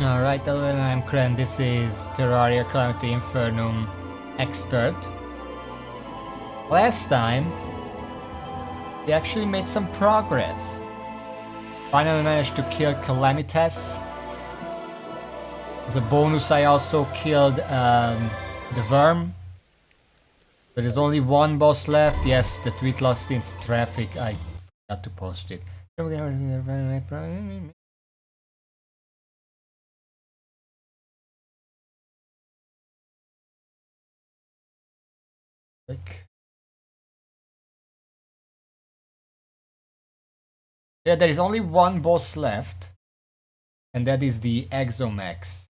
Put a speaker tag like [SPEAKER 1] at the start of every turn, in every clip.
[SPEAKER 1] Alright, hello, I'm Kren. This is Terraria Calamity Infernum Expert. Last time, we actually made some progress. Finally managed to kill Calamitas. As a bonus, I also killed the worm. There is only one boss left. Yes, the tweet lost in traffic. I forgot to post it. Yeah, there is only one boss left, and that is the Exomax.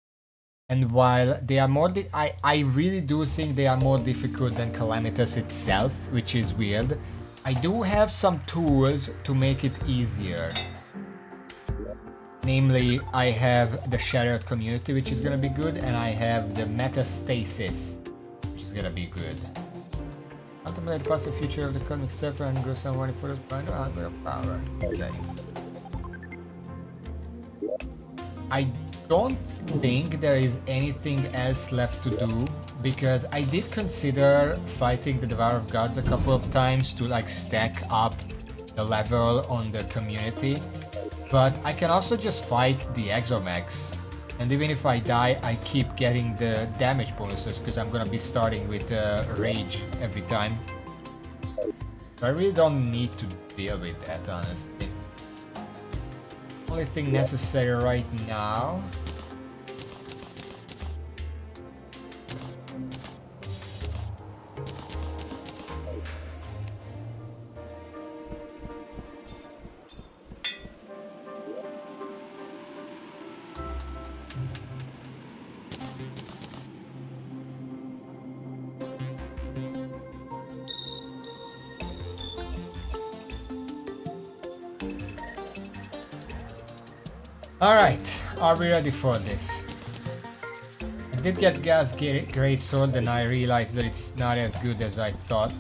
[SPEAKER 1] And while they are more, I really do think they are more difficult than Calamitas itself, which is weird. I do have some tools to make it easier. Namely, I have the Shattered Community, which is gonna be good, and I have the Metastasis, which is gonna be good. Ultimately, the possible future of the cosmic scepter and grow someone for us by no hardware power. Okay. I don't think there is anything else left to do, because I did consider fighting the Devour of Gods a couple of times to like stack up the level on the community, but I can also just fight the Exomax, and even if I die I keep getting the damage bonuses because I'm gonna be starting with Rage every time. So I really don't need to deal with that, honestly. Only thing necessary right now . Alright, are we ready for this? I did get Gas Great Sword and I realized that it's not as good as I thought.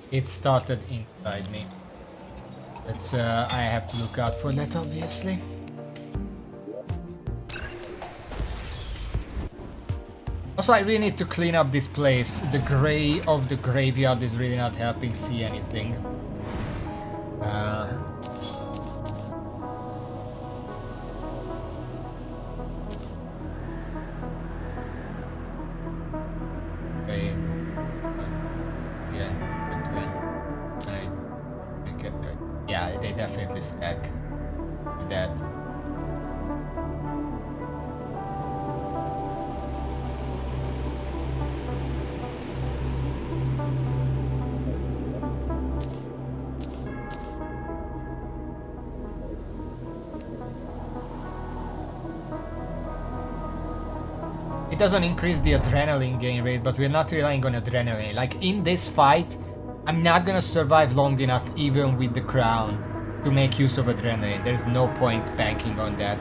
[SPEAKER 1] It started inside me. That's I have to look out for that, obviously. Also, I really need to clean up this place. The gray of the graveyard is really not helping see anything. Okay. Yeah, they definitely stack that. It doesn't increase the adrenaline gain rate, but we're not relying on adrenaline. Like in this fight, I'm not gonna survive long enough even with the crown to make use of adrenaline. There's no point banking on that.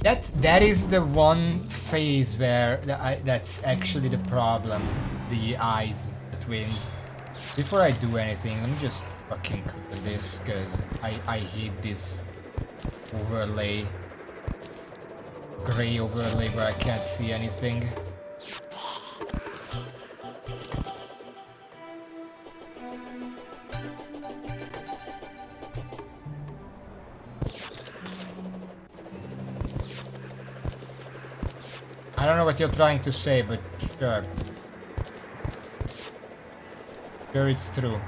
[SPEAKER 1] That is the one phase where that's actually the problem. The eyes, the twins. Before I do anything, let me just fucking clear this, because I hate this overlay. Gray overlay where I can't see anything. I don't know what you're trying to say, but sure. Sure, it's true.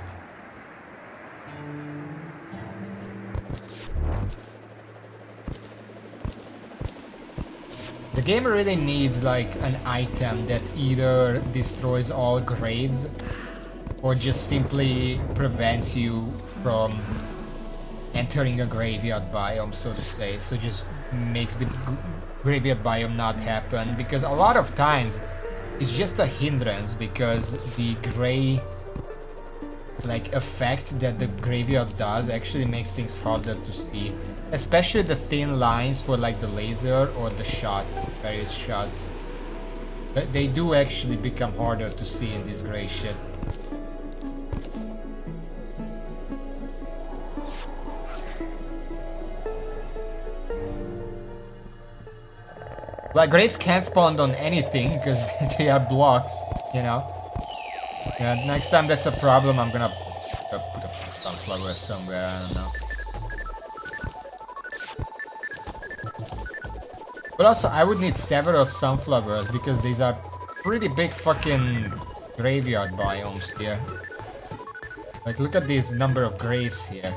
[SPEAKER 1] The game really needs like an item that either destroys all graves or just simply prevents you from entering a graveyard biome, so to say. So just makes the graveyard biome not happen, because a lot of times it's just a hindrance, because the gray like effect that the graveyard does actually makes things harder to see, especially the thin lines for like the laser or the shots, various shots. But they do actually become harder to see in this gray shit. Like, graves can't spawn on anything because they are blocks, you know? Yeah, next time that's a problem, I'm gonna put a sunflower somewhere, I don't know. But also, I would need several sunflowers because these are pretty big fucking graveyard biomes here. Like, look at this number of graves here.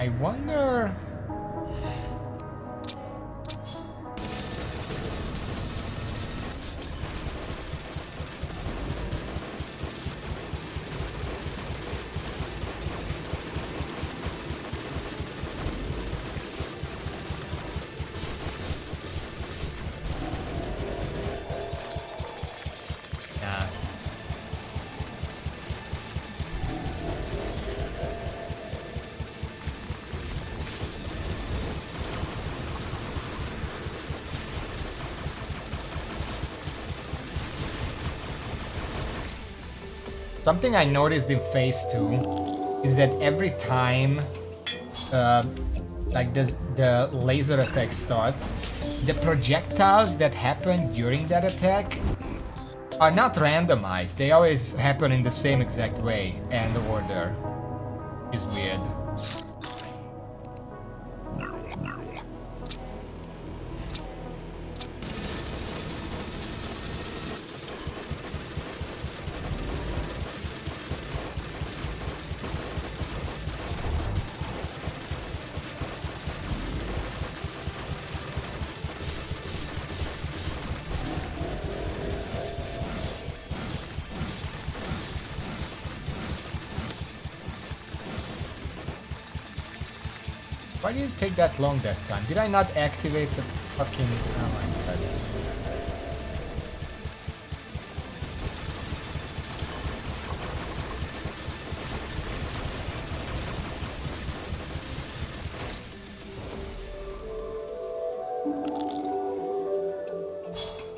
[SPEAKER 1] I wonder... Something I noticed in phase 2 is that every time like the laser attack starts, the projectiles that happen during that attack are not randomized. They always happen in the same exact way and order. It's weird. Why did it take that long that time? Did I not activate the fucking... Oh my god.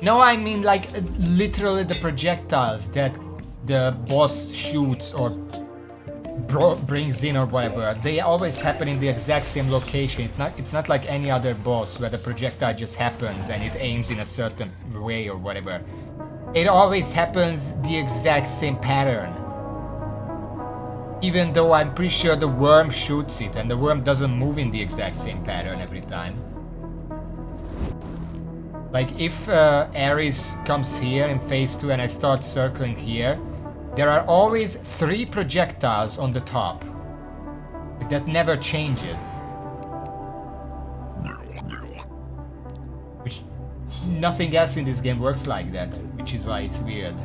[SPEAKER 1] No, I mean like literally the projectiles that the boss shoots or brings in or whatever. They always happen in the exact same location. It's not like any other boss where the projectile just happens and it aims in a certain way or whatever. It always happens the exact same pattern. Even though I'm pretty sure the worm shoots it and the worm doesn't move in the exact same pattern every time. Like if Ares comes here in phase 2 and I start circling here, there are always 3 projectiles on the top. That never changes. Which nothing else in this game works like that, which is why it's weird.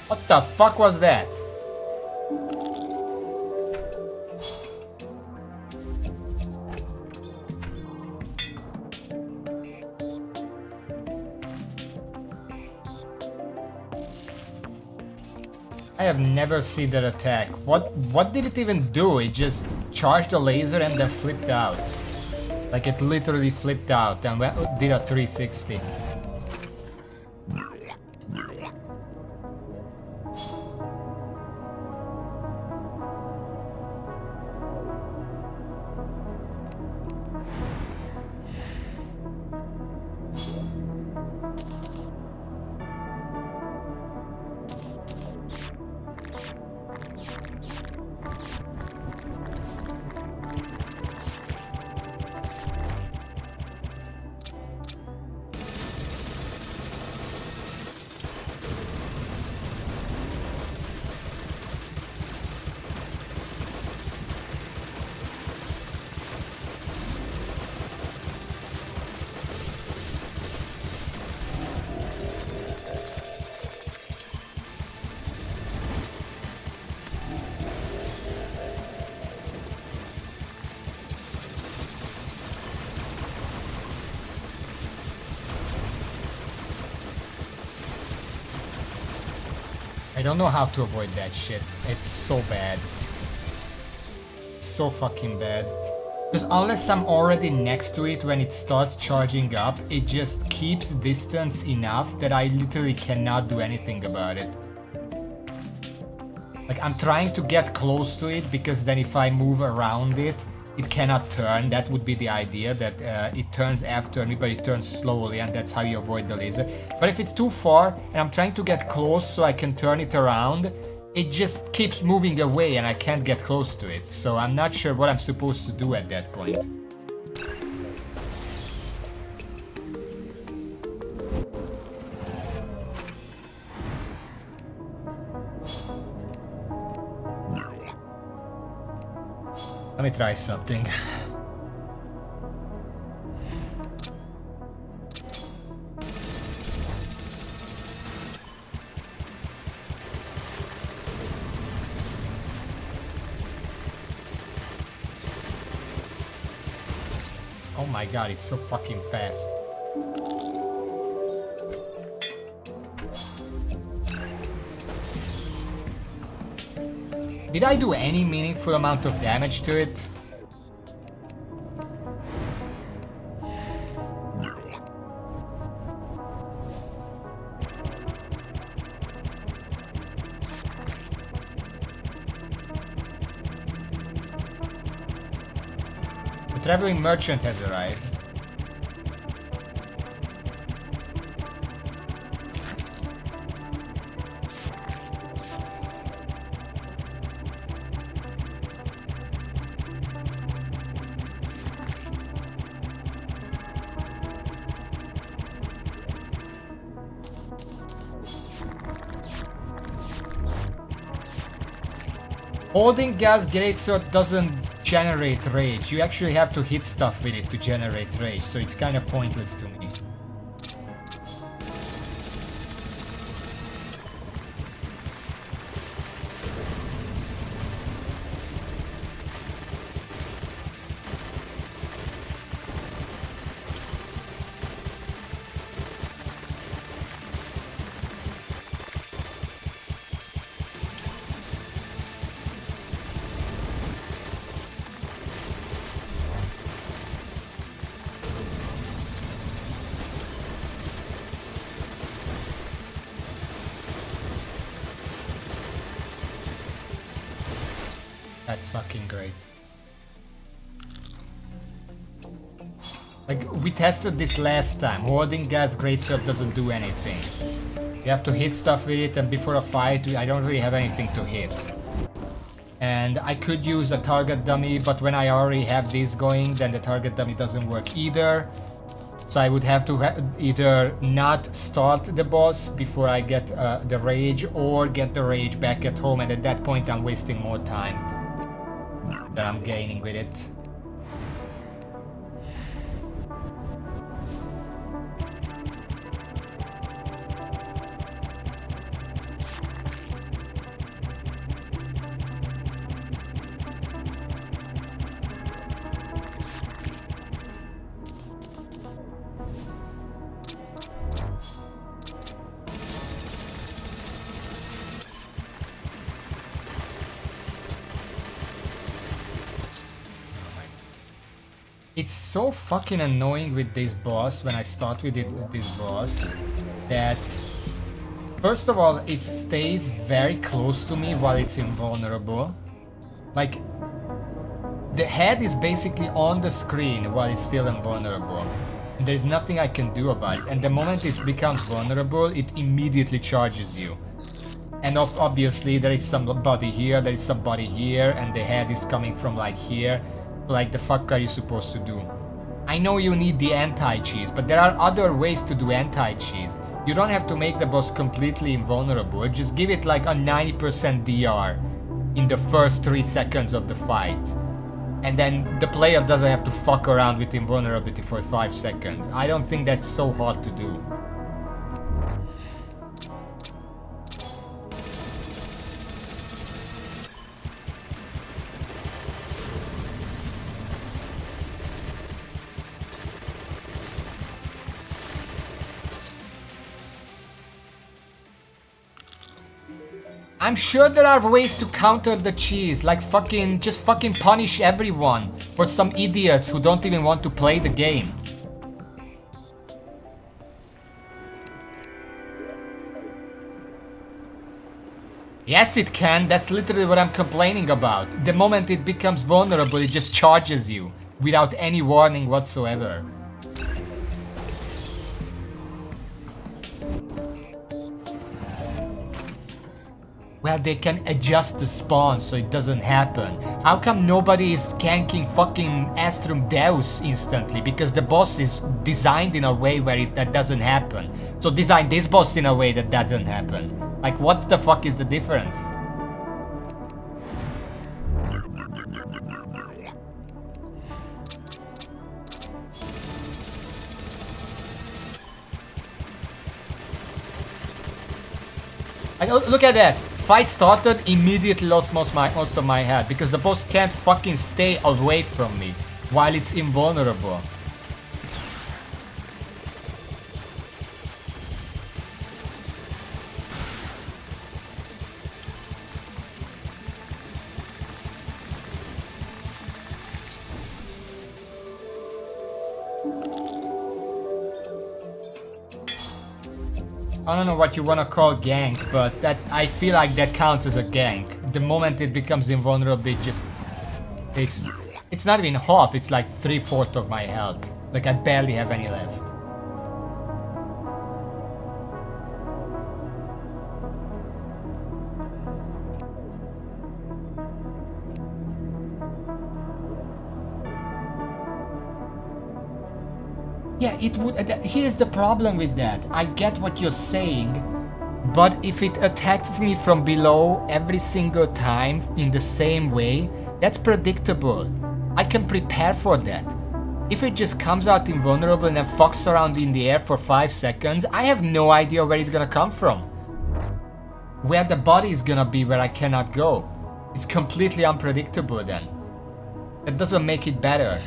[SPEAKER 1] What the fuck was that? I have never seen that attack. What did it even do? It just charged the laser and then flipped out. Like it literally flipped out and did a 360. I don't know how to avoid that shit. It's so bad. So fucking bad. Because unless I'm already next to it when it starts charging up, it just keeps distance enough that I literally cannot do anything about it. Like, I'm trying to get close to it because then if I move around it, it cannot turn. That would be the idea, that it turns after me, but it turns slowly, and that's how you avoid the laser. But if it's too far and I'm trying to get close so I can turn it around, it just keeps moving away and I can't get close to it. So I'm not sure what I'm supposed to do at that point. Let me try something. Oh my god, it's so fucking fast. Did I do any meaningful amount of damage to it? The traveling merchant has arrived. Holding gas grenades so it doesn't generate rage. You actually have to hit stuff with it to generate rage, so it's kind of pointless to me. That's fucking great. Like, we tested this last time. Hoarding gas greatsword doesn't do anything. You have to hit stuff with it, and before a fight, I don't really have anything to hit. And I could use a target dummy, but when I already have this going, then the target dummy doesn't work either. So I would have to either not start the boss before I get the rage, or get the rage back at home, and at that point I'm wasting more time than I'm gaining with it. It's so fucking annoying with this boss when I start with this boss that first of all it stays very close to me while it's invulnerable. Like the head is basically on the screen while it's still invulnerable. And there's nothing I can do about it. And the moment it becomes vulnerable, it immediately charges you. And obviously there is somebody here, there is somebody here, and the head is coming from like here. Like, the fuck are you supposed to do? I know you need the anti-cheese, but there are other ways to do anti-cheese. You don't have to make the boss completely invulnerable, just give it like a 90% DR in the first 3 seconds of the fight. And then the player doesn't have to fuck around with invulnerability for 5 seconds. I don't think that's so hard to do. I'm sure there are ways to counter the cheese, like just fucking punish everyone for some idiots who don't even want to play the game. Yes, it can. That's literally what I'm complaining about. The moment it becomes vulnerable, it just charges you without any warning whatsoever. Well, they can adjust the spawn so it doesn't happen. How come nobody is ganking fucking Astrum Deus instantly? Because the boss is designed in a way where that doesn't happen. So design this boss in a way that doesn't happen. Like, what the fuck is the difference? Look at that. Fight started, immediately lost most of my health because the boss can't fucking stay away from me while it's invulnerable. I don't know what you wanna call gank, but that I feel like that counts as a gank. The moment it becomes invulnerable, it just it's not even half, it's like 3/4 of my health. Like I barely have any left. Yeah, it would. Here's the problem with that. I get what you're saying, but if it attacked me from below every single time in the same way, that's predictable. I can prepare for that. If it just comes out invulnerable and then fucks around in the air for 5 seconds, I have no idea where it's gonna come from. Where the body is gonna be where I cannot go. It's completely unpredictable then. That doesn't make it better.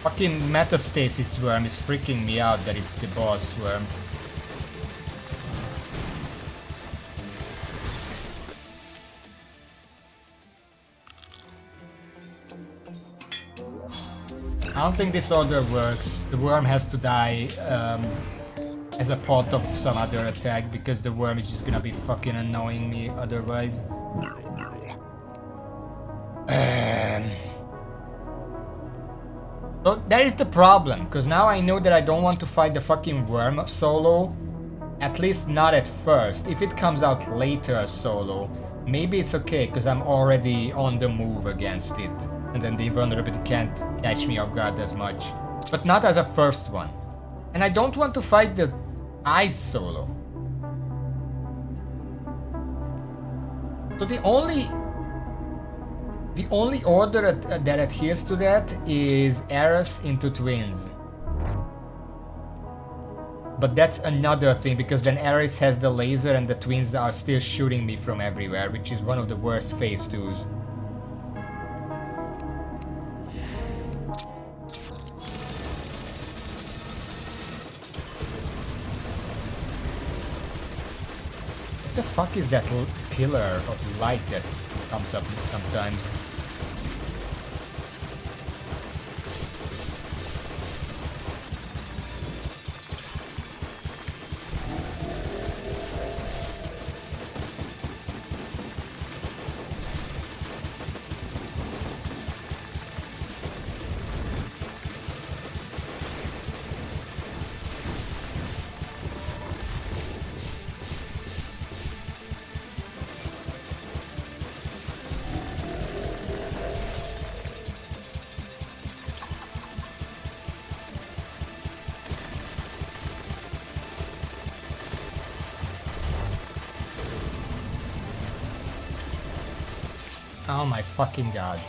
[SPEAKER 1] Fucking Metastasis worm is freaking me out that it's the boss worm. I don't think this order works. The worm has to die as a part of some other attack because the worm is just gonna be fucking annoying me otherwise. So that is the problem, because now I know that I don't want to fight the fucking worm solo. At least not at first. If it comes out later solo, maybe it's okay, because I'm already on the move against it. And then the invulnerability can't catch me off guard as much. But not as a first one. And I don't want to fight the eyes solo. So the only order that adheres to that is Eris into Twins. But that's another thing, because then Eris has the laser and the Twins are still shooting me from everywhere, which is one of the worst phase 2s. What the fuck is that pillar of light that comes up sometimes? Oh my fucking god.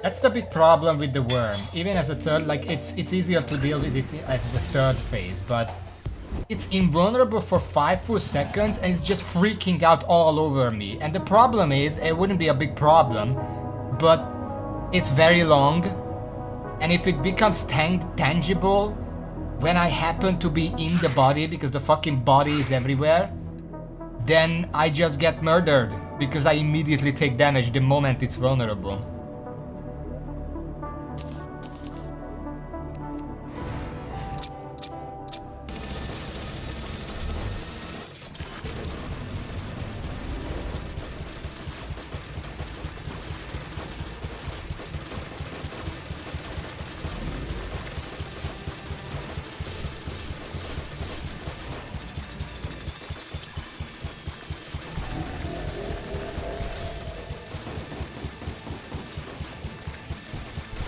[SPEAKER 1] That's the big problem with the worm. Even as a third, like it's easier to deal with it as the third phase, but it's invulnerable for 5 full seconds and it's just freaking out all over me. And the problem is, it wouldn't be a big problem, but it's very long. And if it becomes tangible when I happen to be in the body, because the fucking body is everywhere, then I just get murdered because I immediately take damage the moment it's vulnerable.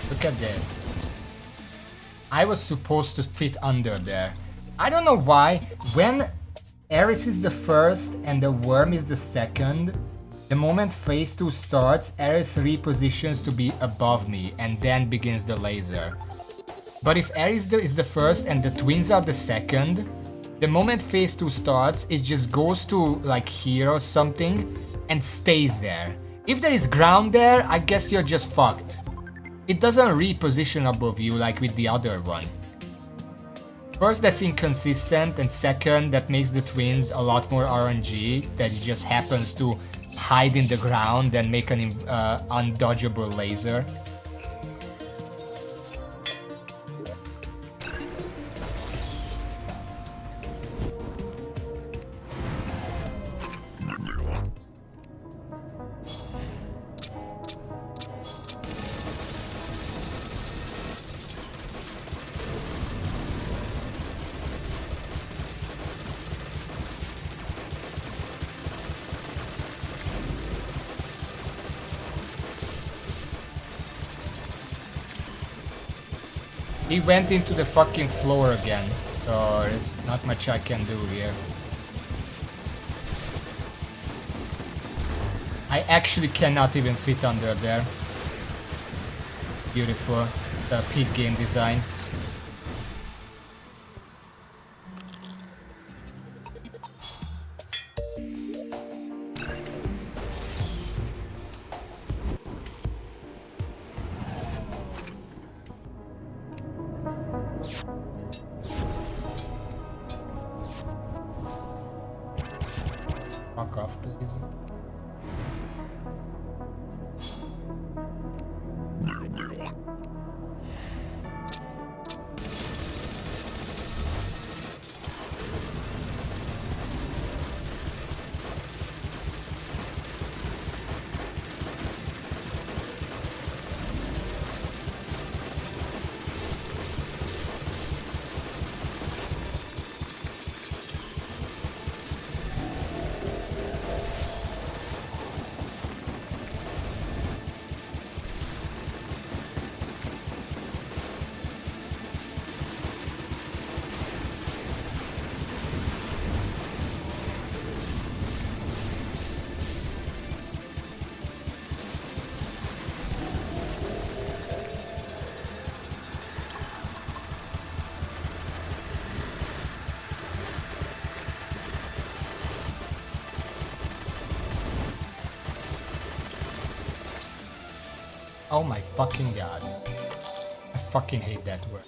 [SPEAKER 1] Look at this. I was supposed to fit under there. I don't know why. When Eris is the first and the worm is the second, The moment phase 2 starts, Ares repositions to be above me and then begins the laser. But if Ares is the first and the twins are the second, the moment phase 2 starts, it just goes to like here or something and stays there. If there is ground there, I guess you're just fucked. It doesn't reposition above you like with the other one. First, that's inconsistent, and second, that makes the twins a lot more RNG, that it just happens to hide in the ground and make an undodgeable laser. He went into the fucking floor again, so there's not much I can do here. I actually cannot even fit under there. Beautiful. The peak game design. Fuck off, please. Oh my fucking god. I fucking hate that word.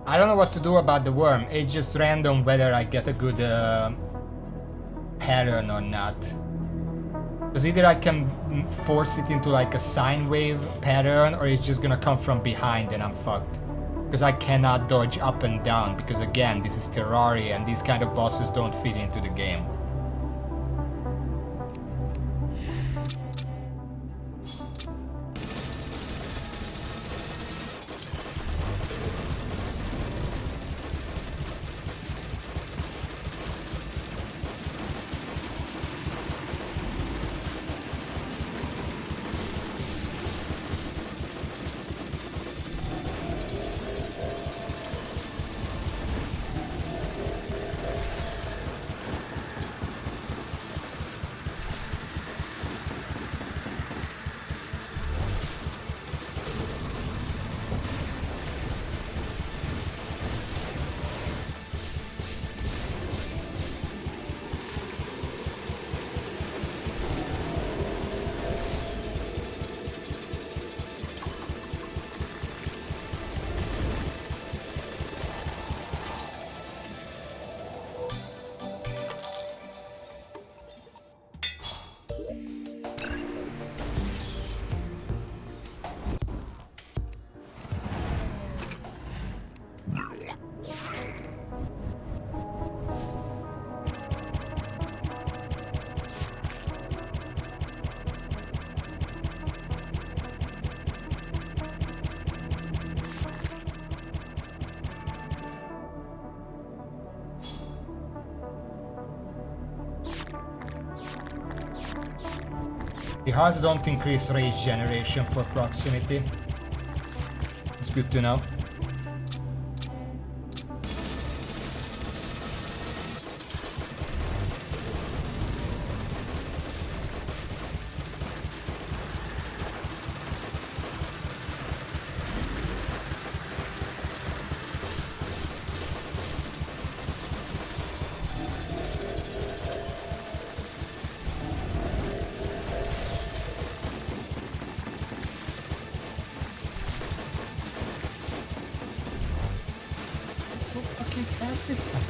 [SPEAKER 1] I don't know what to do about the worm. It's just random whether I get a good pattern or not. Because either I can force it into like a sine wave pattern, or it's just gonna come from behind and I'm fucked. Because I cannot dodge up and down, because again, this is Terraria and these kind of bosses don't fit into the game. The hearts don't increase rage generation for proximity. It's good to know. Fast this time.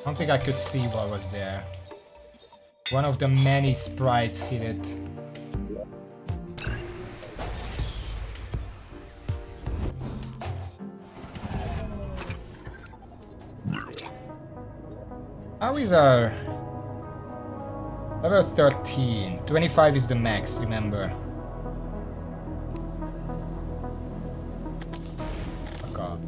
[SPEAKER 1] I don't think I could see what was there. One of the many sprites hit it. How is our level 13? 25 is the max, remember. Fuck off.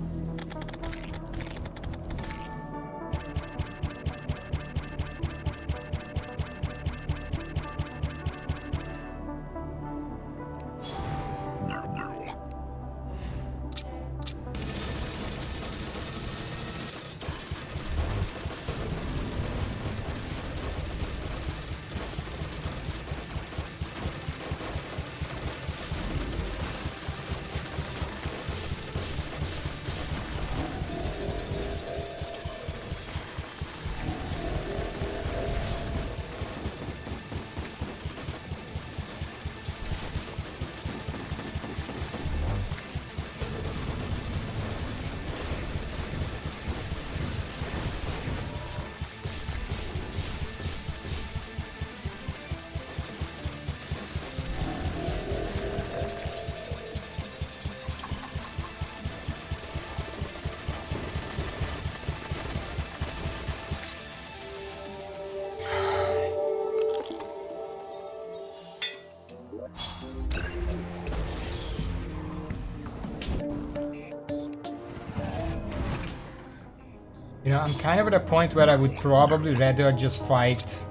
[SPEAKER 1] You know, I'm kind of at a point where I would probably rather just fight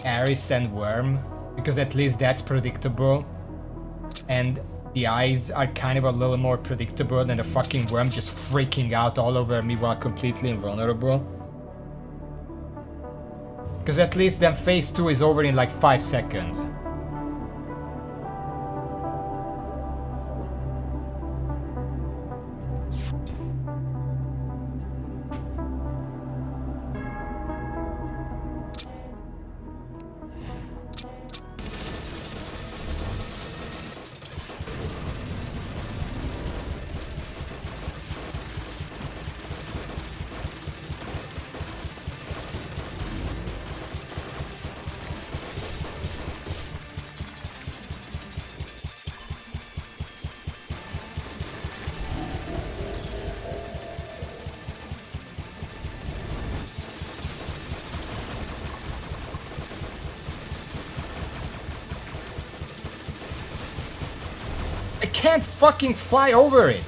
[SPEAKER 1] Aris and Worm, because at least that's predictable. And the eyes are kind of a little more predictable than the fucking Worm just freaking out all over me while completely invulnerable. Because at least then phase 2 is over in like 5 seconds. I can't fucking fly over it.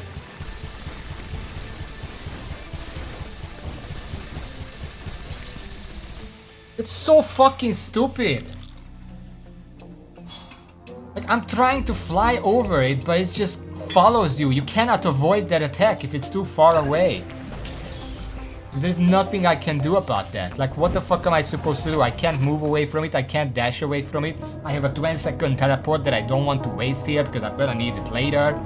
[SPEAKER 1] It's so fucking stupid. Like, I'm trying to fly over it, but it just follows you. You cannot avoid that attack if it's too far away. There's nothing I can do about that. Like, what the fuck am I supposed to do? I can't move away from it. I can't dash away from it. I have a 20-second teleport that I don't want to waste here because I'm gonna need it later.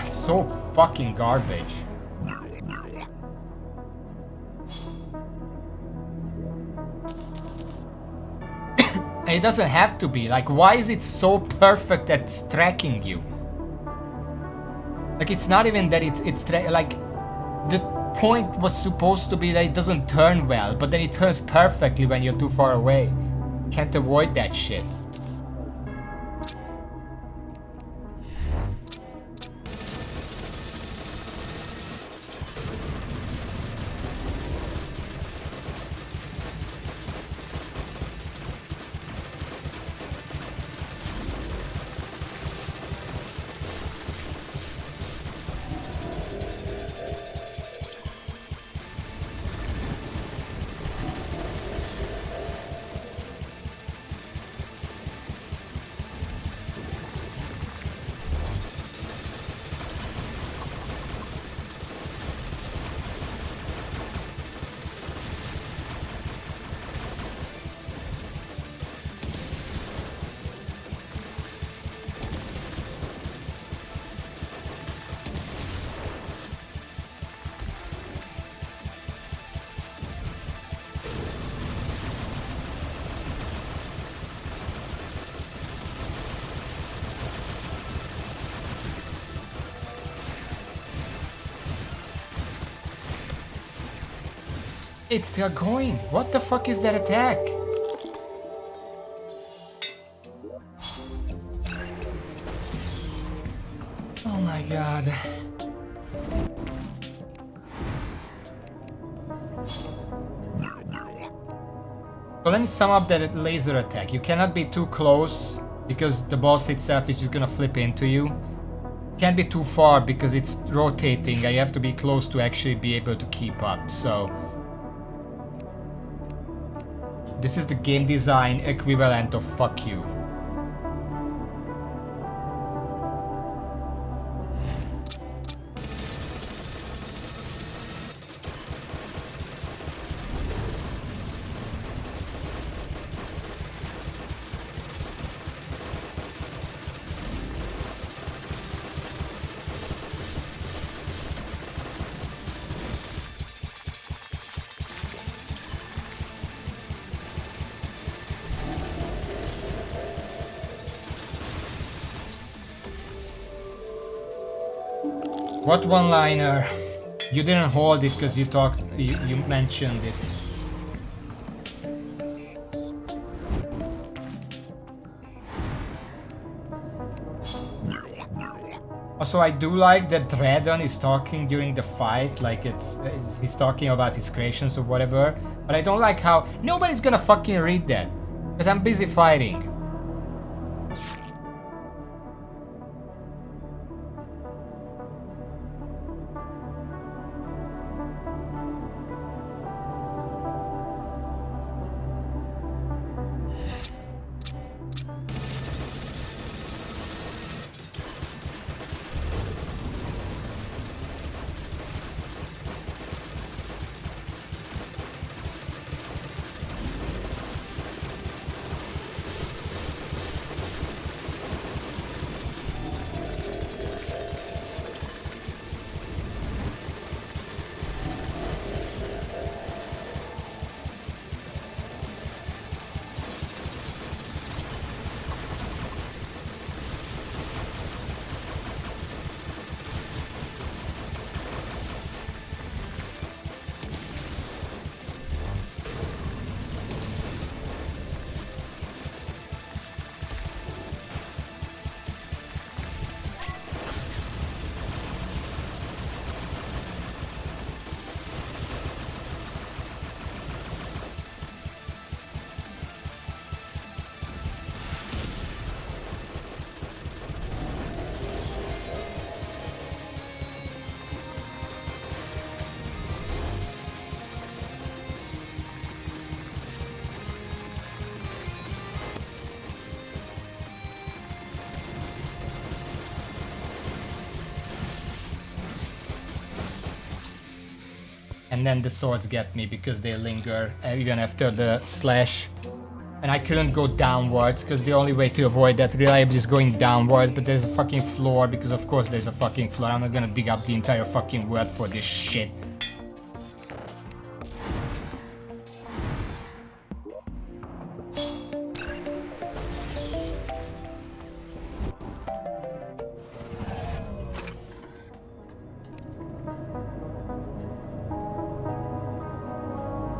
[SPEAKER 1] It's so fucking garbage. And it doesn't have to be. Like, why is it so perfect at tracking you? Like, it's not even that it's like, the point was supposed to be that it doesn't turn well, but then it turns perfectly when you're too far away. Can't avoid that shit. It's still going. What the fuck is that attack? Oh my god. So let me sum up that laser attack. You cannot be too close because the boss itself is just gonna flip into you. Can't be too far because it's rotating and you have to be close to actually be able to keep up. So this is the game design equivalent of fuck you. What one-liner? You didn't hold it because you mentioned it. Also, I do like that Dredon is talking during the fight, like he's talking about his creations or whatever. But I don't like how nobody's gonna fucking read that because I'm busy fighting. And then the swords get me because they linger even after the slash. And I couldn't go downwards because the only way to avoid that reliably is going downwards, but there's a fucking floor because of course there's a fucking floor. I'm not gonna dig up the entire fucking world for this shit.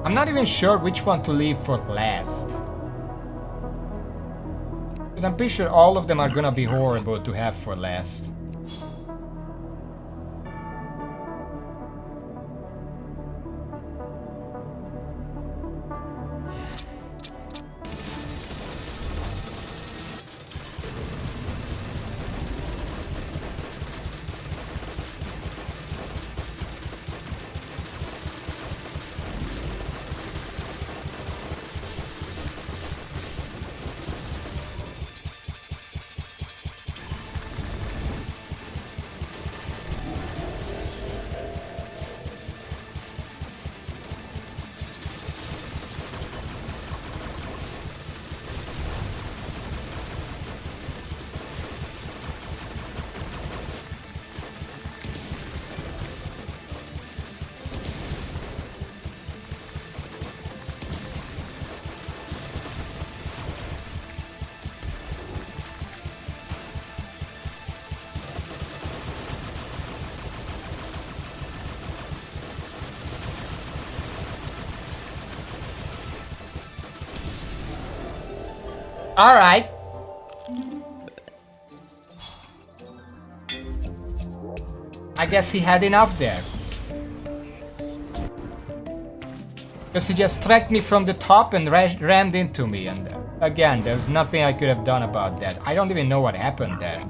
[SPEAKER 1] I'm not even sure which one to leave for last. Because I'm pretty sure all of them are gonna be horrible to have for last. Alright. I guess he had enough there. Because he just tracked me from the top and rammed into me, and again, there's nothing I could have done about that. I don't even know what happened there.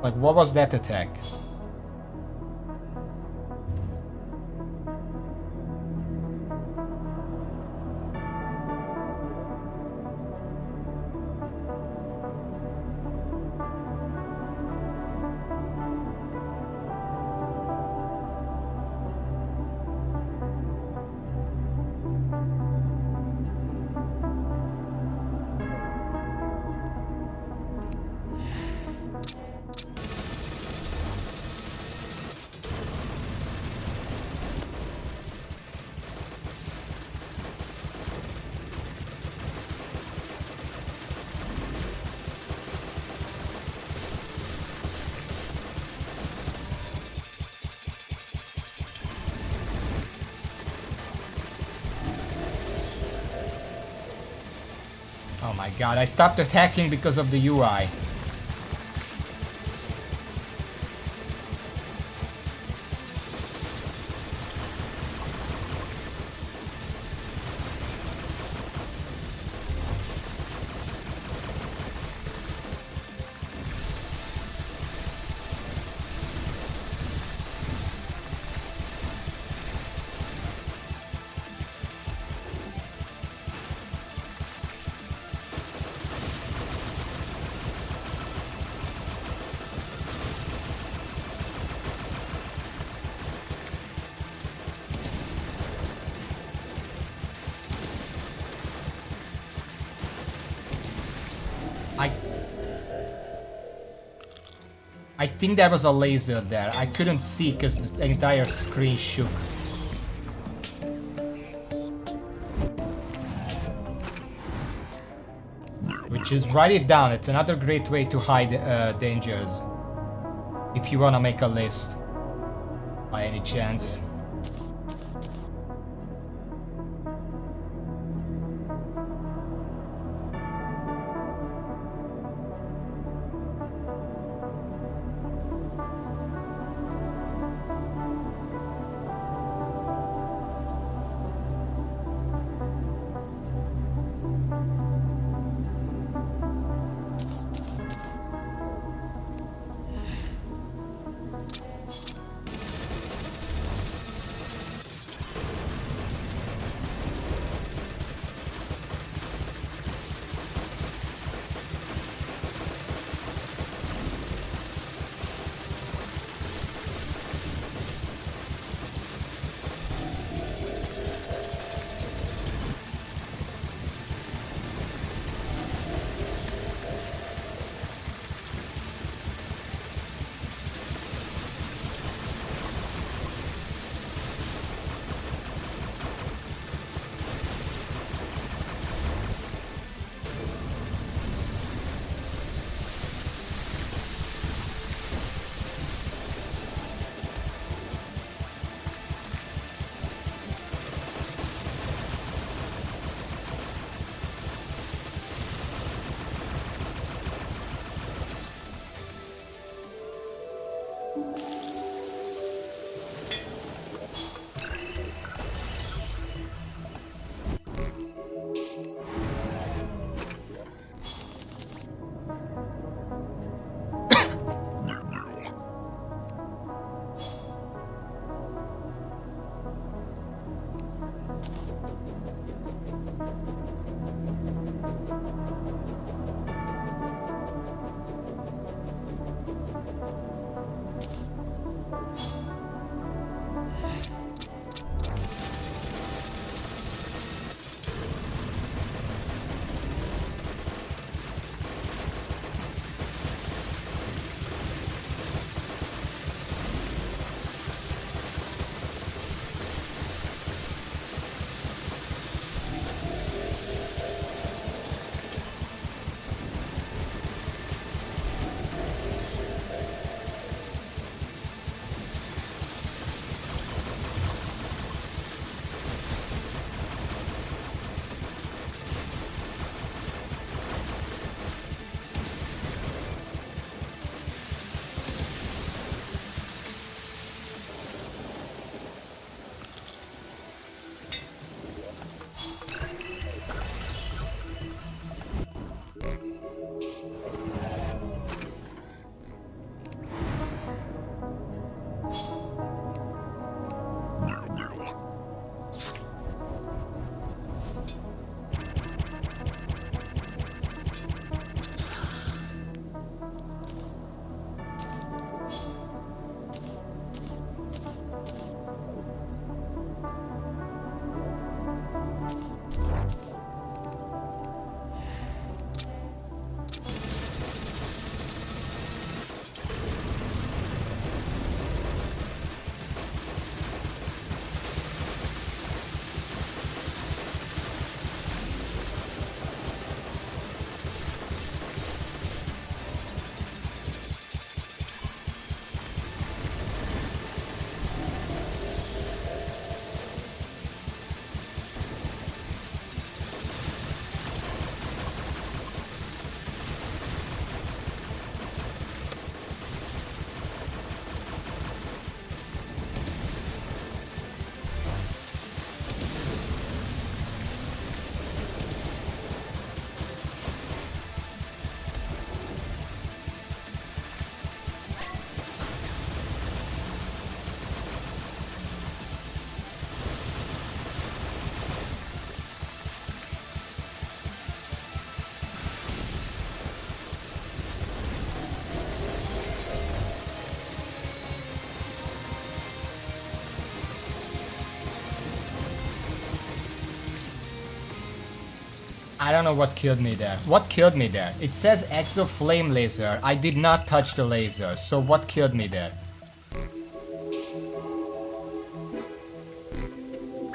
[SPEAKER 1] Like, what was that attack? Oh my god, I stopped attacking because of the UI. I think there was a laser there. I couldn't see because the entire screen shook. Which is, write it down. It's another great way to hide dangers. If you wanna make a list. By any chance. I don't know what killed me there. What killed me there? It says Exo Flame Laser. I did not touch the laser, so what killed me there?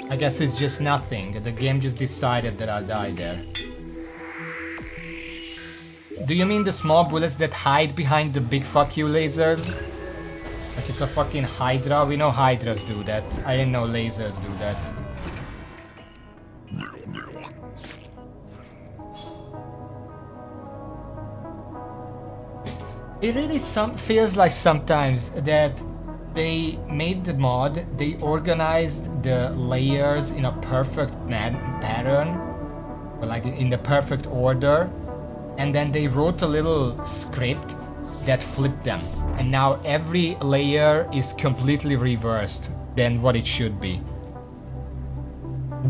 [SPEAKER 1] I guess it's just nothing. The game just decided that I'll die there. Do you mean the small bullets that hide behind the big fuck you lasers? Like it's a fucking Hydra? We know Hydras do that. I didn't know lasers do that. It really feels like sometimes that they made the mod, they organized the layers in a perfect pattern, or like in the perfect order, and then they wrote a little script that flipped them. And now every layer is completely reversed than what it should be.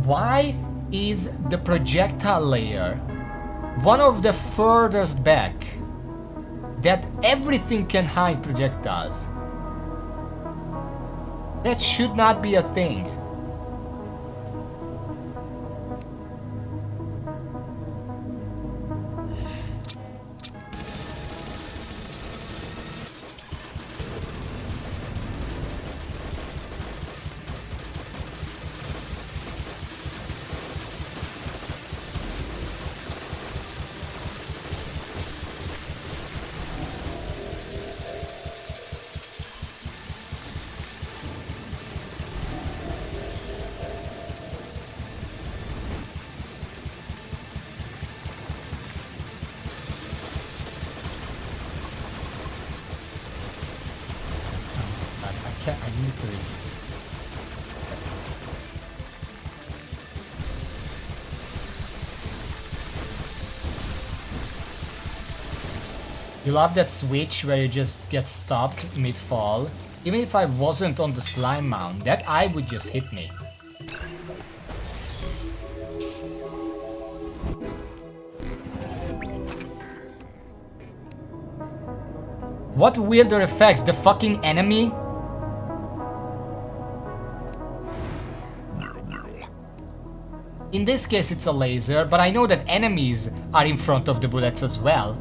[SPEAKER 1] Why is the projectile layer one of the furthest back that everything can hide projectiles? That should not be a thing. I need to. You love that switch where you just get stopped mid-fall. Even if I wasn't on the slime mound, that eye would just hit me. What weirder effects? The fucking enemy? In this case it's a laser, but I know that enemies are in front of the bullets as well.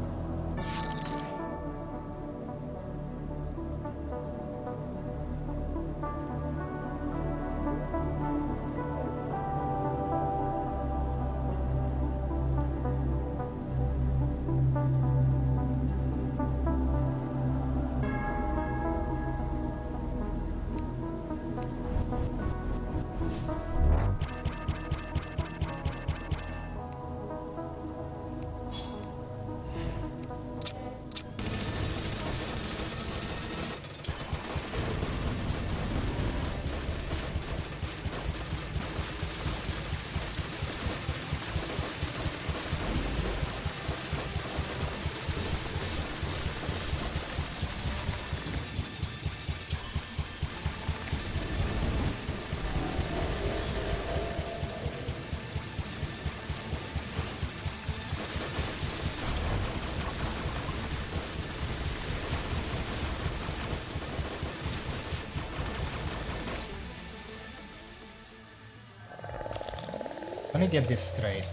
[SPEAKER 1] Let me get this straight.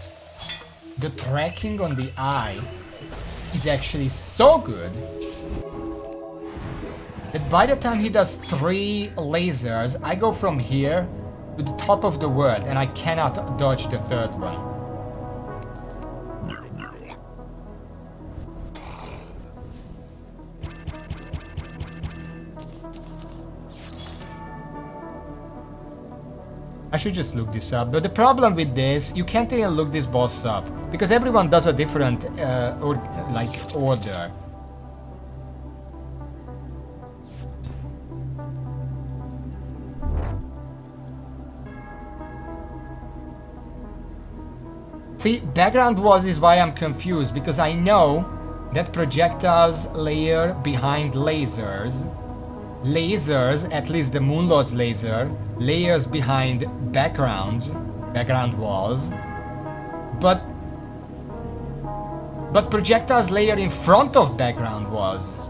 [SPEAKER 1] The tracking on the eye is actually so good that by the time he does 3 lasers, I go from here to the top of the world and I cannot dodge the 3rd one. I should just look this up, but the problem with this, you can't even look this boss up, because everyone does a different order. See, background walls is why I'm confused, because I know that projectiles layer behind lasers. Lasers, at least the Moonlord's laser, layers behind background walls. But projectiles layer in front of background walls.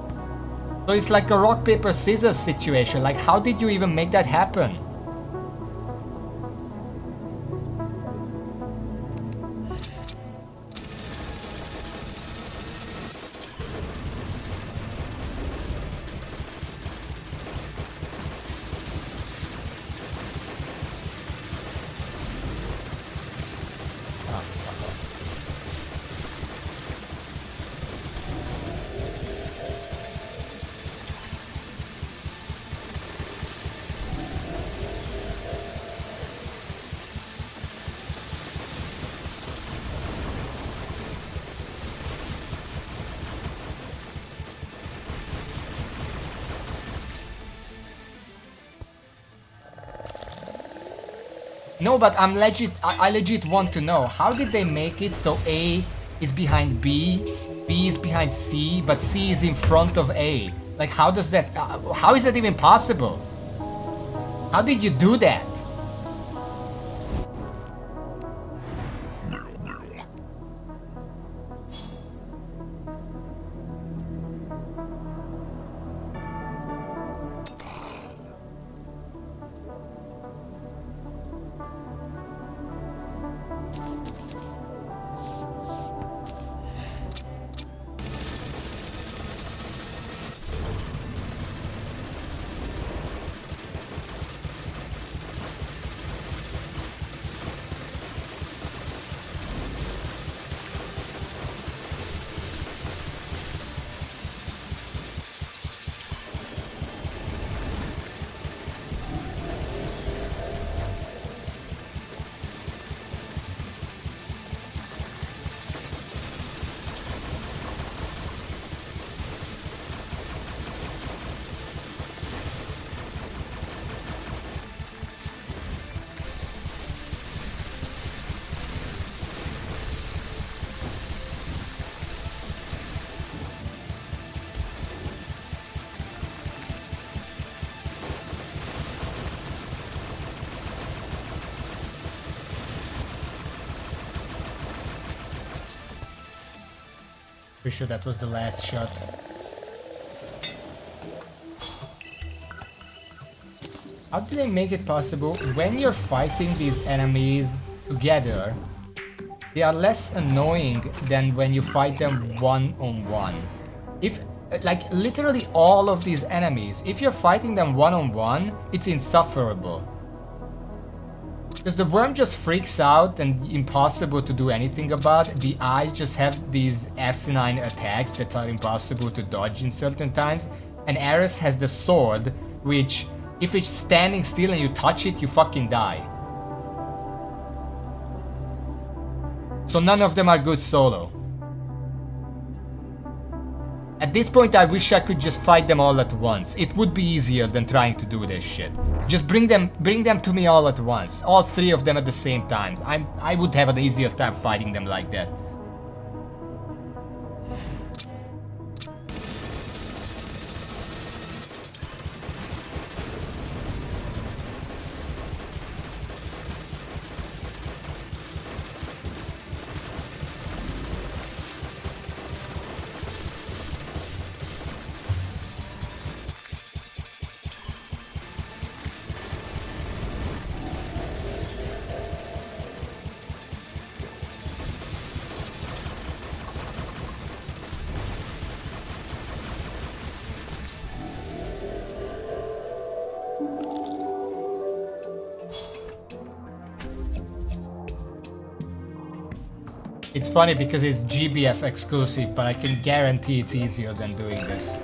[SPEAKER 1] So it's like a rock, paper, scissors situation. Like, how did you even make that happen? No, but I legit want to know, how did they make it so A is behind B, B is behind C, but C is in front of A? Like, how does that, how is that even possible? How did you do that? Pretty sure that was the last shot. How do they make it possible when you're fighting these enemies together? They are less annoying than when you fight them one-on-one. If, like, literally all of these enemies, if you're fighting them one-on-one, it's insufferable. Because the worm just freaks out and impossible to do anything about. The eyes just have these asinine attacks that are impossible to dodge in certain times. And Ares has the sword, which, if it's standing still and you touch it, you fucking die. So none of them are good solo. At this point, I wish I could just fight them all at once. It would be easier than trying to do this shit. Just bring them to me all at once. All 3 of them at the same time. I would have an easier time fighting them like that. It's funny because it's GBF exclusive, but I can guarantee it's easier than doing this.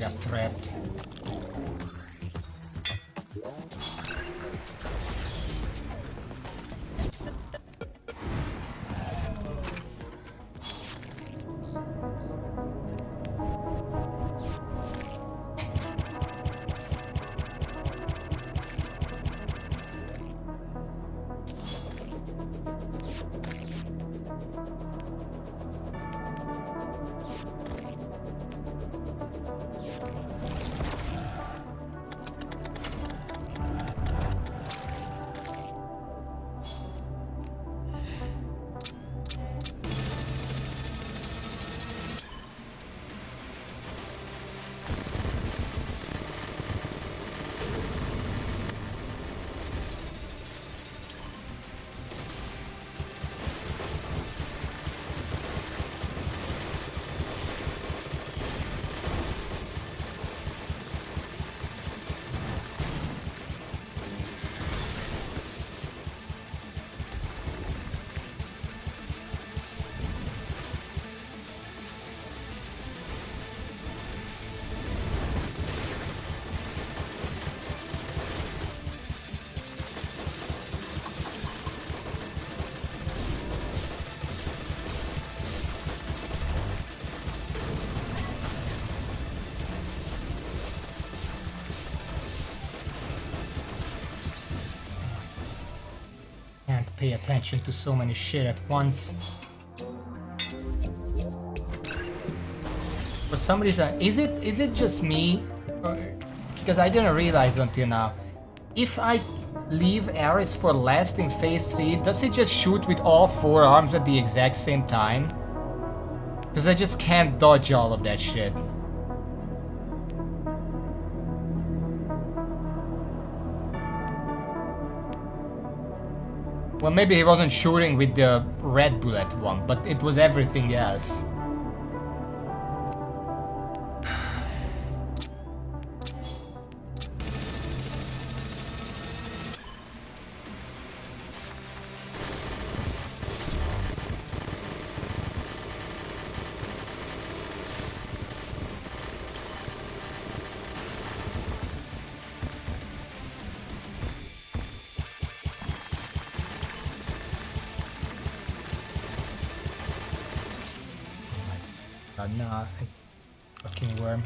[SPEAKER 1] got trapped. Can't pay attention to so many shit at once. For some reason, is it just me? Because I didn't realize until now. If I leave Ares for last in phase 3, does it just shoot with all 4 arms at the exact same time? Because I just can't dodge all of that shit. Well, maybe he wasn't shooting with the red bullet one, but it was everything else. Nah, fucking worm.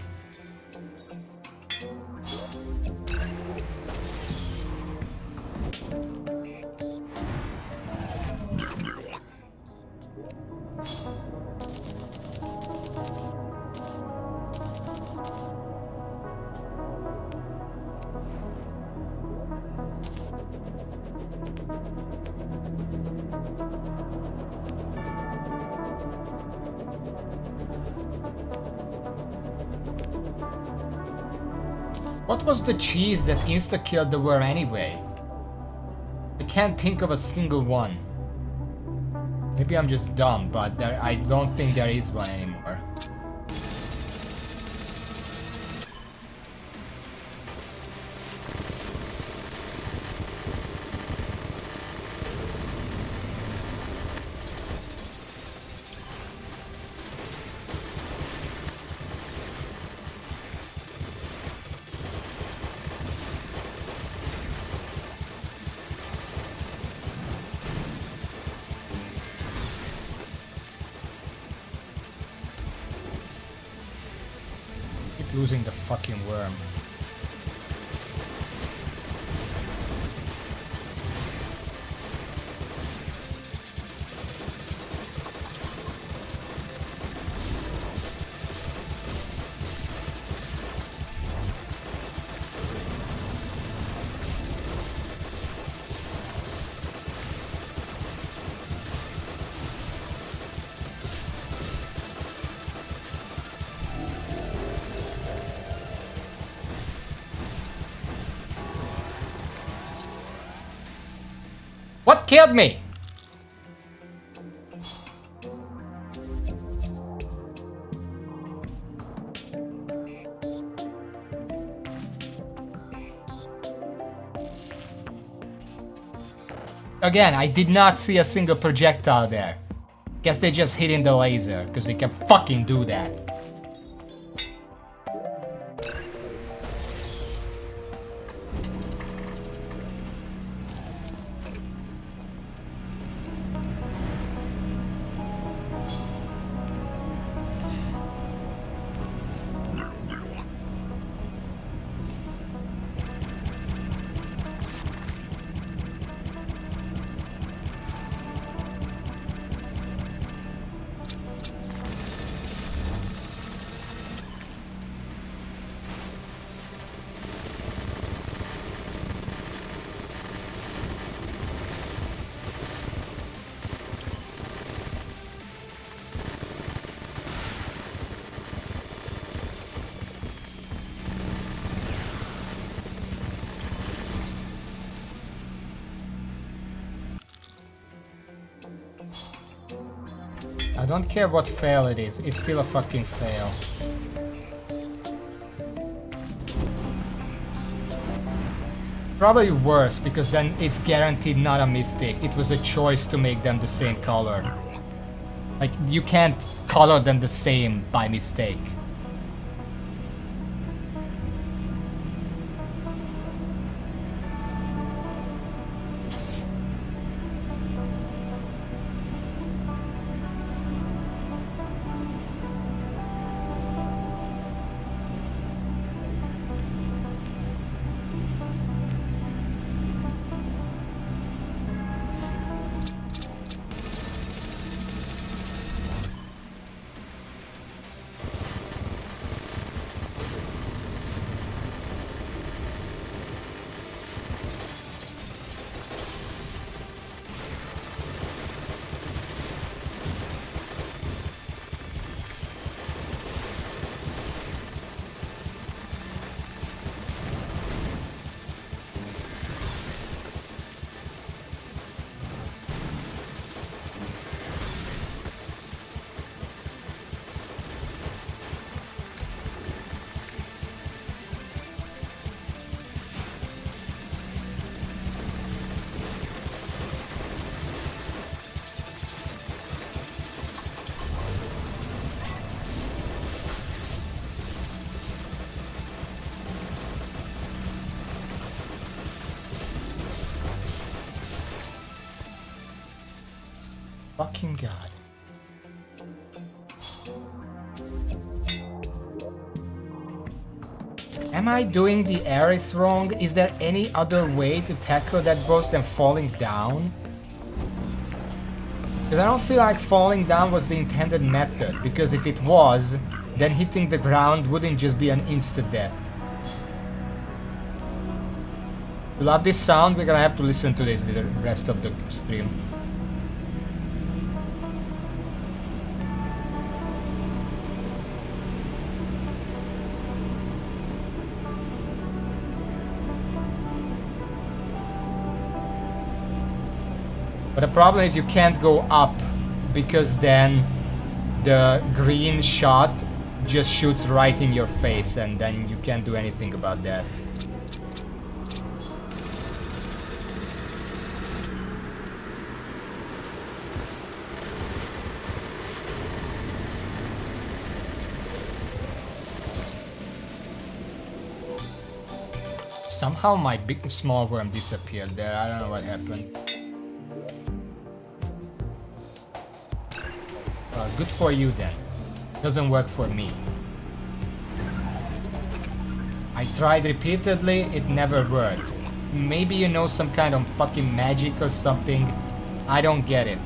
[SPEAKER 1] What was the cheese that insta-killed the worm anyway? I can't think of a single one. Maybe I'm just dumb, but I don't think there is one anymore. Losing the fucking worm. What killed me? Again, I did not see a single projectile there. Guess they just hit in the laser, because they can fucking do that. don't care what fail it is, it's still a fucking fail. Probably worse, because then it's guaranteed not a mistake. It was a choice to make them the same color. Like, you can't color them the same by mistake. Fucking god. Am I doing the Ares wrong? Is there any other way to tackle that boss than falling down? Because I don't feel like falling down was the intended method, because if it was, then hitting the ground wouldn't just be an instant death. You love this sound? We're gonna have to listen to this the rest of the stream. But the problem is you can't go up, because then the green shot just shoots right in your face, and then you can't do anything about that. Somehow my big small worm disappeared there. I don't know what happened. Good for you then. Doesn't work for me. I tried repeatedly, it never worked. Maybe you know some kind of fucking magic or something. I don't get it.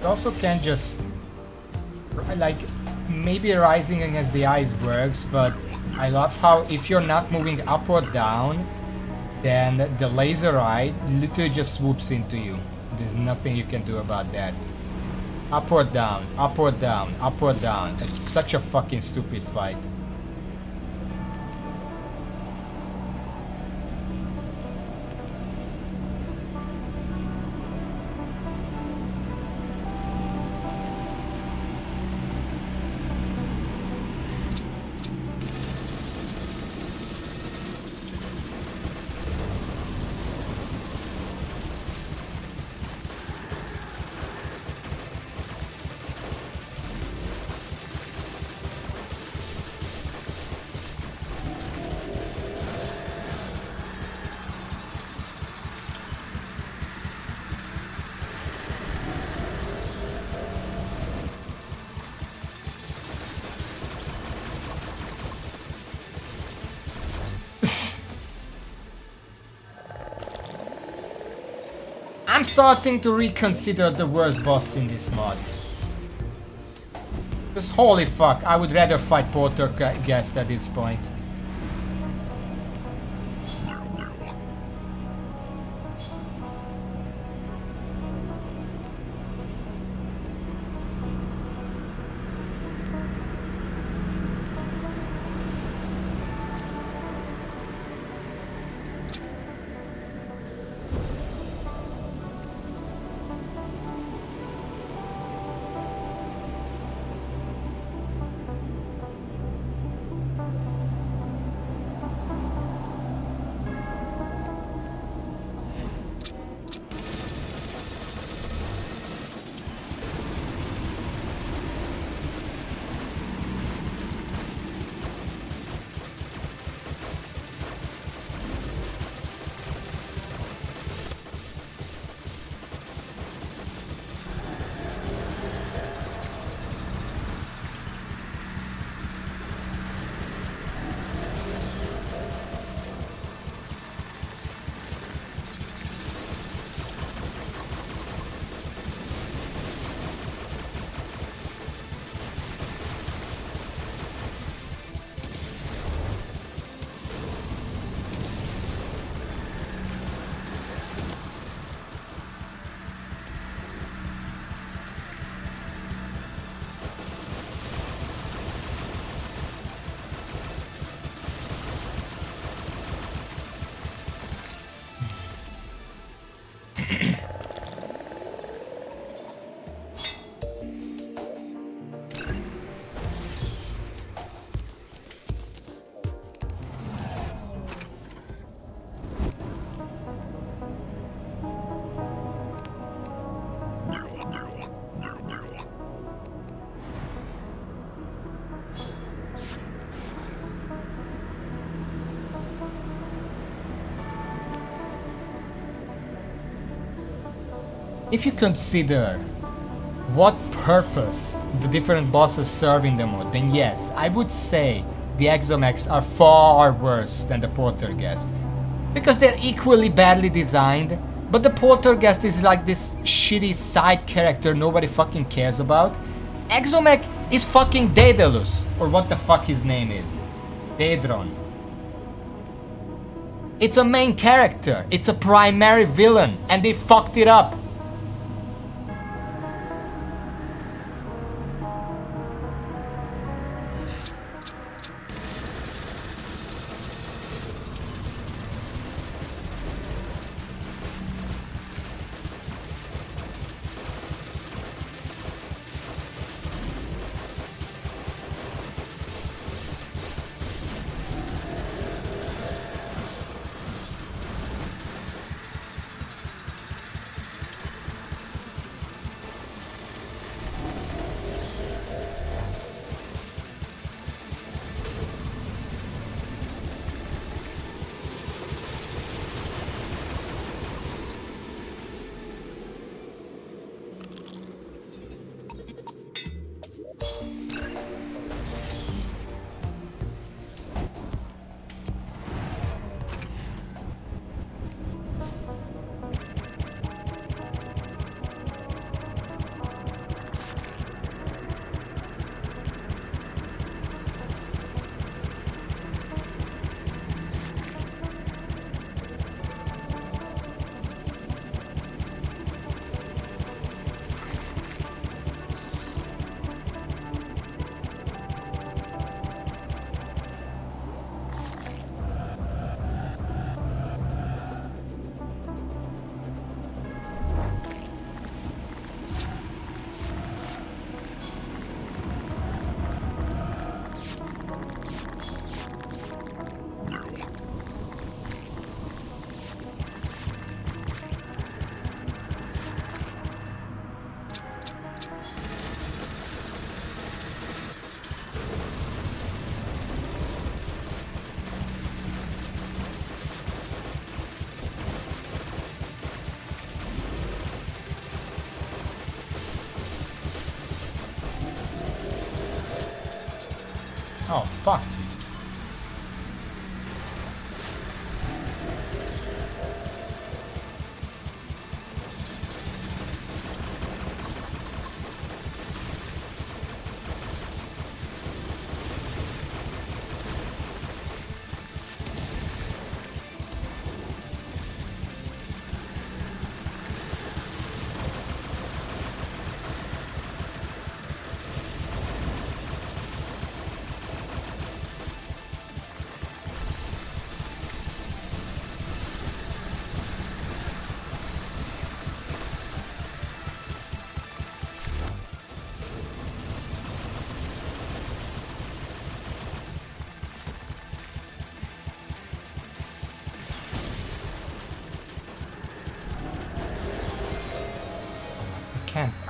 [SPEAKER 1] You also can just like maybe rising against the eyes works, but I love how if you're not moving up or down, then the laser eye literally just swoops into you. There's nothing you can do about that. Up or down, up or down, up or down. It's such a fucking stupid fight. I'm starting to reconsider the worst boss in this mod. Because holy fuck, I would rather fight Poltergeist at this point. If you consider what purpose the different bosses serve in the mod, then yes, I would say the Exomechs are far worse than the Poltergeist. Because they're equally badly designed, but the Poltergeist is like this shitty side character nobody fucking cares about. Exomech is fucking Daedalus, or what the fuck his name is. Daedron. It's a main character, it's a primary villain, and they fucked it up. Oh, fuck.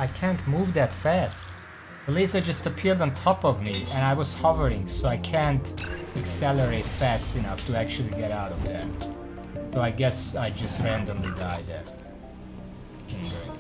[SPEAKER 1] I can't move that fast. The laser just appeared on top of me and I was hovering, so I can't accelerate fast enough to actually get out of there. So I guess I just randomly died there. Injured.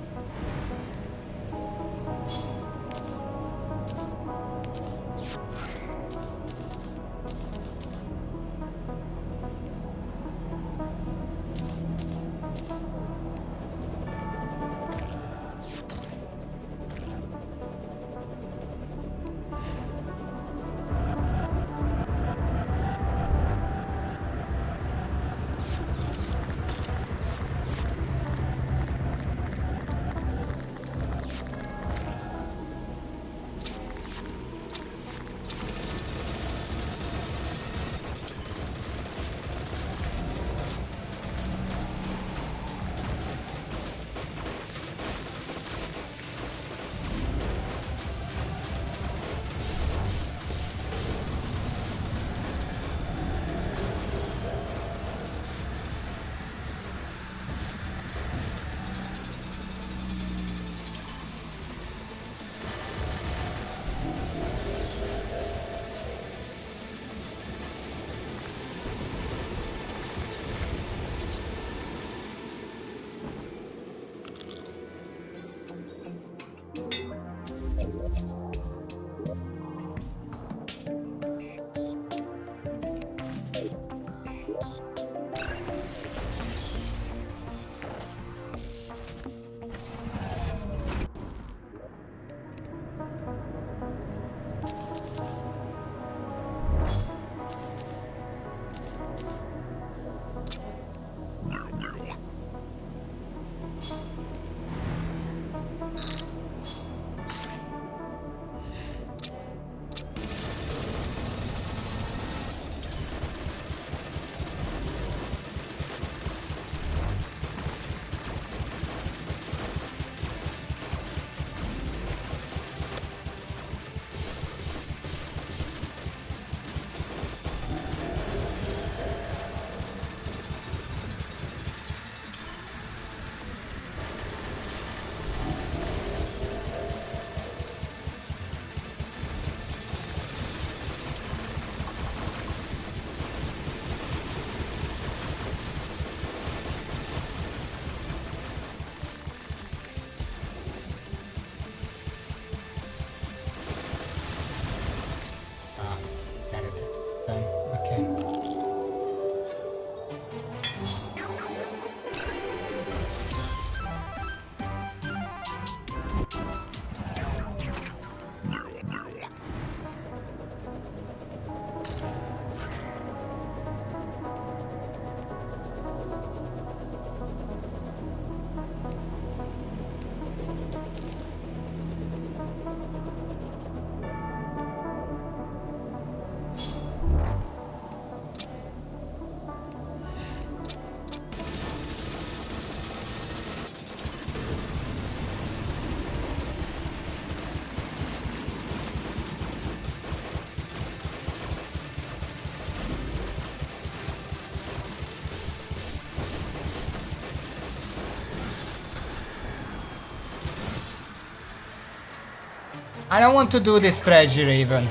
[SPEAKER 1] I don't want to do this strategy even.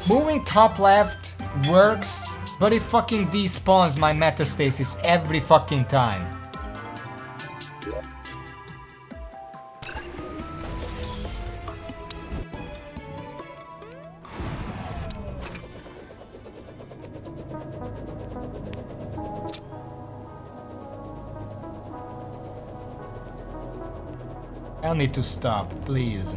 [SPEAKER 1] Moving top left works, but it fucking despawns my metastasis every fucking time. Tell me to stop, please.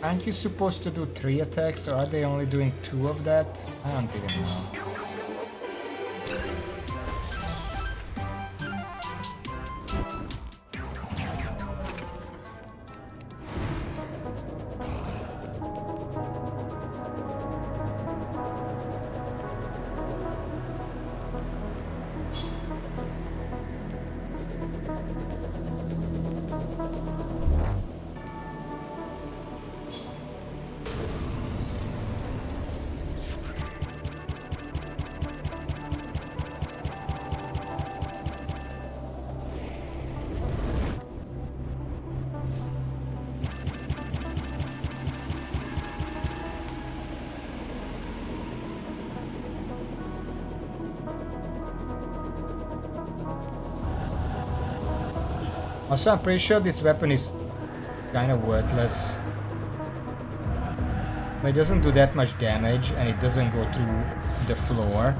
[SPEAKER 1] Aren't you supposed to do 3 attacks, or are they only doing 2 of that? I don't even know. Also, I'm pretty sure this weapon is kind of worthless. But it doesn't do that much damage, and it doesn't go through the floor.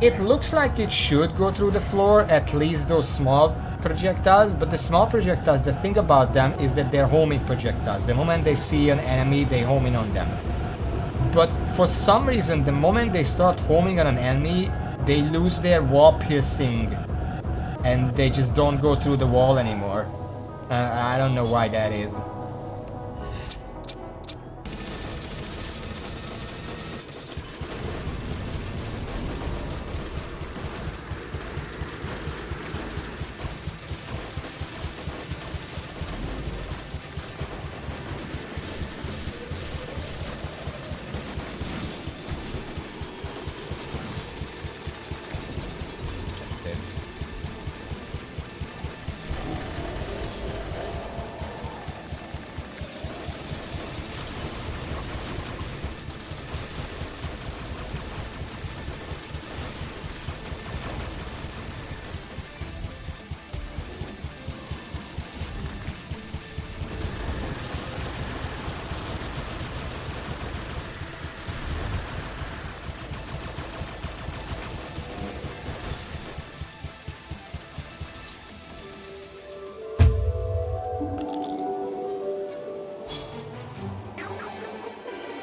[SPEAKER 1] It looks like it should go through the floor, at least those small projectiles, but the small projectiles, the thing about them is that they're homing projectiles. The moment they see an enemy, they home in on them. But for some reason, the moment they start homing on an enemy, they lose their wall piercing. And they just don't go through the wall anymore. I don't know why that is.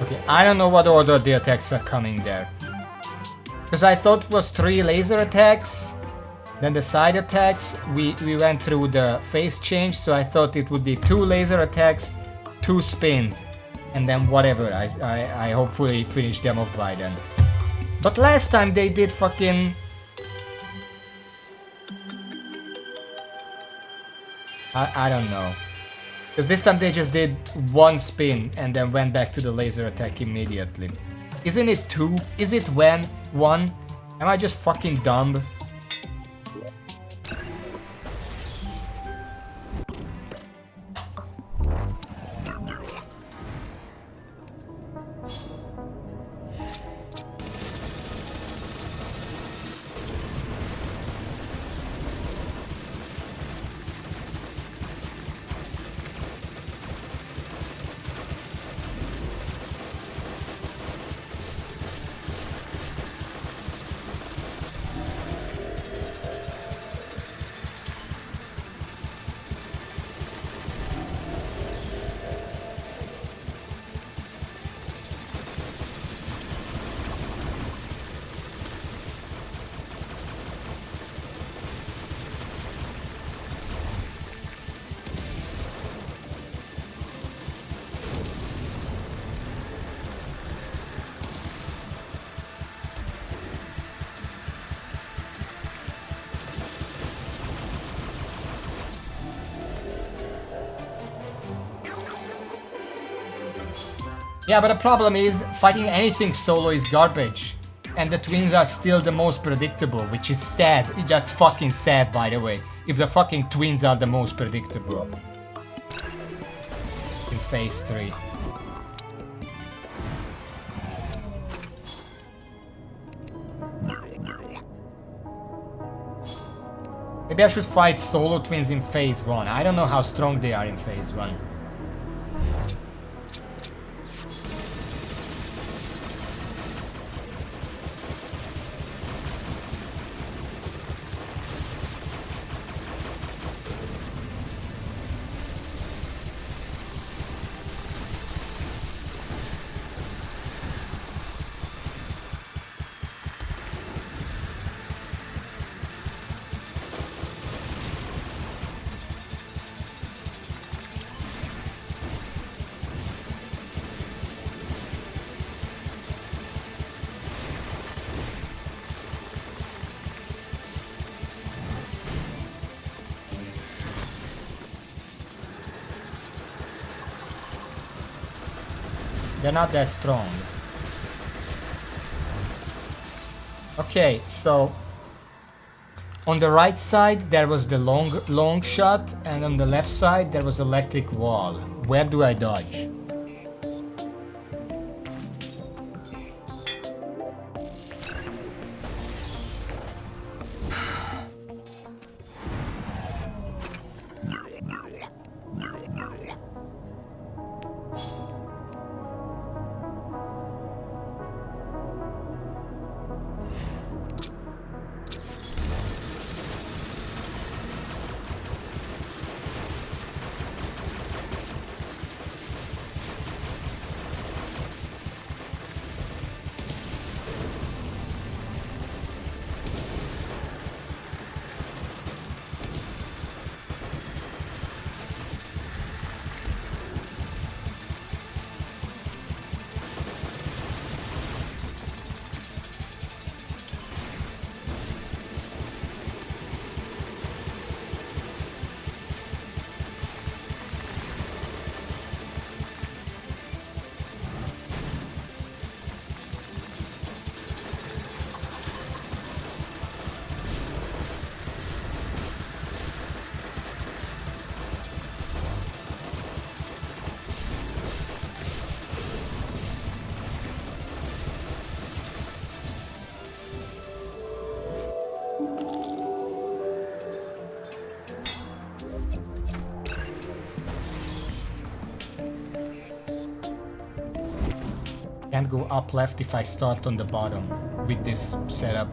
[SPEAKER 1] Okay, I don't know what order the attacks are coming there. Because I thought it was 3 laser attacks, then the side attacks, we went through the phase change, so I thought it would be 2 laser attacks, 2 spins, and then whatever, I hopefully finish them off by then. But last time they did fucking... I don't know. Because this time they just did 1 spin and then went back to the laser attack immediately. Isn't it 2? Is it 1? Am I just fucking dumb? Yeah, but the problem is, fighting anything solo is garbage. And the twins are still the most predictable, which is sad. That's fucking sad, by the way. If the fucking twins are the most predictable. In phase 3. Maybe I should fight solo twins in phase 1. I don't know how strong they are in phase 1. They're not that strong. Okay, so on the right side there was the long shot, and on the left side there was electric wall. Where do I dodge? Can't go up left if I start on the bottom with this setup.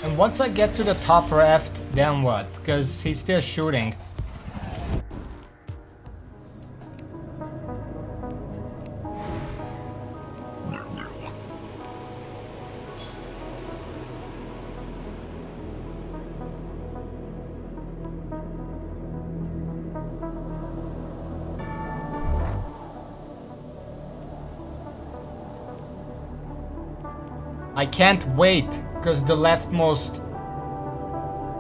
[SPEAKER 1] And once I get to the top raft, then what? Because he's still shooting. I can't wait Because the leftmost...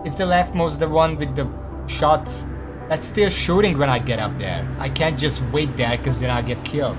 [SPEAKER 1] It's the leftmost, the one with the shots. That's still shooting when I get up there. I can't just wait there because then I'll get killed.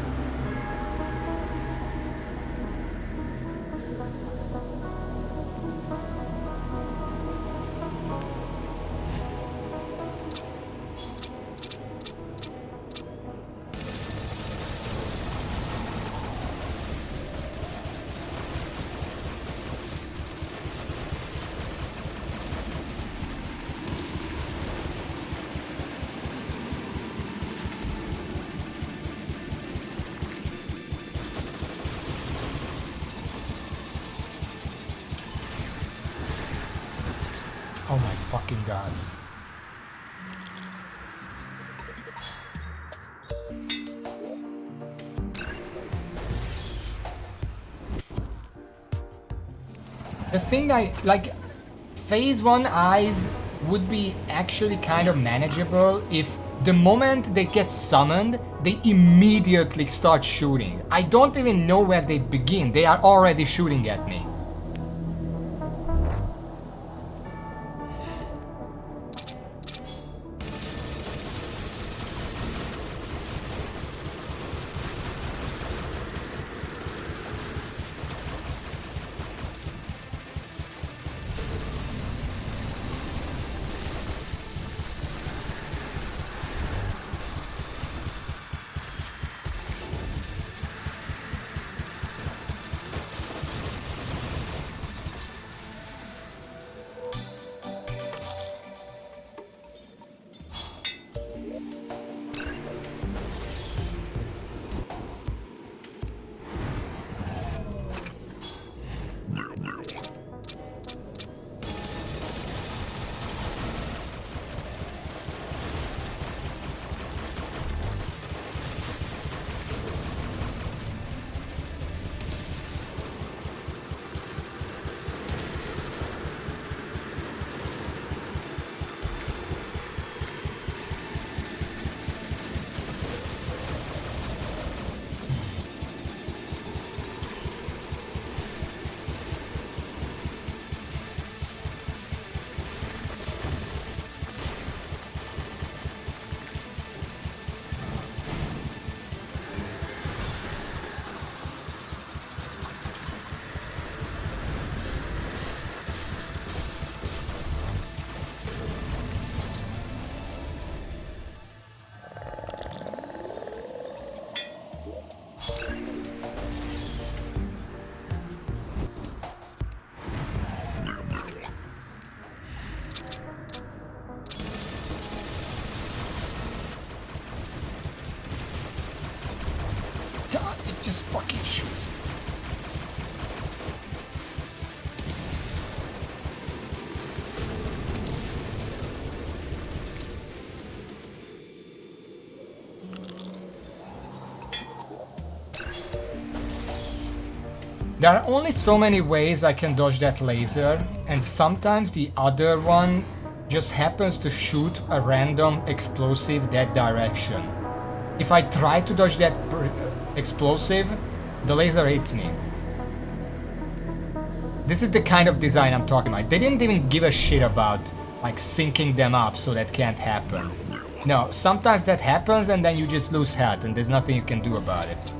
[SPEAKER 1] Oh my fucking god. The thing like, phase 1 eyes would be actually kind of manageable if the moment they get summoned, they immediately start shooting. I don't even know where they begin, they are already shooting at me. Just fucking shoot. There are only so many ways I can dodge that laser, and sometimes the other one just happens to shoot a random explosive that direction. If I try to dodge that explosive, the laser hits me. This is the kind of design I'm talking about. They didn't even give a shit about like syncing them up so that can't happen. No, sometimes that happens and then you just lose health and there's nothing you can do about it.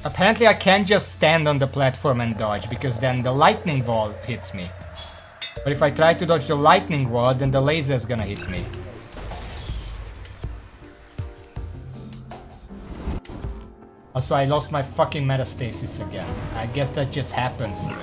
[SPEAKER 1] Apparently I can't just stand on the platform and dodge, because then the lightning wall hits me. But if I try to dodge the lightning wall, then the laser is gonna hit me. Also, I lost my fucking metastasis again. I guess that just happens here.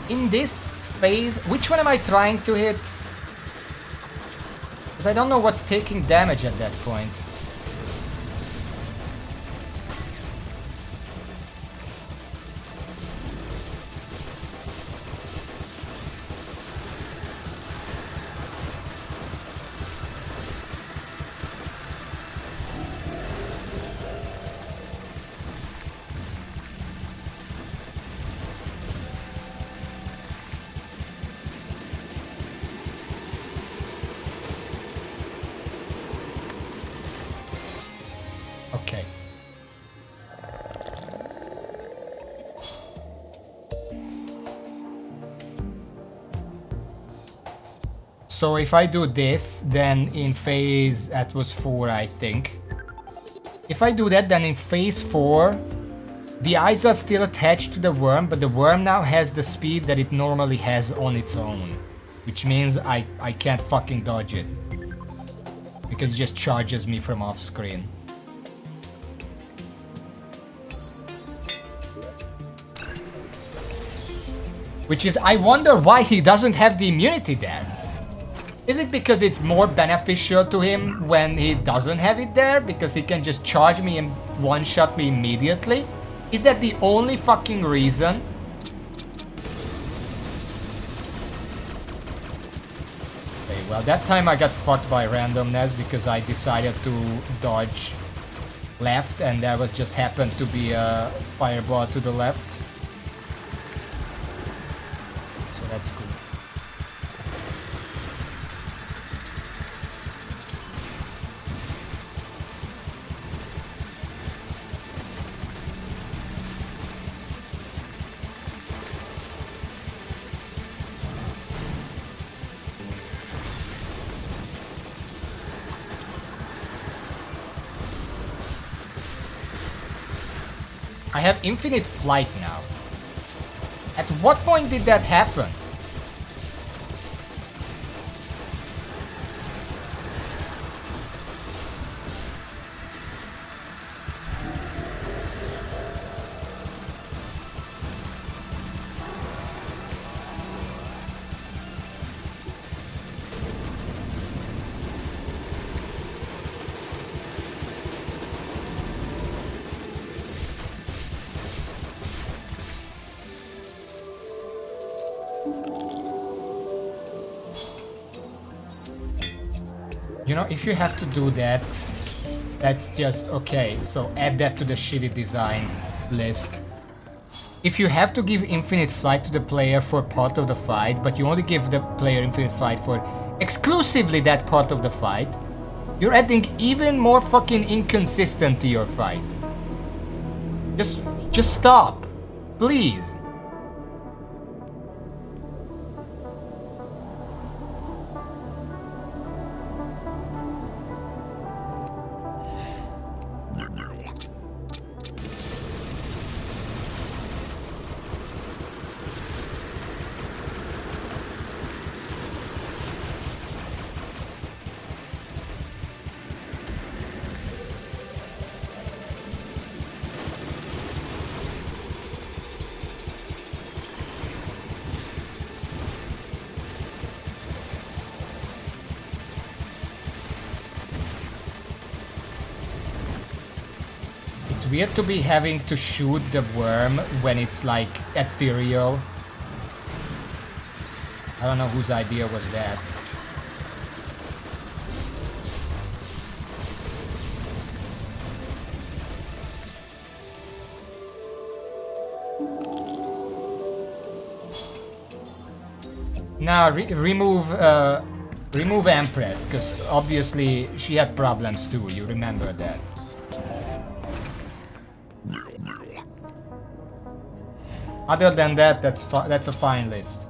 [SPEAKER 1] In this phase, which one am I trying to hit? Because I don't know what's taking damage at that point. Okay. So if I do this, then in phase, that was 4, I think. If I do that, then in phase 4, the eyes are still attached to the worm, but the worm now has the speed that it normally has on its own. Which means I can't fucking dodge it. Because it just charges me from off screen. Which is, I wonder why he doesn't have the immunity there. Is it because it's more beneficial to him when he doesn't have it there? Because he can just charge me and one-shot me immediately? Is that the only fucking reason? Okay, well that time I got fucked by randomness because I decided to dodge left and there was just happened to be a fireball to the left. So that's good. I have infinite flight now. At what point did that happen? You know, if you have to do that, that's just okay. So add that to the shitty design list. If you have to give infinite flight to the player for part of the fight, but you only give the player infinite flight for exclusively that part of the fight, you're adding even more fucking inconsistent to your fight. Just stop. Please. It's weird to be having to shoot the worm when it's like ethereal. I don't know whose idea was that. Now remove Empress, because obviously she had problems too. You remember that. Other than that, that's a fine list.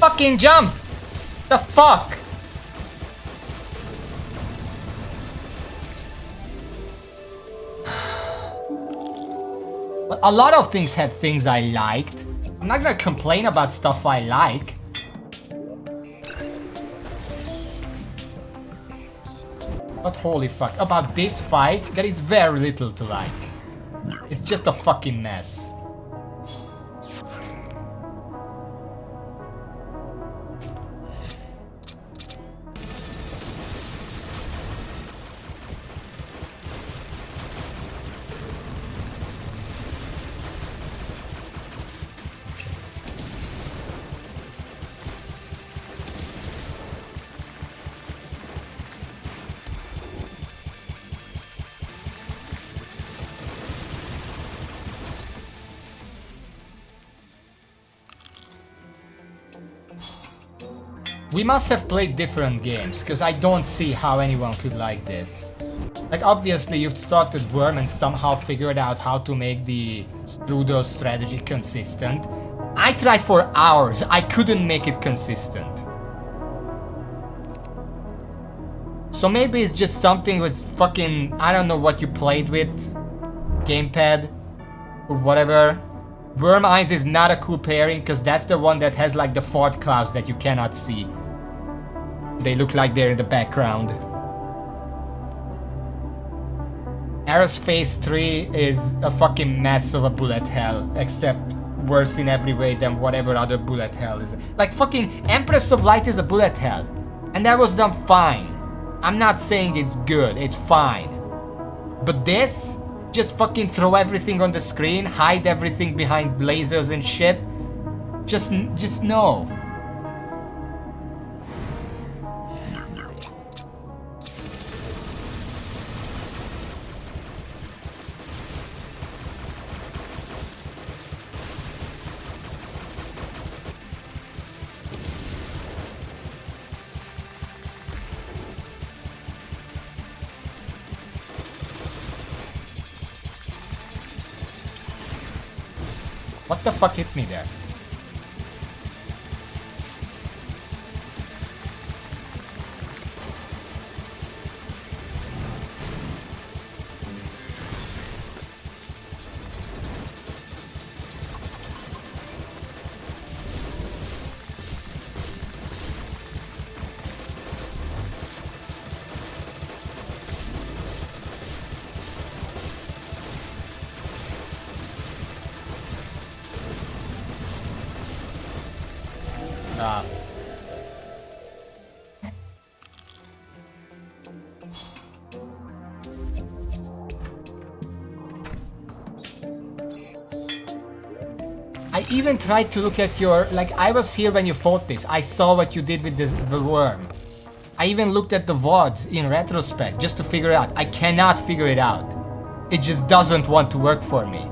[SPEAKER 1] Fucking jump! The fuck? But a lot of things had things I liked. I'm not gonna complain about stuff I like. But holy fuck, about this fight, there is very little to like. It's just a fucking mess. We must have played different games, because I don't see how anyone could like this. Like, obviously you've started Worm and somehow figured out how to make the Strudo strategy consistent. I tried for hours, I couldn't make it consistent. So maybe it's just something with fucking, I don't know what you played with, gamepad, or whatever. Worm Eyes is not a cool pairing, because that's the one that has like the fart clouds that you cannot see. They look like they're in the background. Aerospace Phase 3 is a fucking mess of a bullet hell, except worse in every way than whatever other bullet hell is. Like fucking Empress of Light is a bullet hell, and that was done fine. I'm not saying it's good, it's fine. But this, just fucking throw everything on the screen, hide everything behind lasers and shit. Just no. What the fuck hit me there? I even tried to look at your, like, I was here when you fought this. I saw what you did with the worm. I even looked at the VODs in retrospect just to figure it out. I cannot figure it out. It just doesn't want to work for me.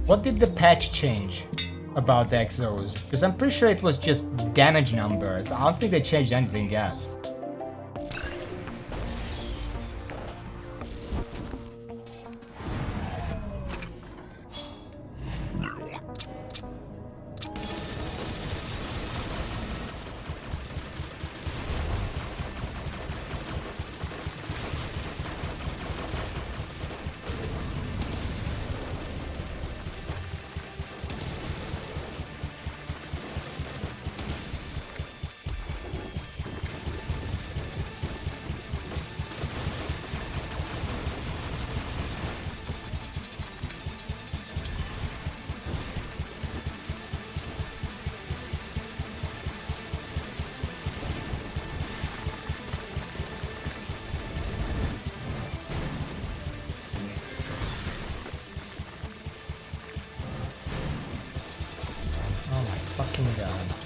[SPEAKER 1] What did the patch change about the exos? Because I'm pretty sure it was just damage numbers. I don't think they changed anything else. Oh my fucking god.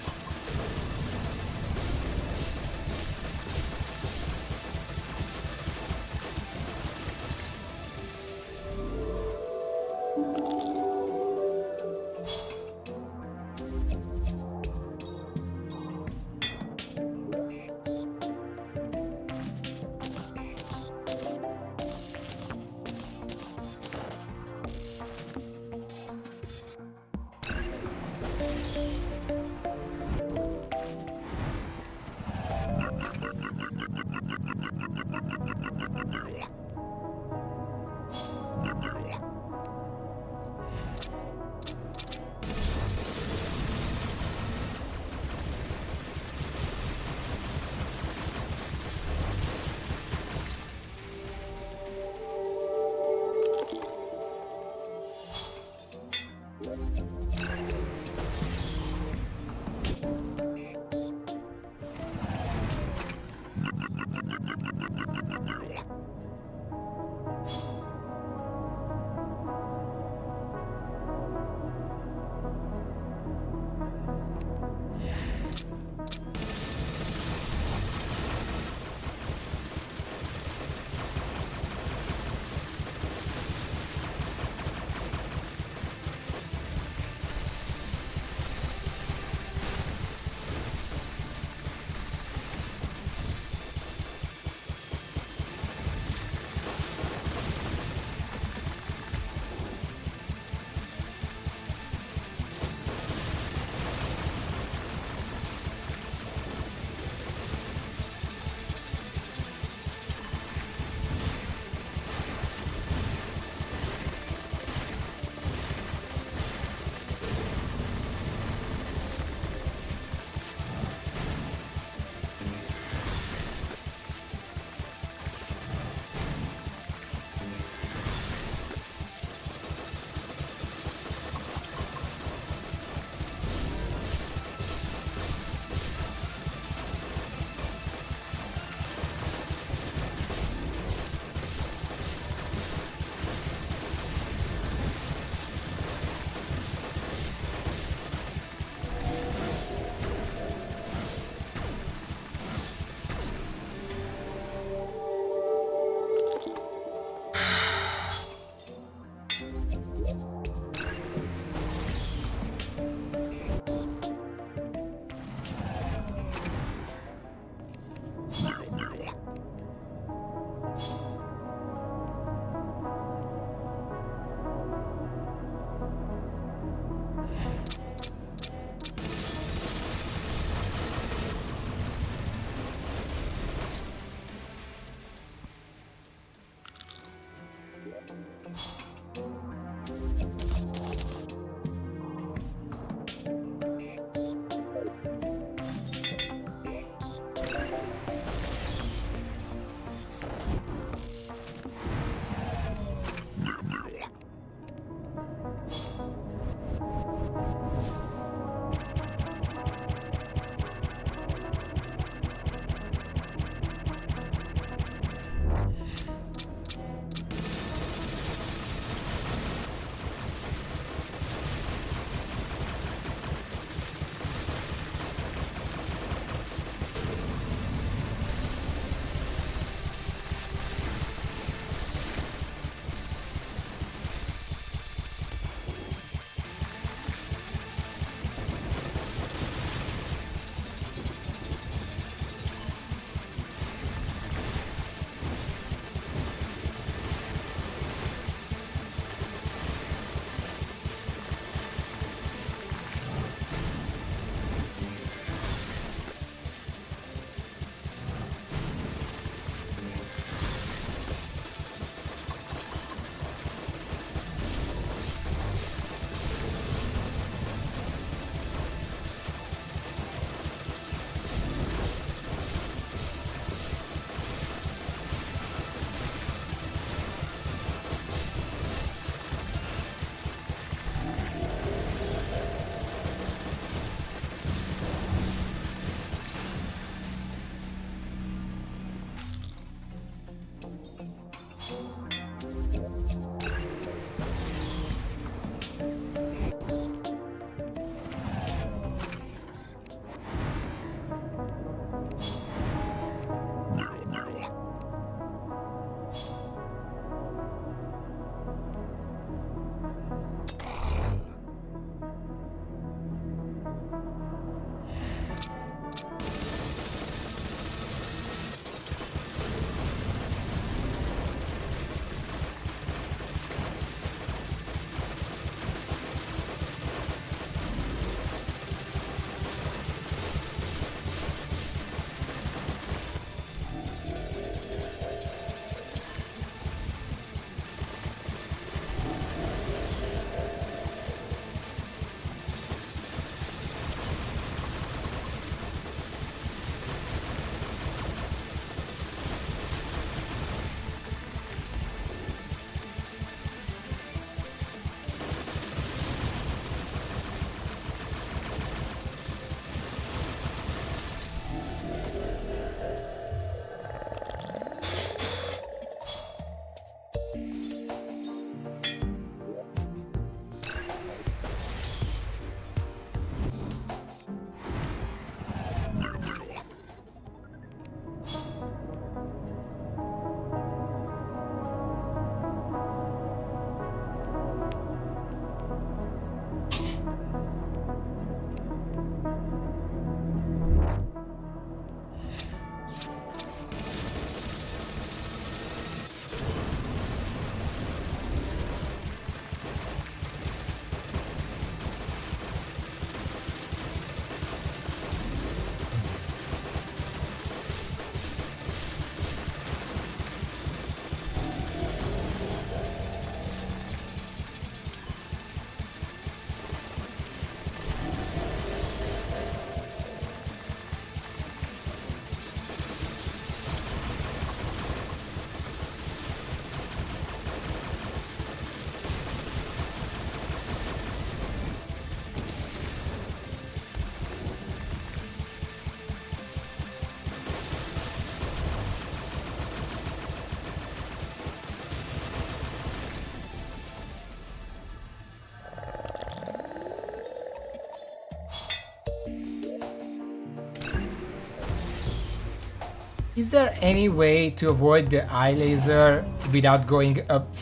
[SPEAKER 1] Is there any way to avoid the eye laser without going up,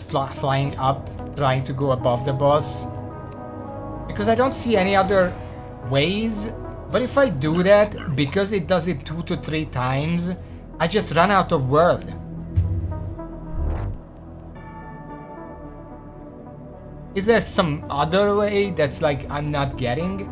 [SPEAKER 1] flying up, trying to go above the boss? Because I don't see any other ways. But if I do that, because it does it 2 to 3 times, I just run out of world. Is there some other way that's like I'm not getting?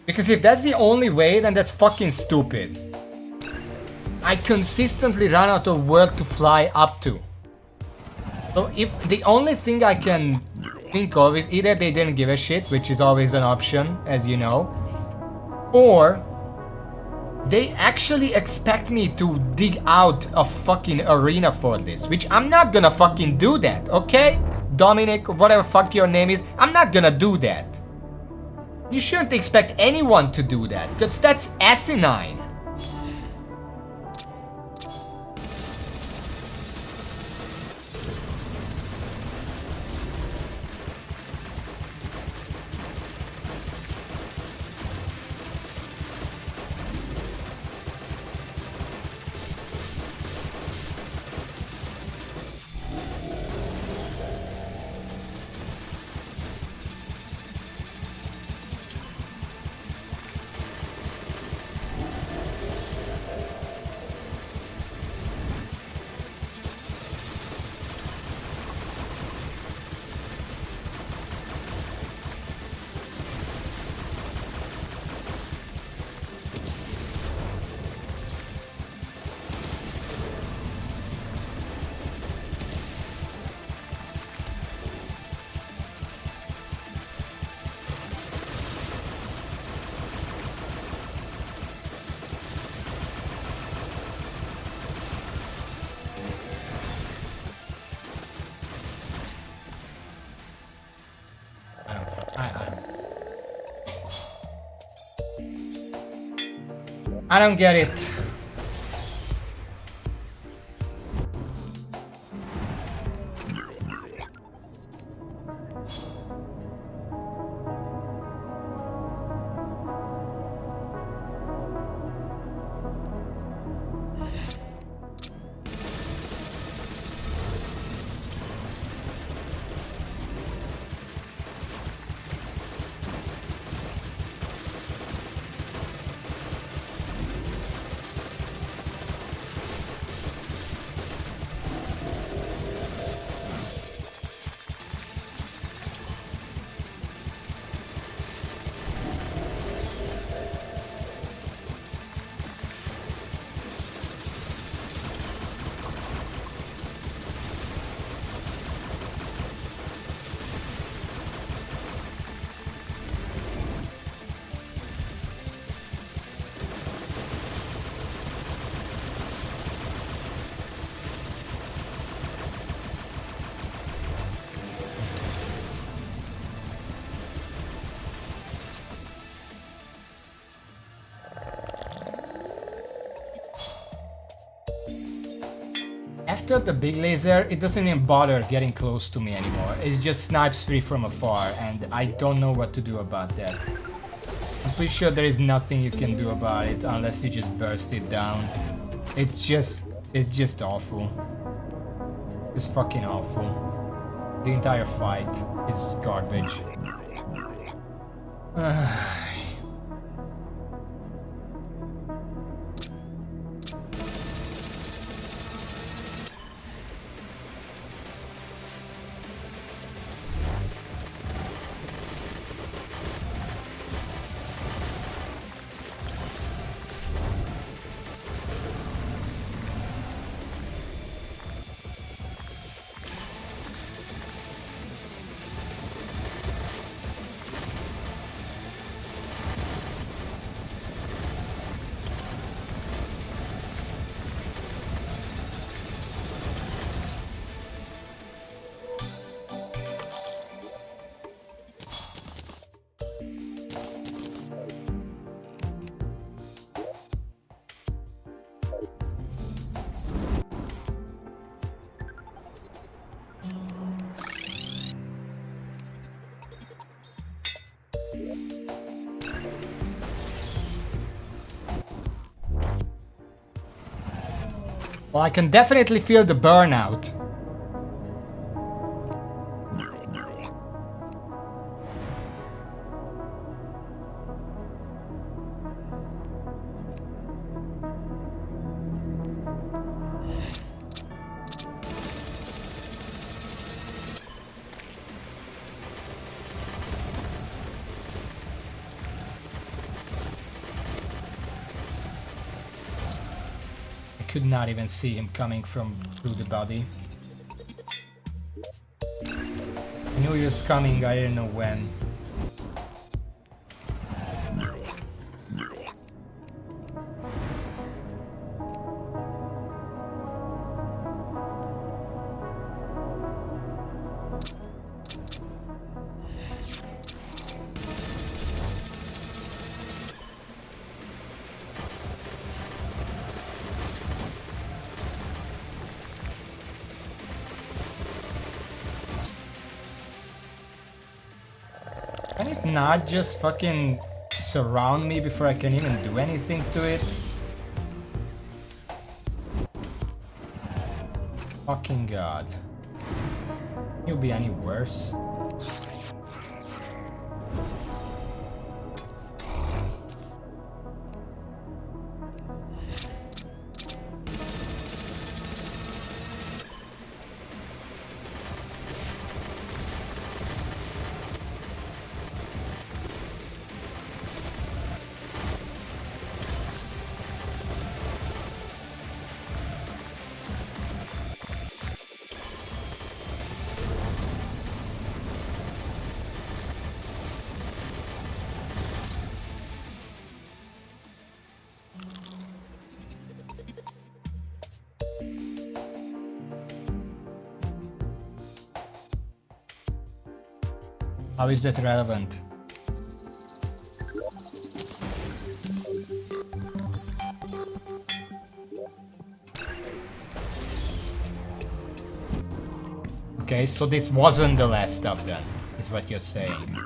[SPEAKER 1] Because if that's the only way, then that's fucking stupid. I consistently run out of world to fly up to. So if the only thing I can think of is either they didn't give a shit, which is always an option, as you know, or they actually expect me to dig out a fucking arena for this, which I'm not gonna fucking do that, okay? Dominic, whatever fuck your name is, I'm not gonna do that. You shouldn't expect anyone to do that, because that's asinine. I don't get it. After the big laser, it doesn't even bother getting close to me anymore. It just snipes free from afar, and I don't know what to do about that. I'm pretty sure there is nothing you can do about it unless you just burst it down. It's just awful. It's fucking awful. The entire fight is garbage. Well, I can definitely feel the burnout. Could not even see him coming from through the body. I knew he was coming, I didn't know when. Can it not just fucking surround me before I can even do anything to it? Fucking god. You'll be any worse. How is that relevant? Okay, so this wasn't the last stop then, is what you're saying.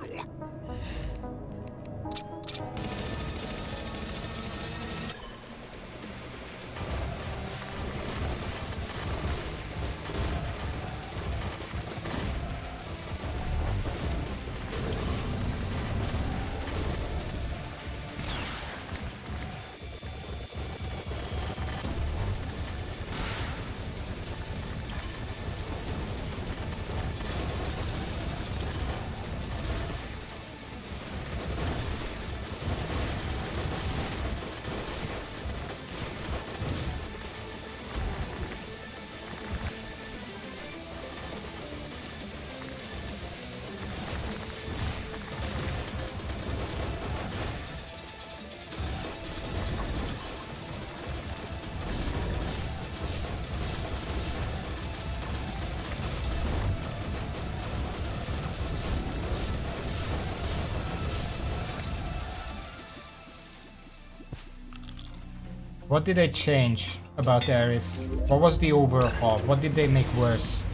[SPEAKER 1] What did they change about Ares? What was the overhaul? What did they make worse?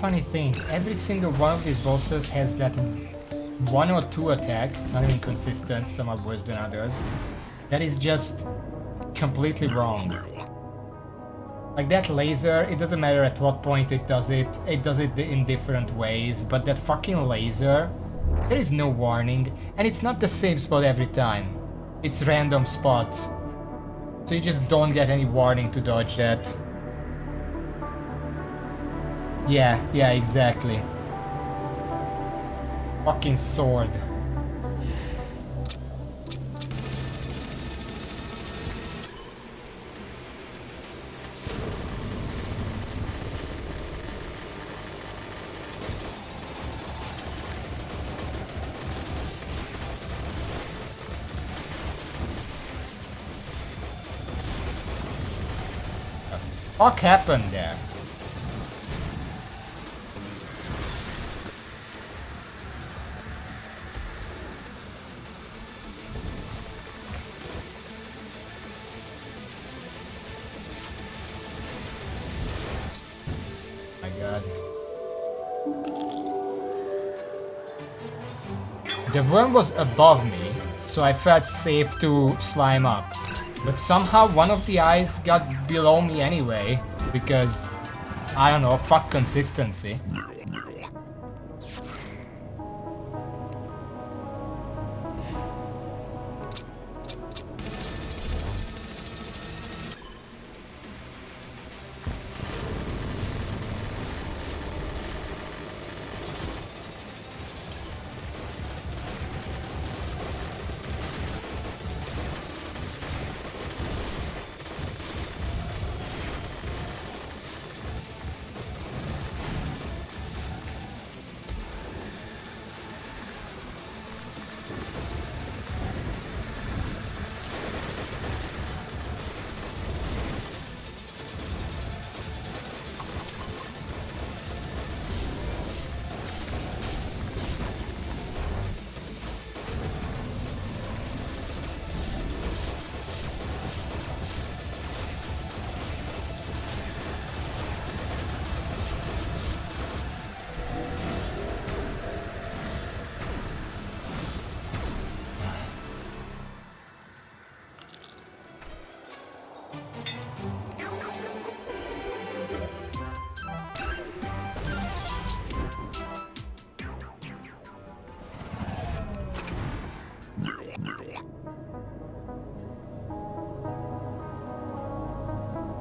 [SPEAKER 1] funny thing. Every single one of these bosses has that one or two attacks, not even consistent, some are worse than others, that is just completely wrong. Like that laser, it doesn't matter at what point it does it in different ways, but that fucking laser, there is no warning, and it's not the same spot every time. It's random spots. So you just don't get any warning to dodge that. Yeah, exactly. Fucking sword. What happened there? My god. The worm was above me, so I felt safe to slime up. But somehow one of the eyes got below me anyway, because, I don't know, fuck consistency.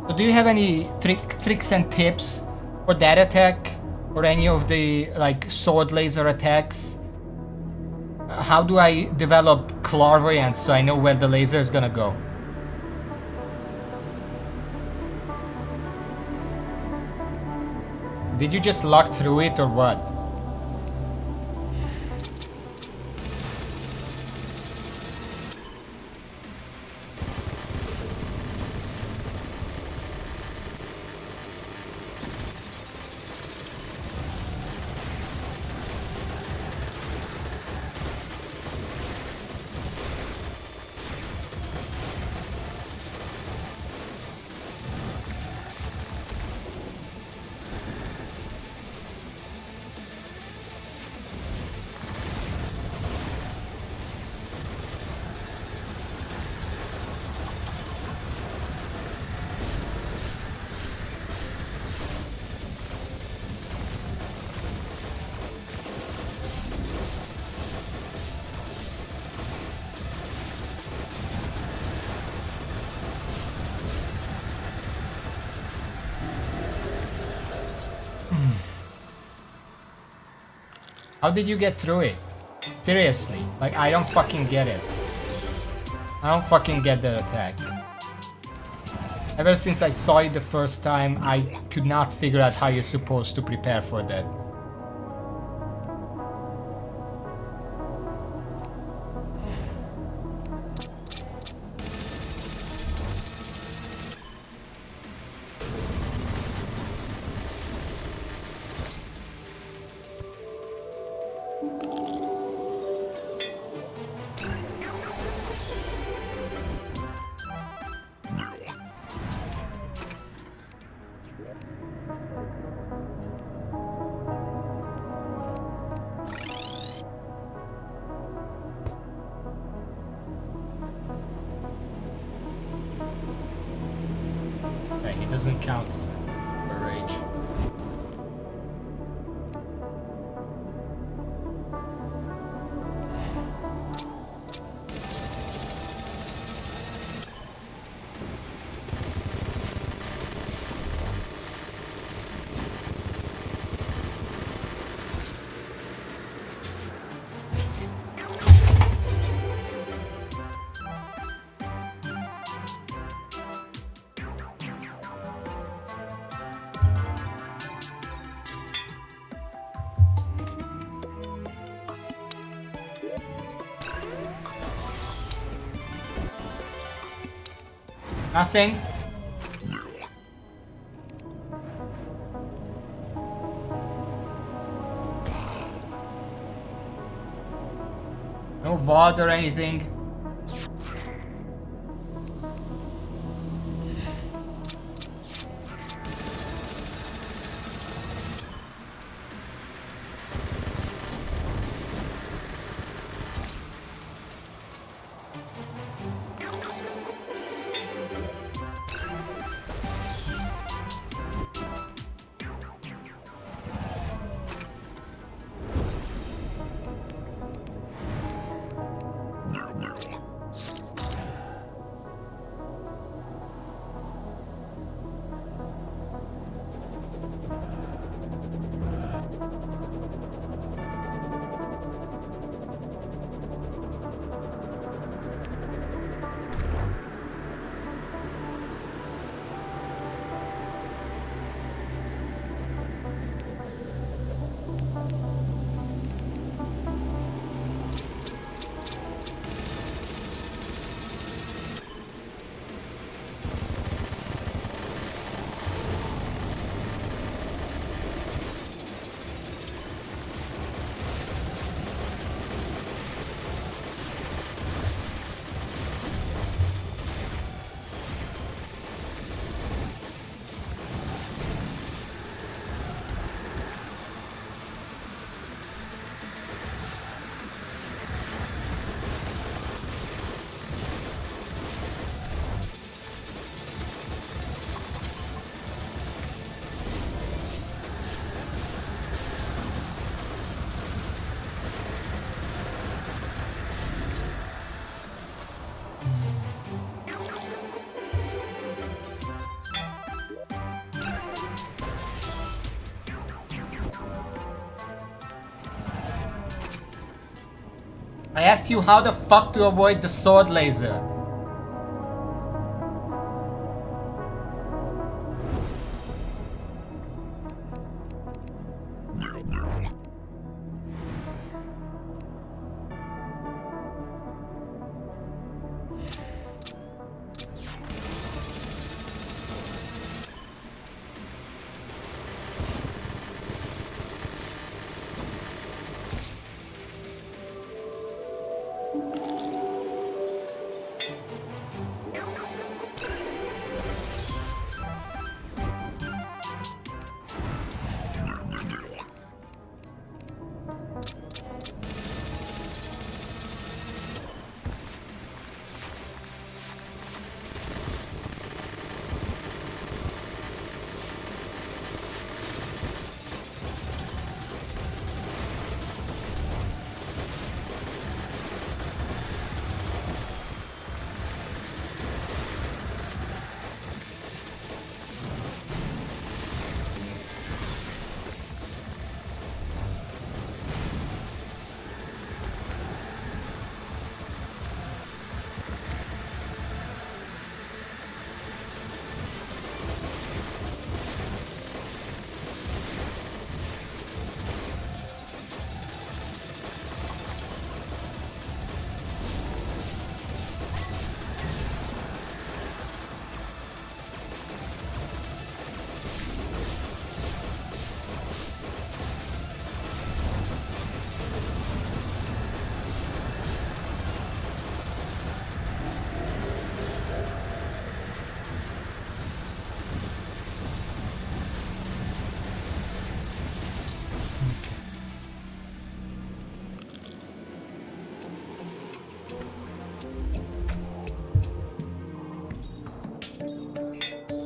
[SPEAKER 1] So do you have any tricks and tips for that attack? Or any of the like sword laser attacks? How do I develop clairvoyance so I know where the laser is gonna go? Did you just lock through it or what? How did you get through it? Seriously, like I don't fucking get it. I don't fucking get that attack. Ever since I saw it the first time, I could not figure out how you're supposed to prepare for that. doesn't count as a rage. Nothing. No VOD or anything. I asked you how the fuck to avoid the sword laser.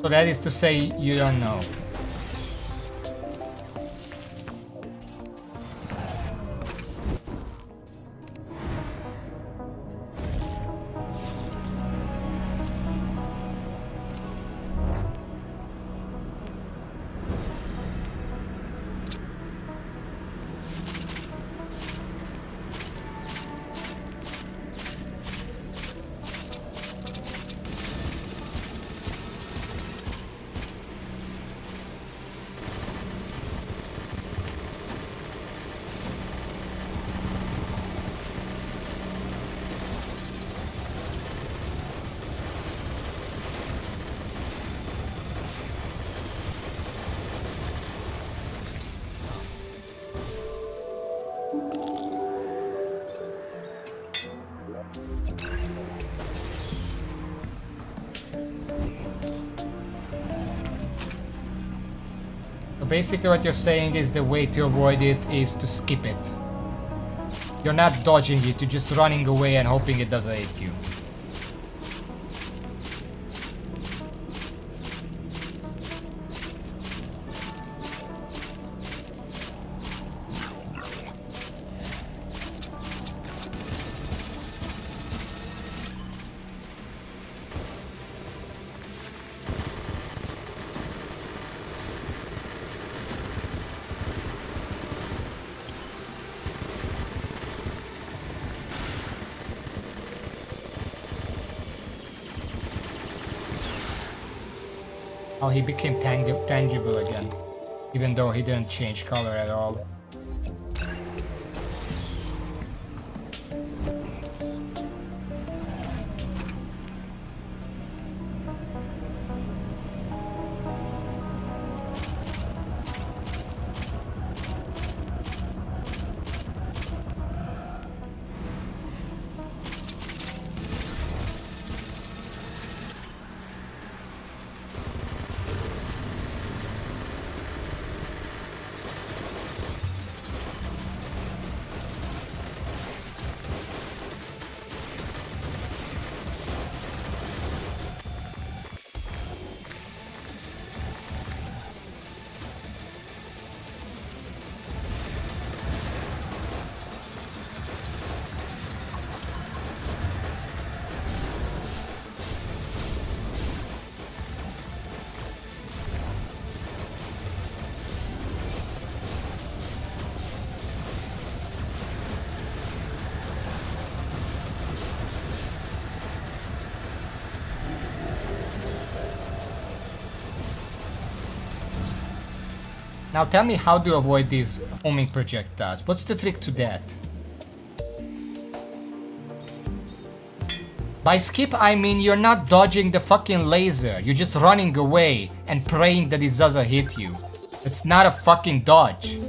[SPEAKER 1] So that is to say you don't know. So basically what you're saying is the way to avoid it is to skip it. You're not dodging it, you're just running away and hoping it doesn't hit you. Oh, he became tangible again, even though he didn't change color at all. Now tell me how to avoid these homing projectiles. What's the trick to that? By skip, I mean you're not dodging the fucking laser. You're just running away and praying that it doesn't hit you. It's not a fucking dodge.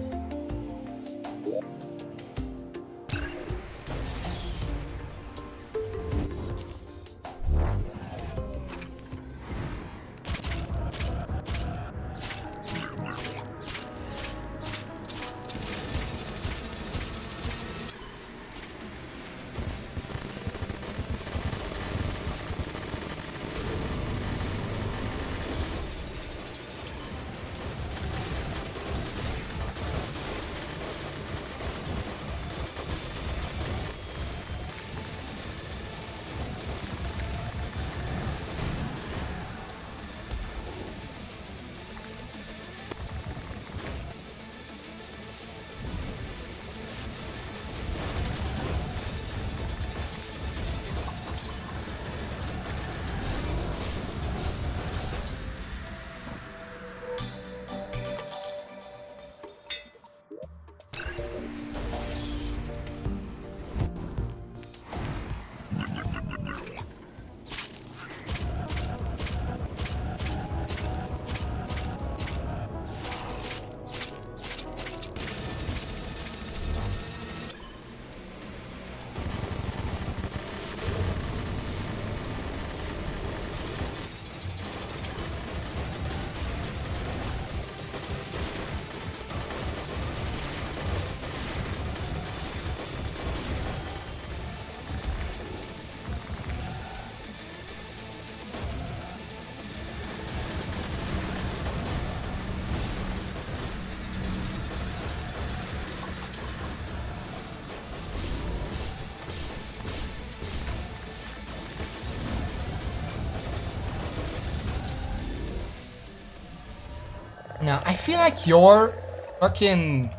[SPEAKER 1] Now, I feel like your fucking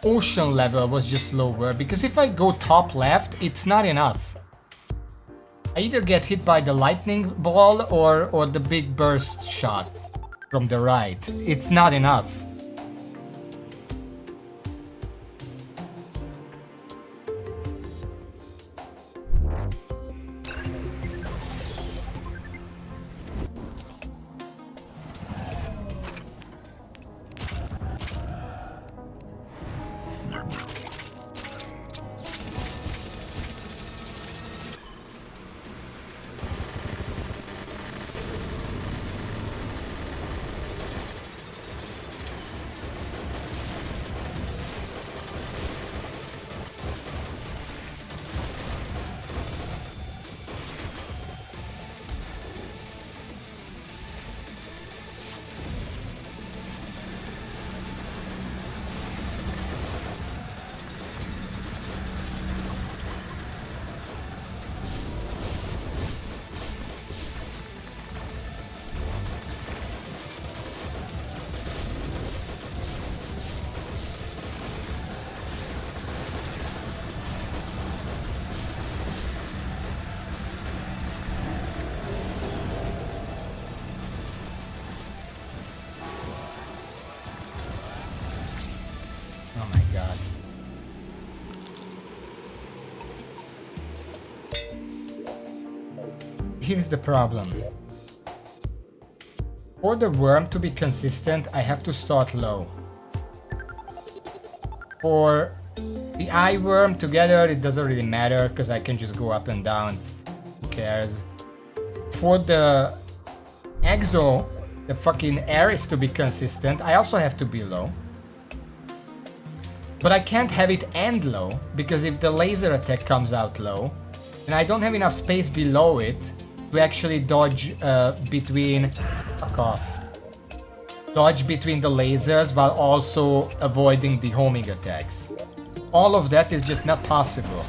[SPEAKER 1] ocean level was just lower, because if I go top left, it's not enough. I either get hit by the lightning ball or the big burst shot from the right. It's not enough. Oh my god. Here's the problem. For the worm to be consistent, I have to start low. For the eye worm together, it doesn't really matter because I can just go up and down. Who cares? For the exo, the fucking air is to be consistent, I also have to be low. But I can't have it end low, because if the laser attack comes out low, then I don't have enough space below it to actually dodge between... Fuck off. Dodge between the lasers while also avoiding the homing attacks. All of that is just not possible.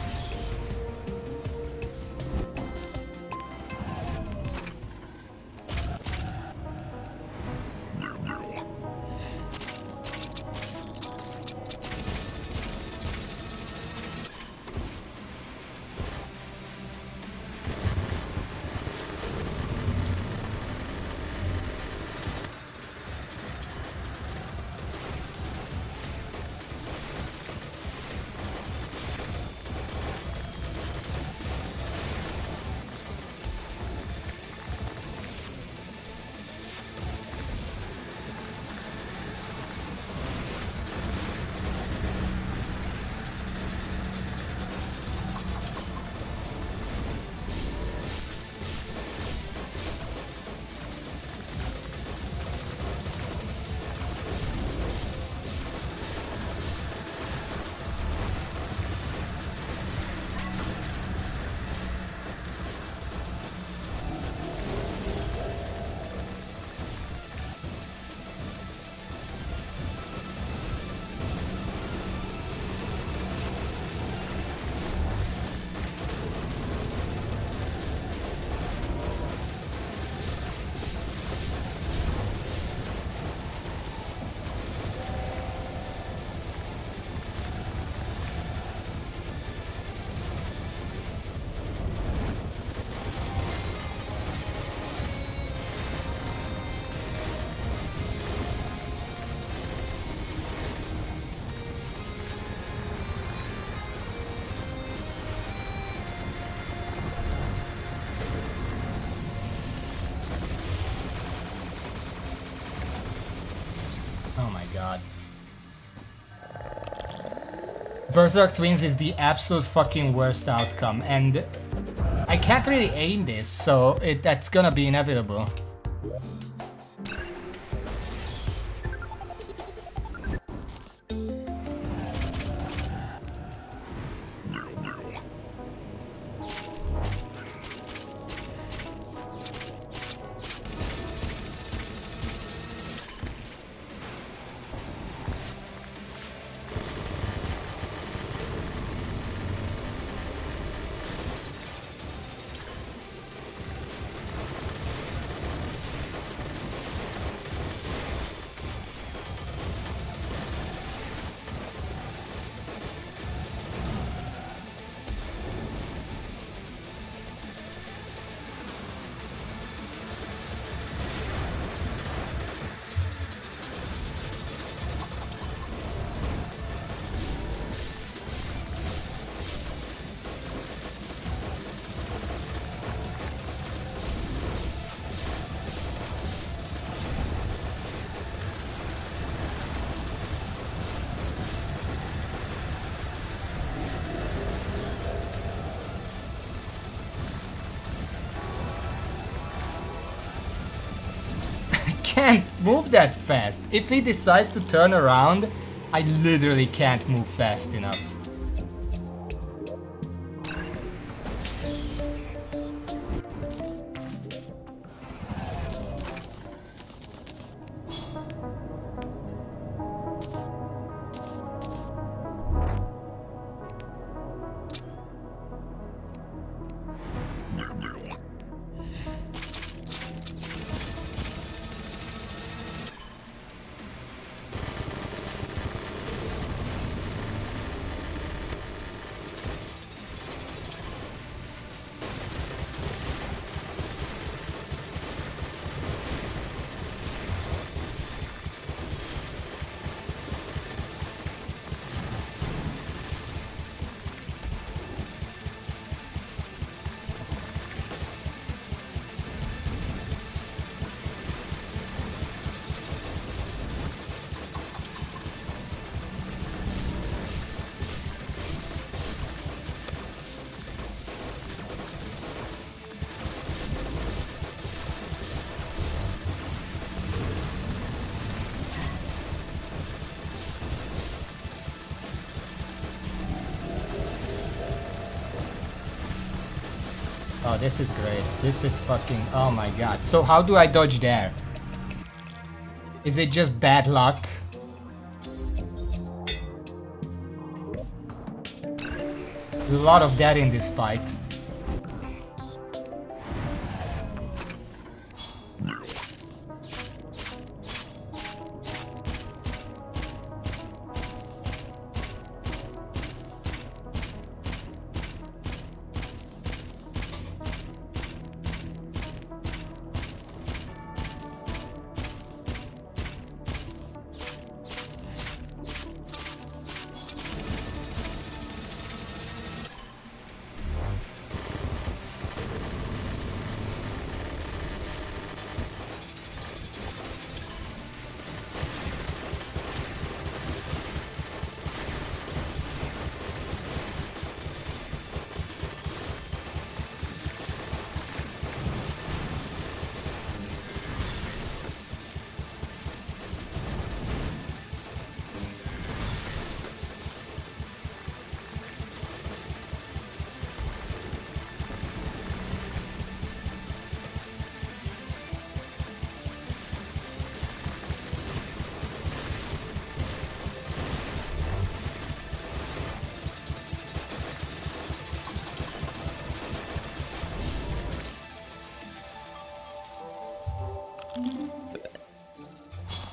[SPEAKER 1] God. Berserk Twins is the absolute fucking worst outcome, and I can't really aim this, so that's gonna be inevitable. can't move that fast. If he decides to turn around, I literally can't move fast enough. Oh, this is great. This is fucking... Oh my god. So how do I dodge there? Is it just bad luck? A lot of that in this fight.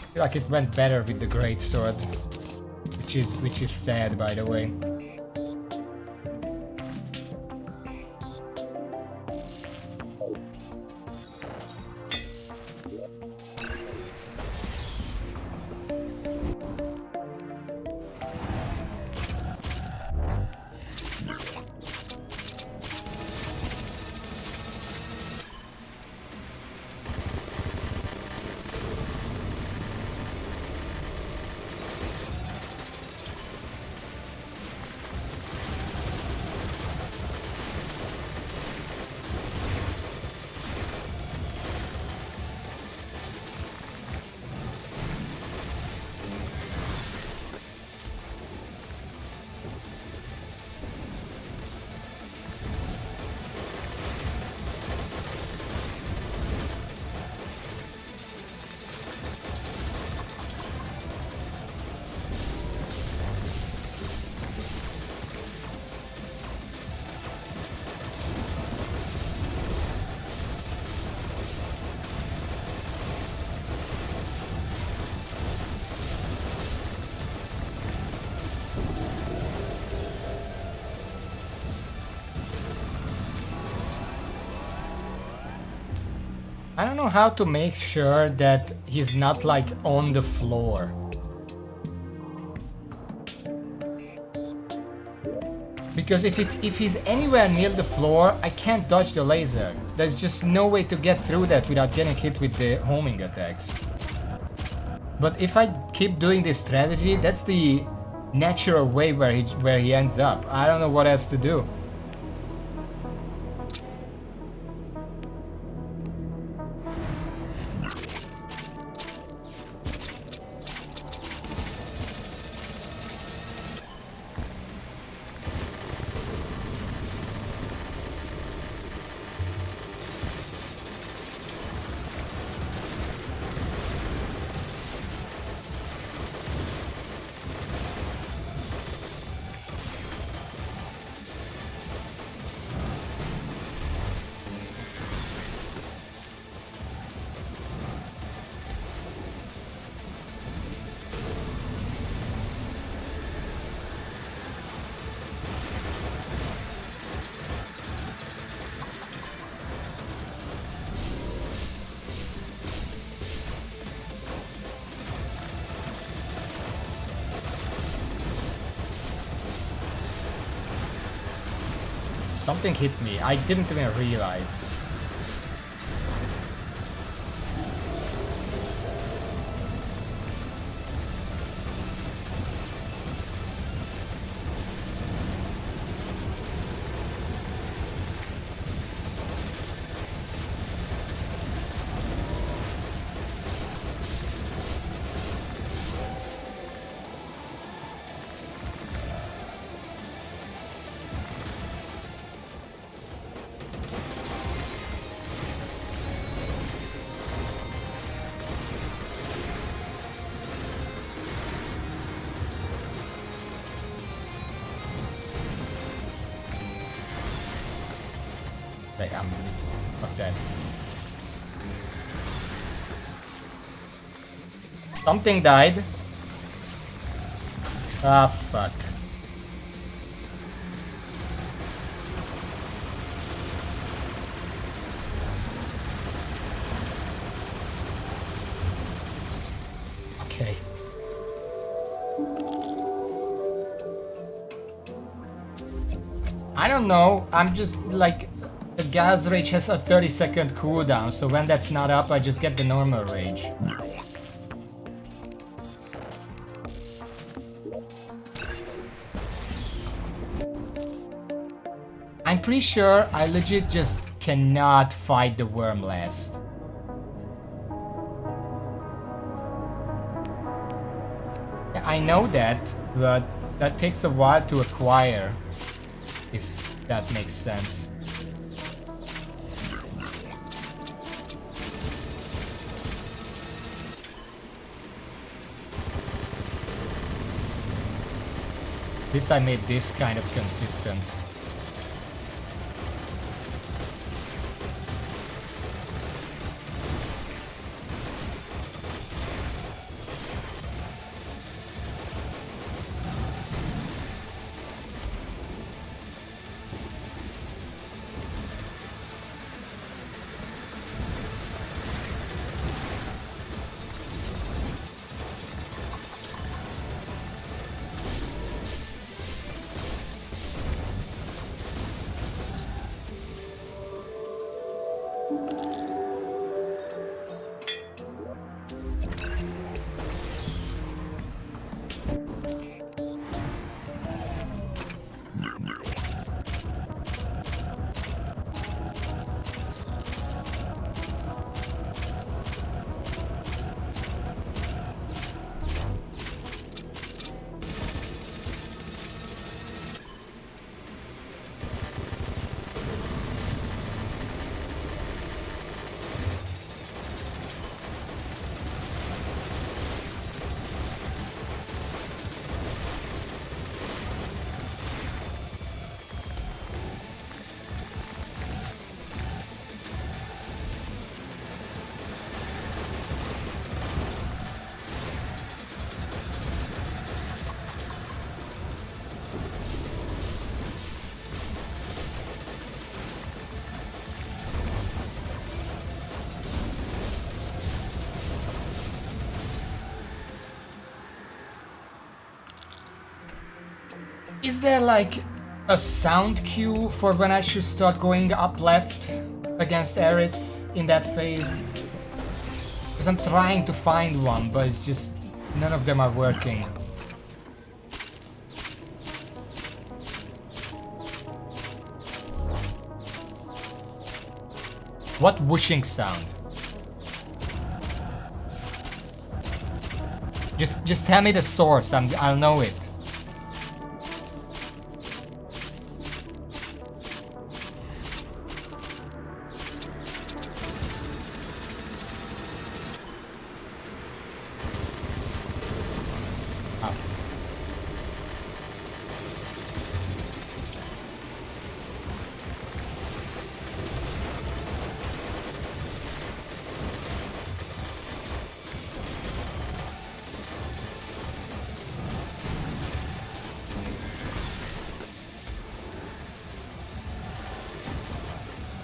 [SPEAKER 1] I feel like it went better with the greatsword, which is sad, by the way. I don't know how to make sure that he's not like on the floor. Because if he's anywhere near the floor, I can't dodge the laser. There's just no way to get through that without getting hit with the homing attacks. But if I keep doing this strategy, that's the natural way where he ends up. I don't know what else to do. Something hit me. I didn't even realize. Like, I'm fuck that. Something died. Ah, fuck. Okay. I don't know. I'm just like, the gas rage has a 30-second cooldown, so when that's not up, I just get the normal rage. I'm pretty sure I legit just cannot fight the worm last. I know that, but that takes a while to acquire, if that makes sense. At least I made this kind of consistent. Is there like a sound cue for when I should start going up left against Eris in that phase? Because I'm trying to find one, but it's just none of them are working. What whooshing sound? Just tell me the source, I'll know it.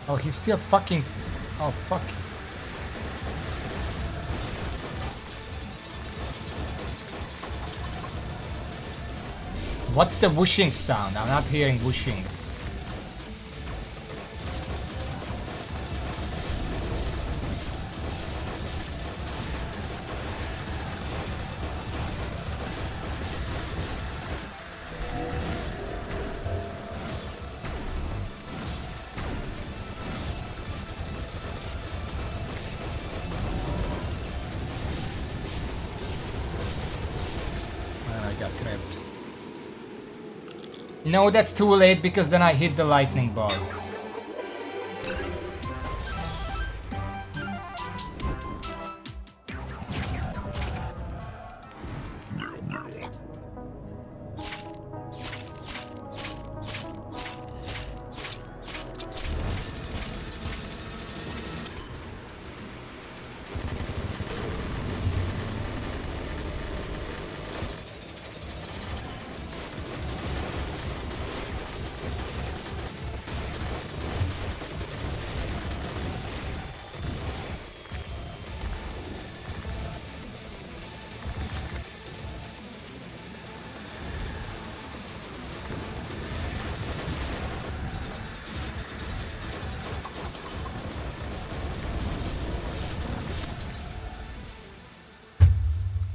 [SPEAKER 1] Oh, he's still fucking... Oh, fuck. What's the whooshing sound? I'm not hearing whooshing. No, that's too late because then I hit the lightning ball.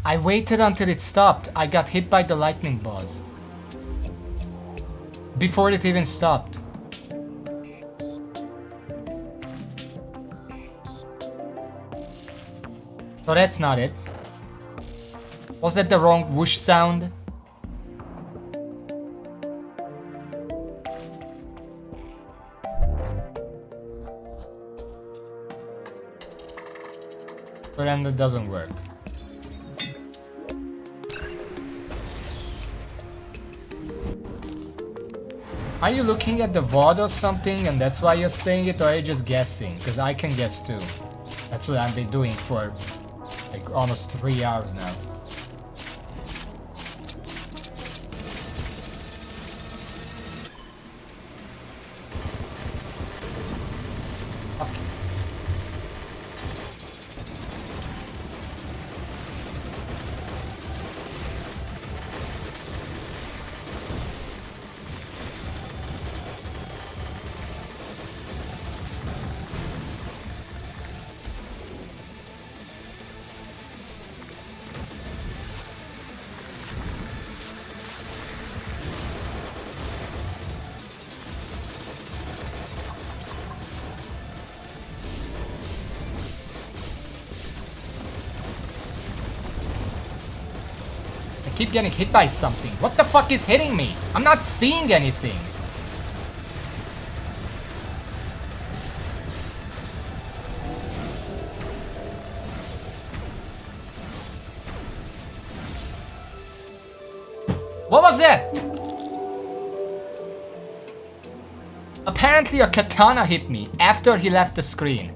[SPEAKER 1] I waited until it stopped. I got hit by the lightning balls. Before it even stopped. So that's not it. Was that the wrong whoosh sound? So then it doesn't work. Are you looking at the VOD or something and that's why you're saying it, or are you just guessing? Because I can guess too. That's what I've been doing for like almost 3 hours now. Keep getting hit by something. What the fuck is hitting me? I'm not seeing anything. What was that? Apparently a katana hit me after he left the screen.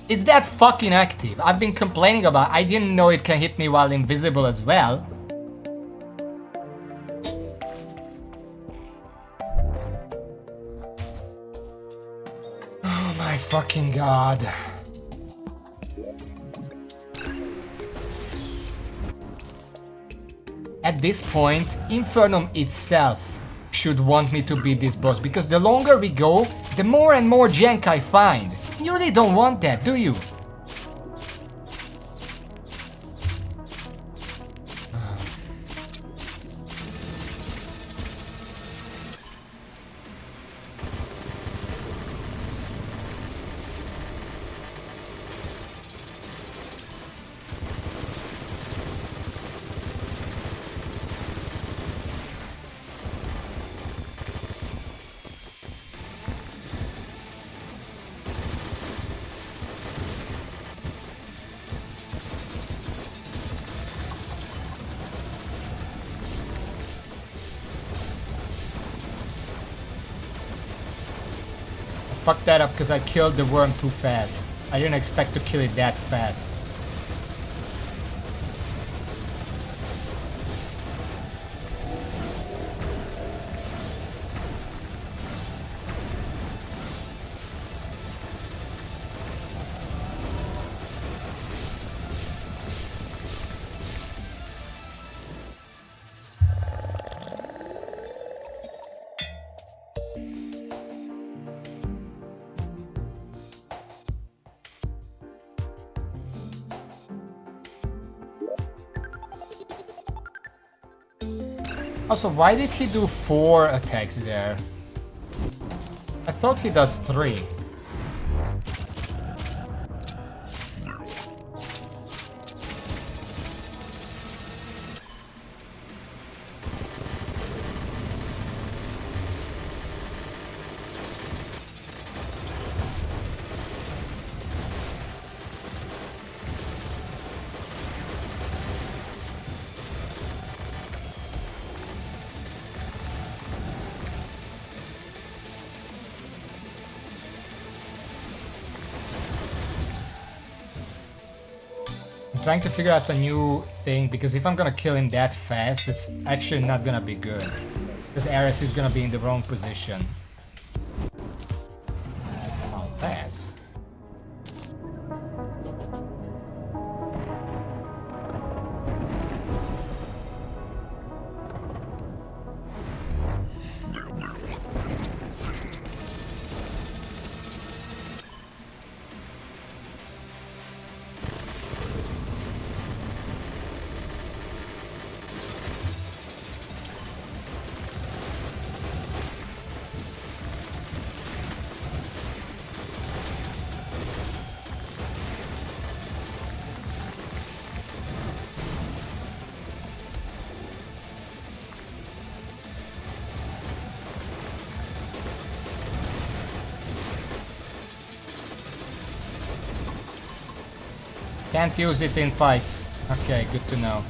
[SPEAKER 1] Is that fucking active? I've been complaining about. I didn't know it can hit me while invisible as well. Oh my fucking god. At this point, Infernum itself should want me to beat this boss, because the longer we go, the more and more jank I find. You really don't want that, do you? Fucked that up because I killed the worm too fast. I didn't expect to kill it that fast. Also, why did he do 4 attacks there? I thought he does 3. trying to figure out a new thing, because if I'm gonna kill him that fast, it's actually not gonna be good. Because Ares is gonna be in the wrong position. I'll pass. Can't use it in fights. Okay, good to know.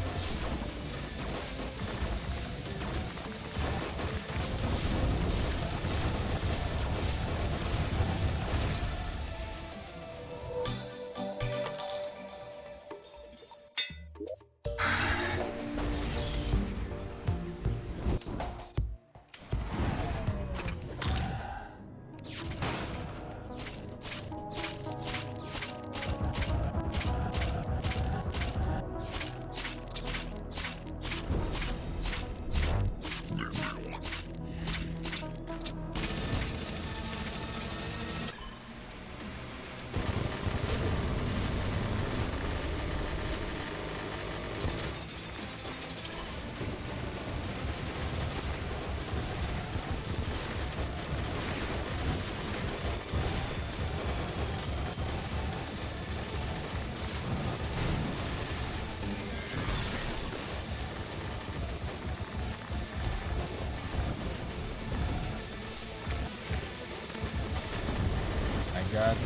[SPEAKER 1] God.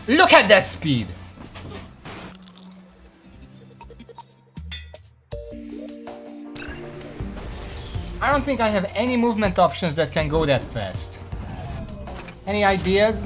[SPEAKER 1] Look at that speed! I don't think I have any movement options that can go that fast. Any ideas?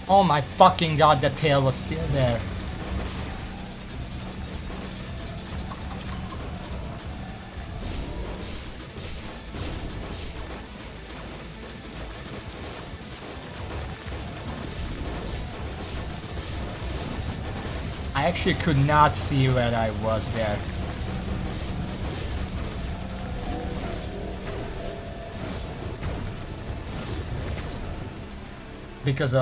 [SPEAKER 1] Oh my fucking god, the tail was still there. I actually could not see where I was there. Because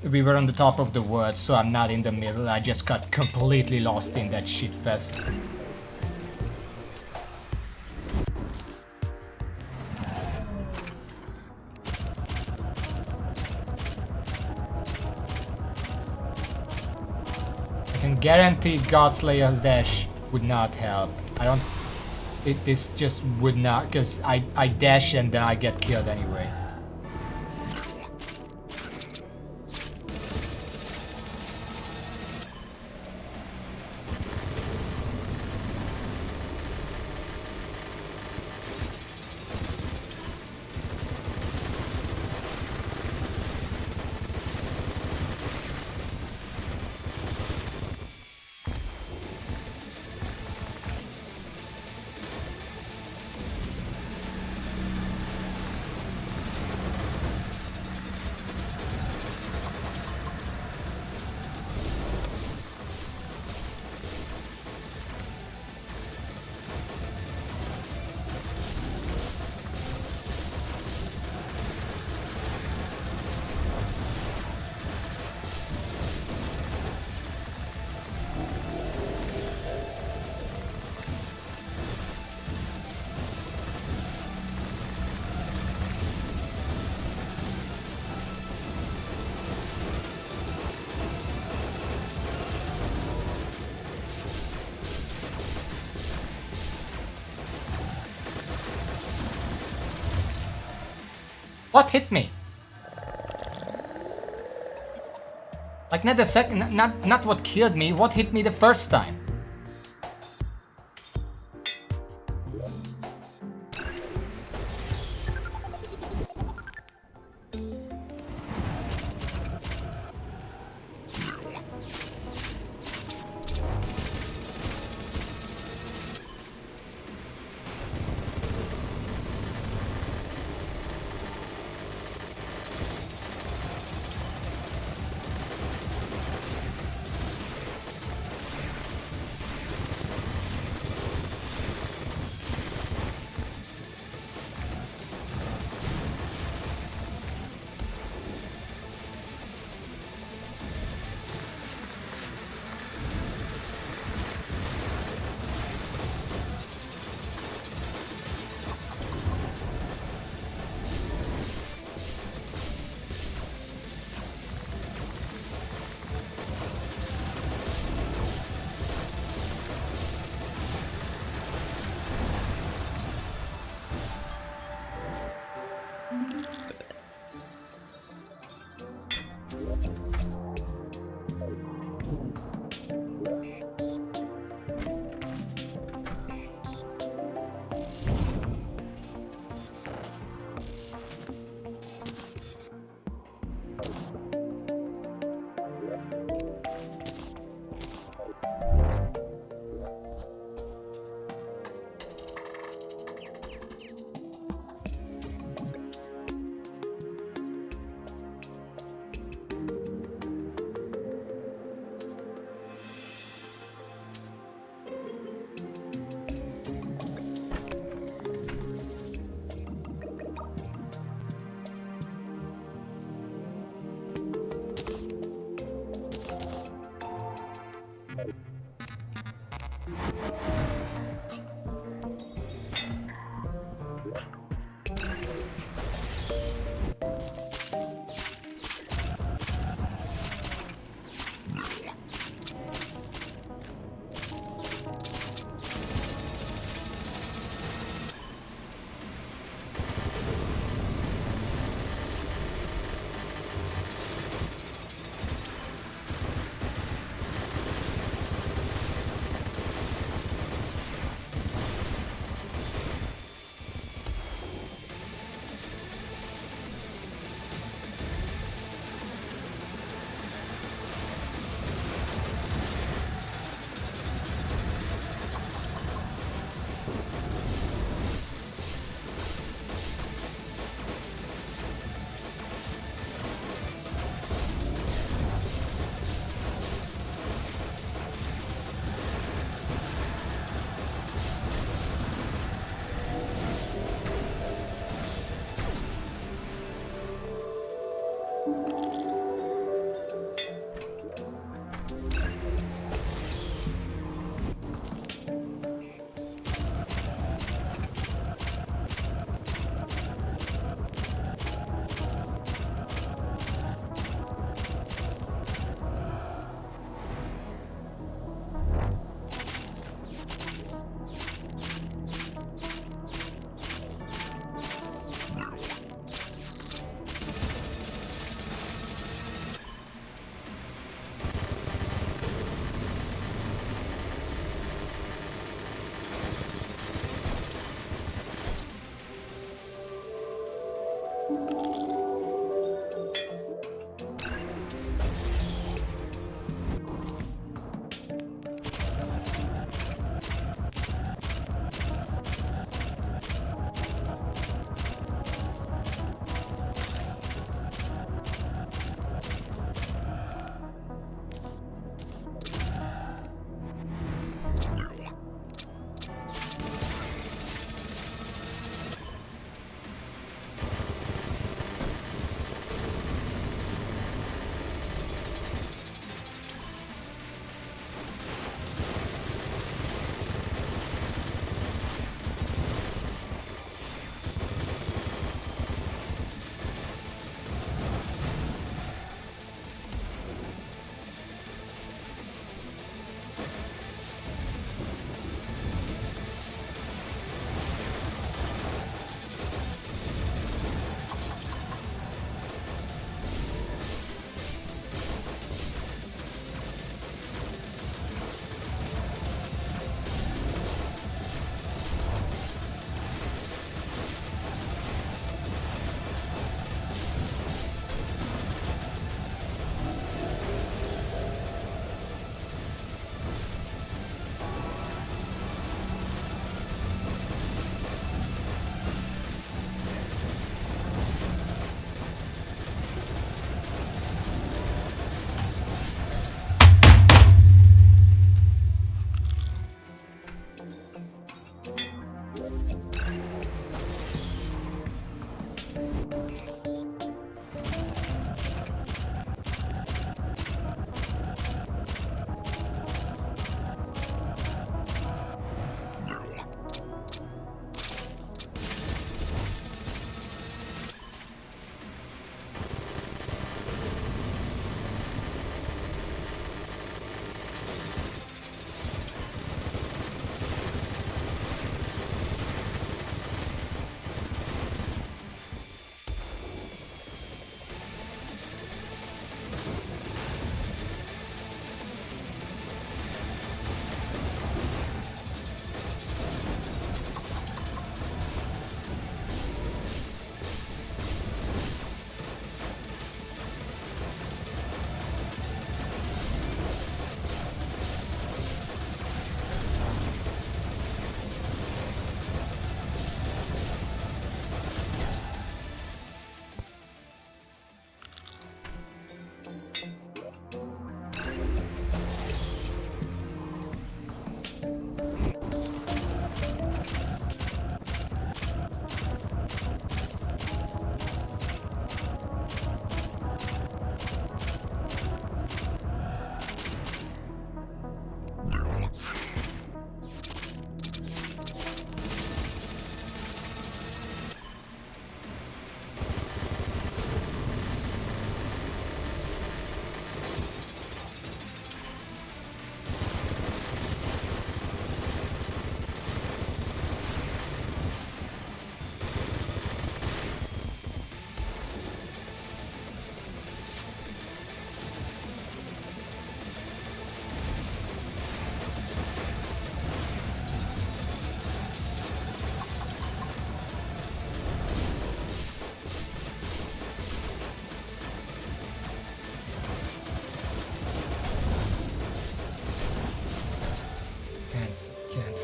[SPEAKER 1] we were on the top of the world, so I'm not in the middle. I just got completely lost in that shit fest. guaranteed Godslayer dash would not help. I don't. This just would not, because I dash and then I get killed anyway. What hit me? Like not the second, not what killed me. What hit me the first time?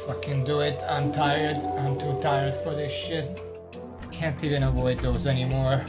[SPEAKER 1] Fucking do it. I'm tired. I'm too tired for this shit. Can't even avoid those anymore.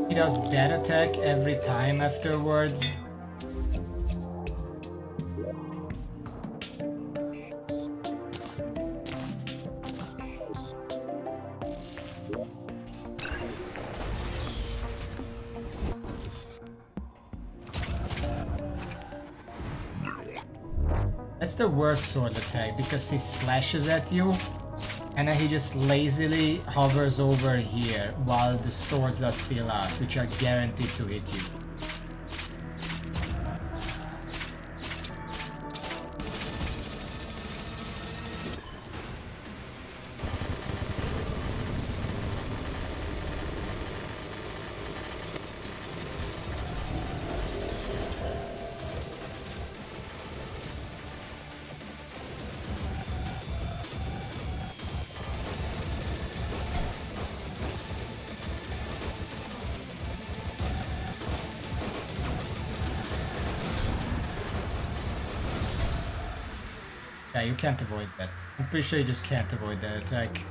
[SPEAKER 1] He does that attack every time afterwards. That's the worst sword attack because he slashes at you and then he just lazily hovers over here while the swords are still out, which are guaranteed to hit you. Yeah, you can't avoid that. I'm pretty sure you just can't avoid that attack.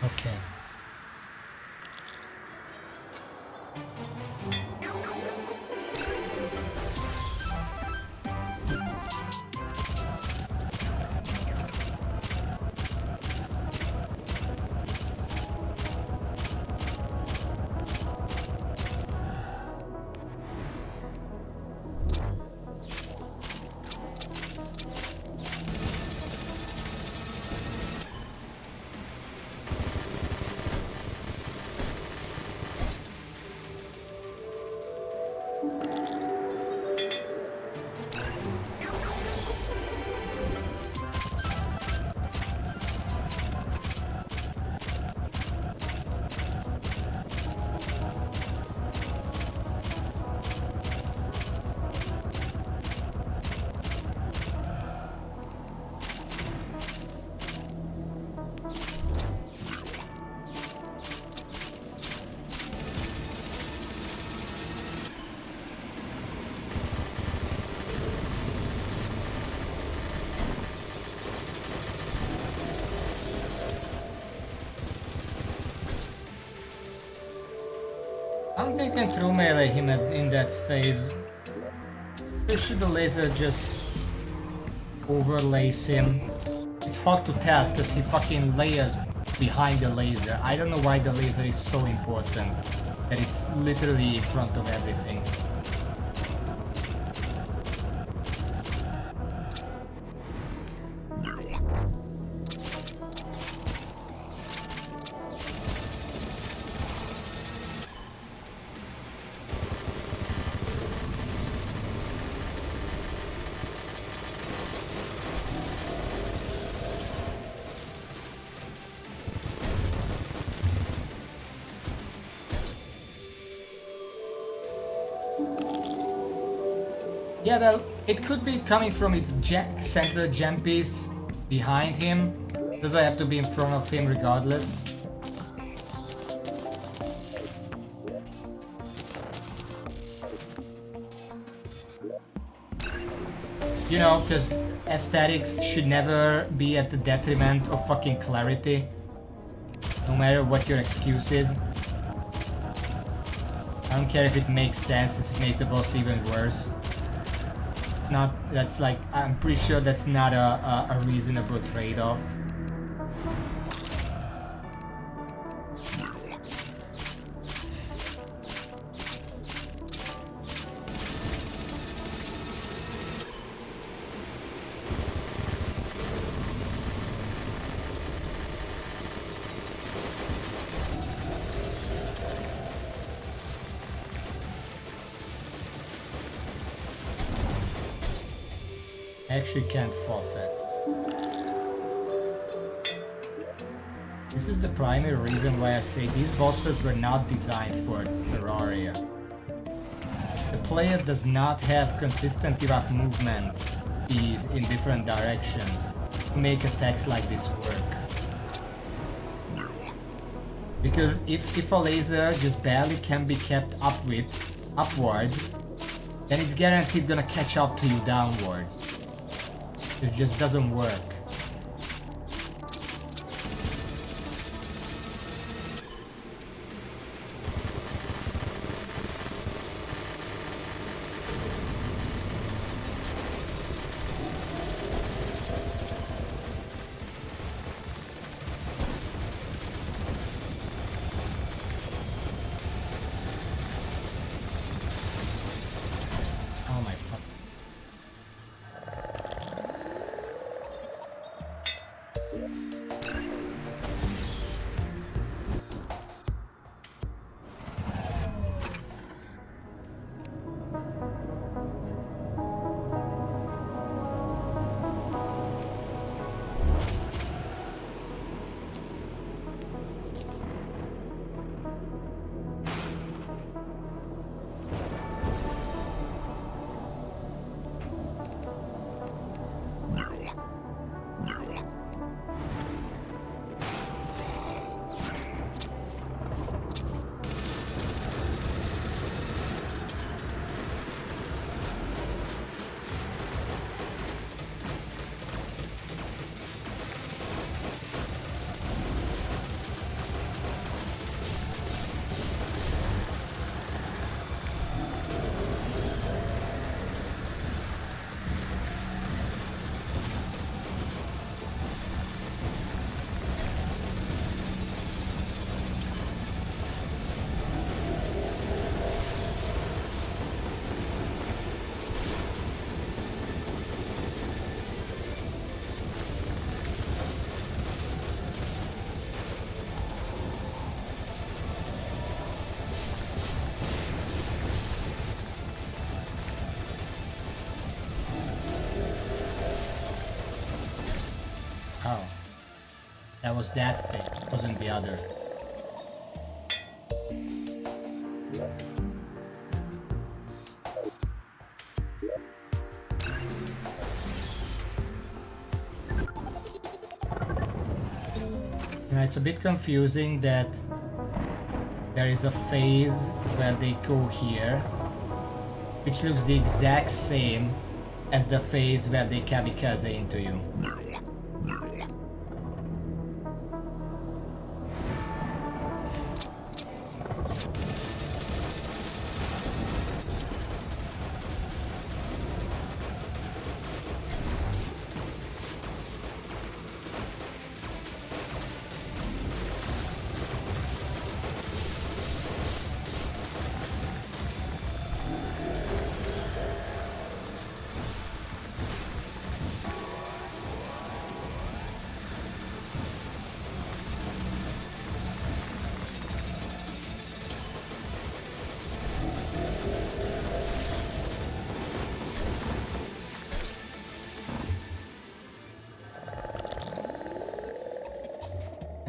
[SPEAKER 1] Okay. I'm thinking through melee him in that phase. Should the laser just overlays him? It's hard to tell because he fucking layers behind the laser. I don't know why the laser is so important that it's literally in front of everything. Yeah, well, it could be coming from its central gem piece behind him. Does I have to be in front of him regardless? You know, because aesthetics should never be at the detriment of fucking clarity. No matter what your excuse is. I don't care if it makes sense, if it makes the boss even worse. Not, that's like, I'm pretty sure that's not a reasonable trade-off. I actually can't forfeit. This is the primary reason why I say these bosses were not designed for Terraria. The player does not have consistent enough movement speed in different directions to make attacks like this work. Because if a laser just barely can be kept upwards, then it's guaranteed gonna catch up to you downward. It just doesn't work. Oh my fuck. Oh. That was that thing, wasn't the other. It's a bit confusing that there is a phase where they go here, which looks the exact same as the phase where they kamikaze into you.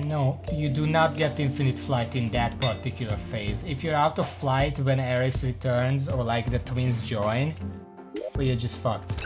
[SPEAKER 1] No, you do not get infinite flight in that particular phase. If you're out of flight when Ares returns or like the twins join, well, you're just fucked.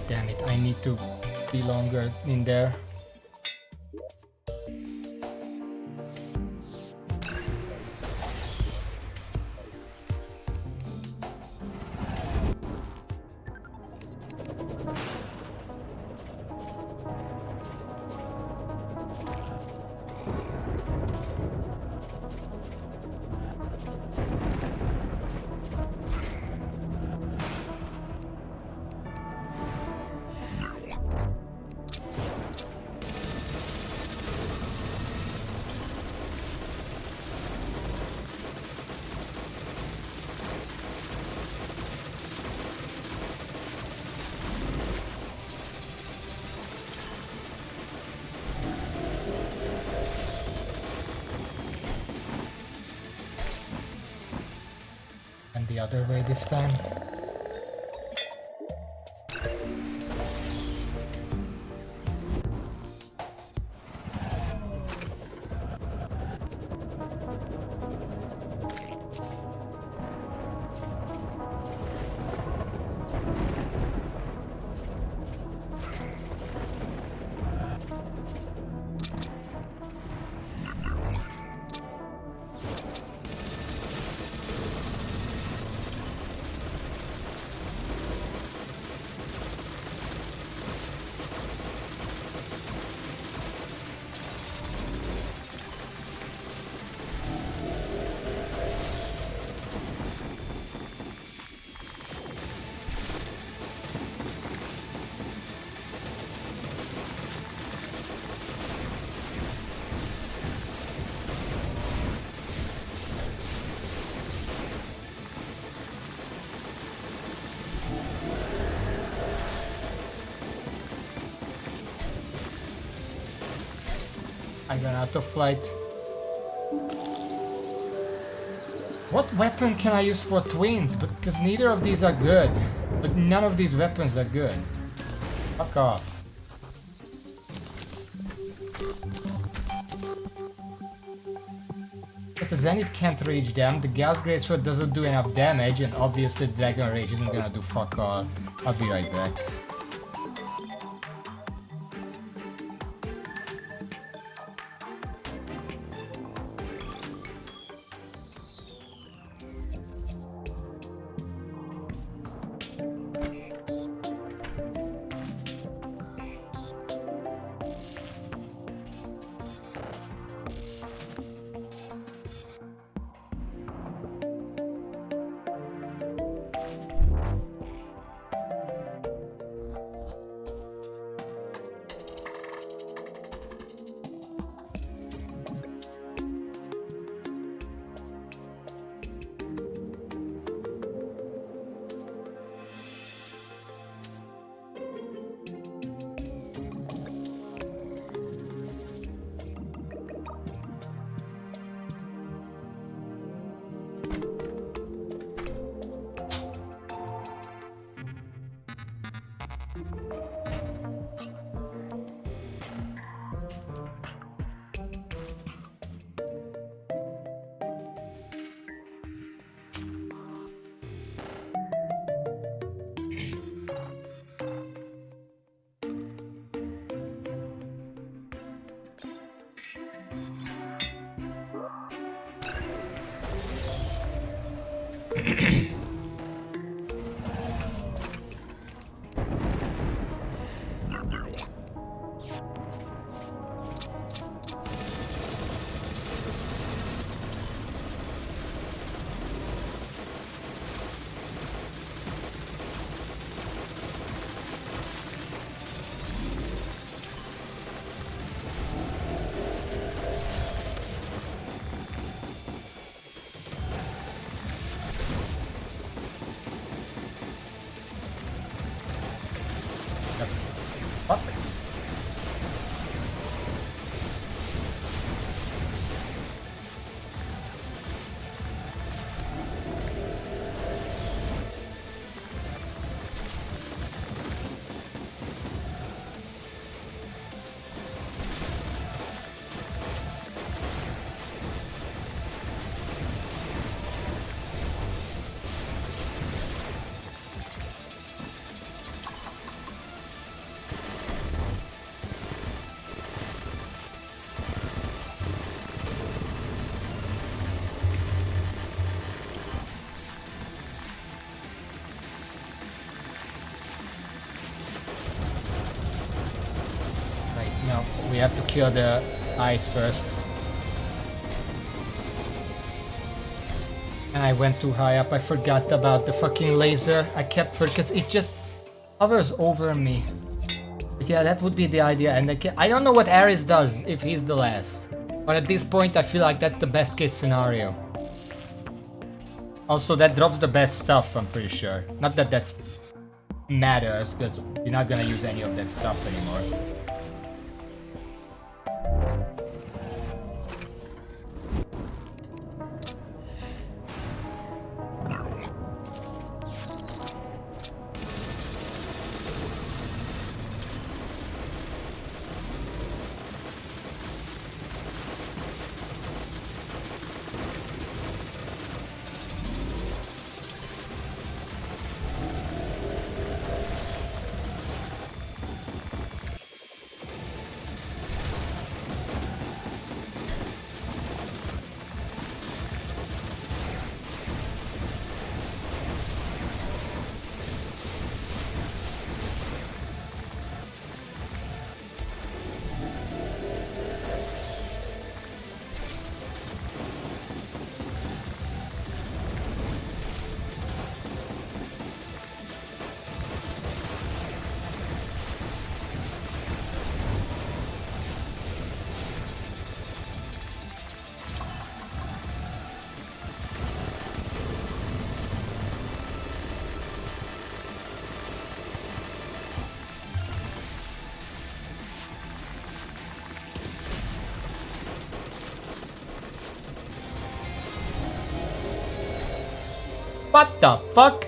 [SPEAKER 1] Damn it, I need to be longer in there. The other way this time. I ran out of flight. What weapon can I use for twins? Because neither of these are good. But none of these weapons are good. Fuck off. But the Zenith can't reach them, the Gauss Greatsword doesn't do enough damage, and obviously Dragon Rage isn't gonna do fuck all. I'll be right back. Fuck. No, we have to kill the ice first. And I went too high up, I forgot about the fucking laser. I kept because it just hovers over me. But yeah, that would be the idea, and I don't know what Ares does if he's the last. But at this point I feel like that's the best case scenario. Also, that drops the best stuff, I'm pretty sure. Not that that matters, because you're not gonna use any of that stuff anymore. What the fuck?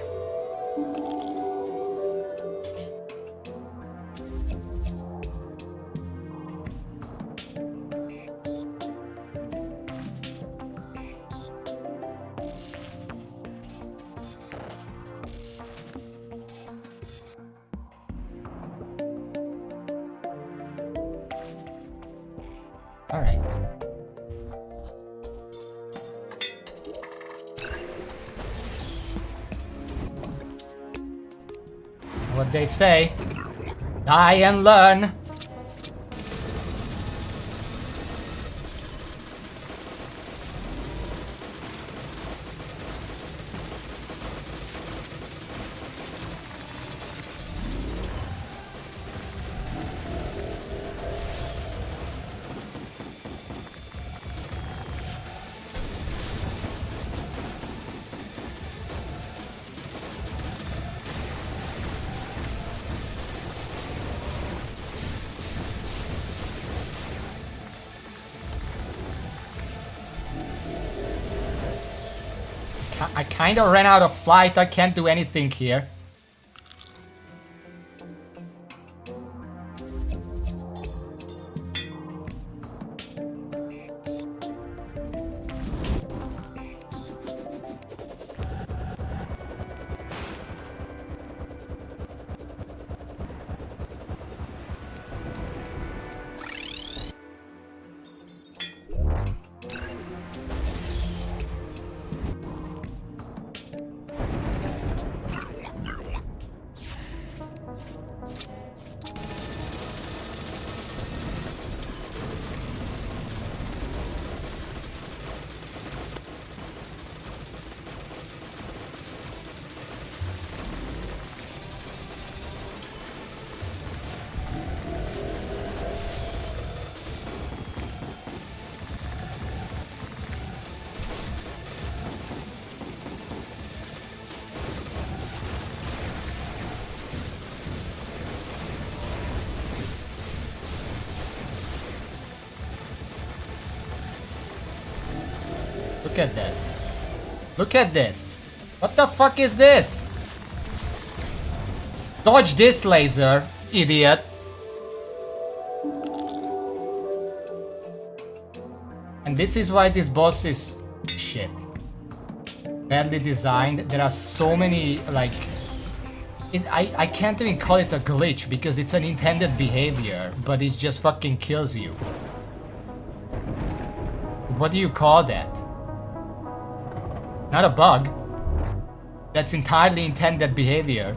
[SPEAKER 1] Alright. What they say, die and learn. I kind of ran out of flight. I can't do anything here. Look at that. Look at this. What the fuck is this? Dodge this laser, idiot. And this is why this boss is shit. Badly designed. There are so many, like... I can't even call it a glitch because it's an intended behavior, but it just fucking kills you. What do you call that? Not a bug. That's entirely intended behavior.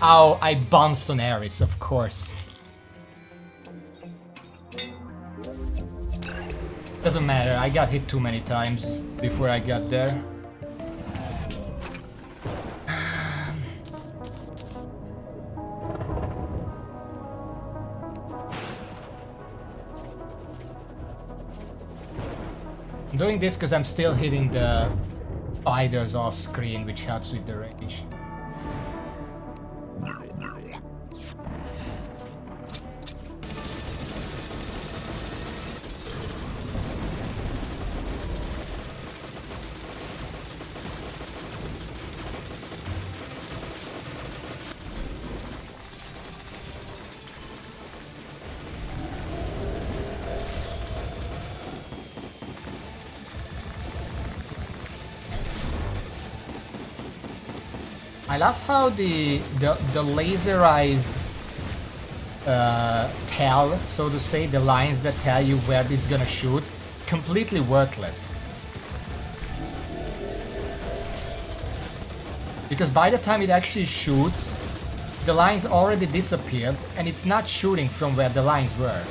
[SPEAKER 1] Ow, I bounced on Ares, of course. Doesn't matter, I got hit too many times before I got there. I'm doing this because I'm still hitting the spiders off screen, which helps with the range. I love how the laser eyes tell, so to say, the lines that tell you where it's gonna shoot, completely worthless. Because by the time it actually shoots, the lines already disappeared and it's not shooting from where the lines were.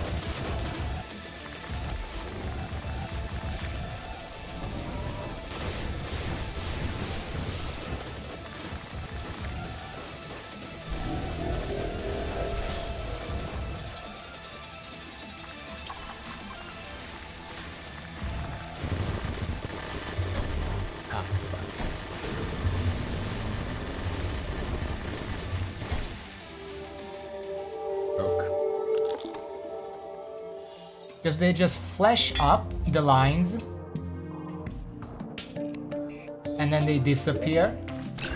[SPEAKER 1] Because they just flash up the lines and then they disappear,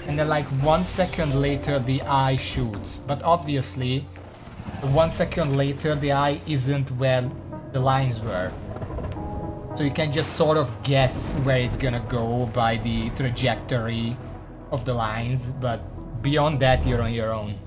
[SPEAKER 1] and then like 1 second later the eye shoots. But obviously 1 second later the eye isn't where the lines were, so you can just sort of guess where it's gonna go by the trajectory of the lines, but beyond that you're on your own.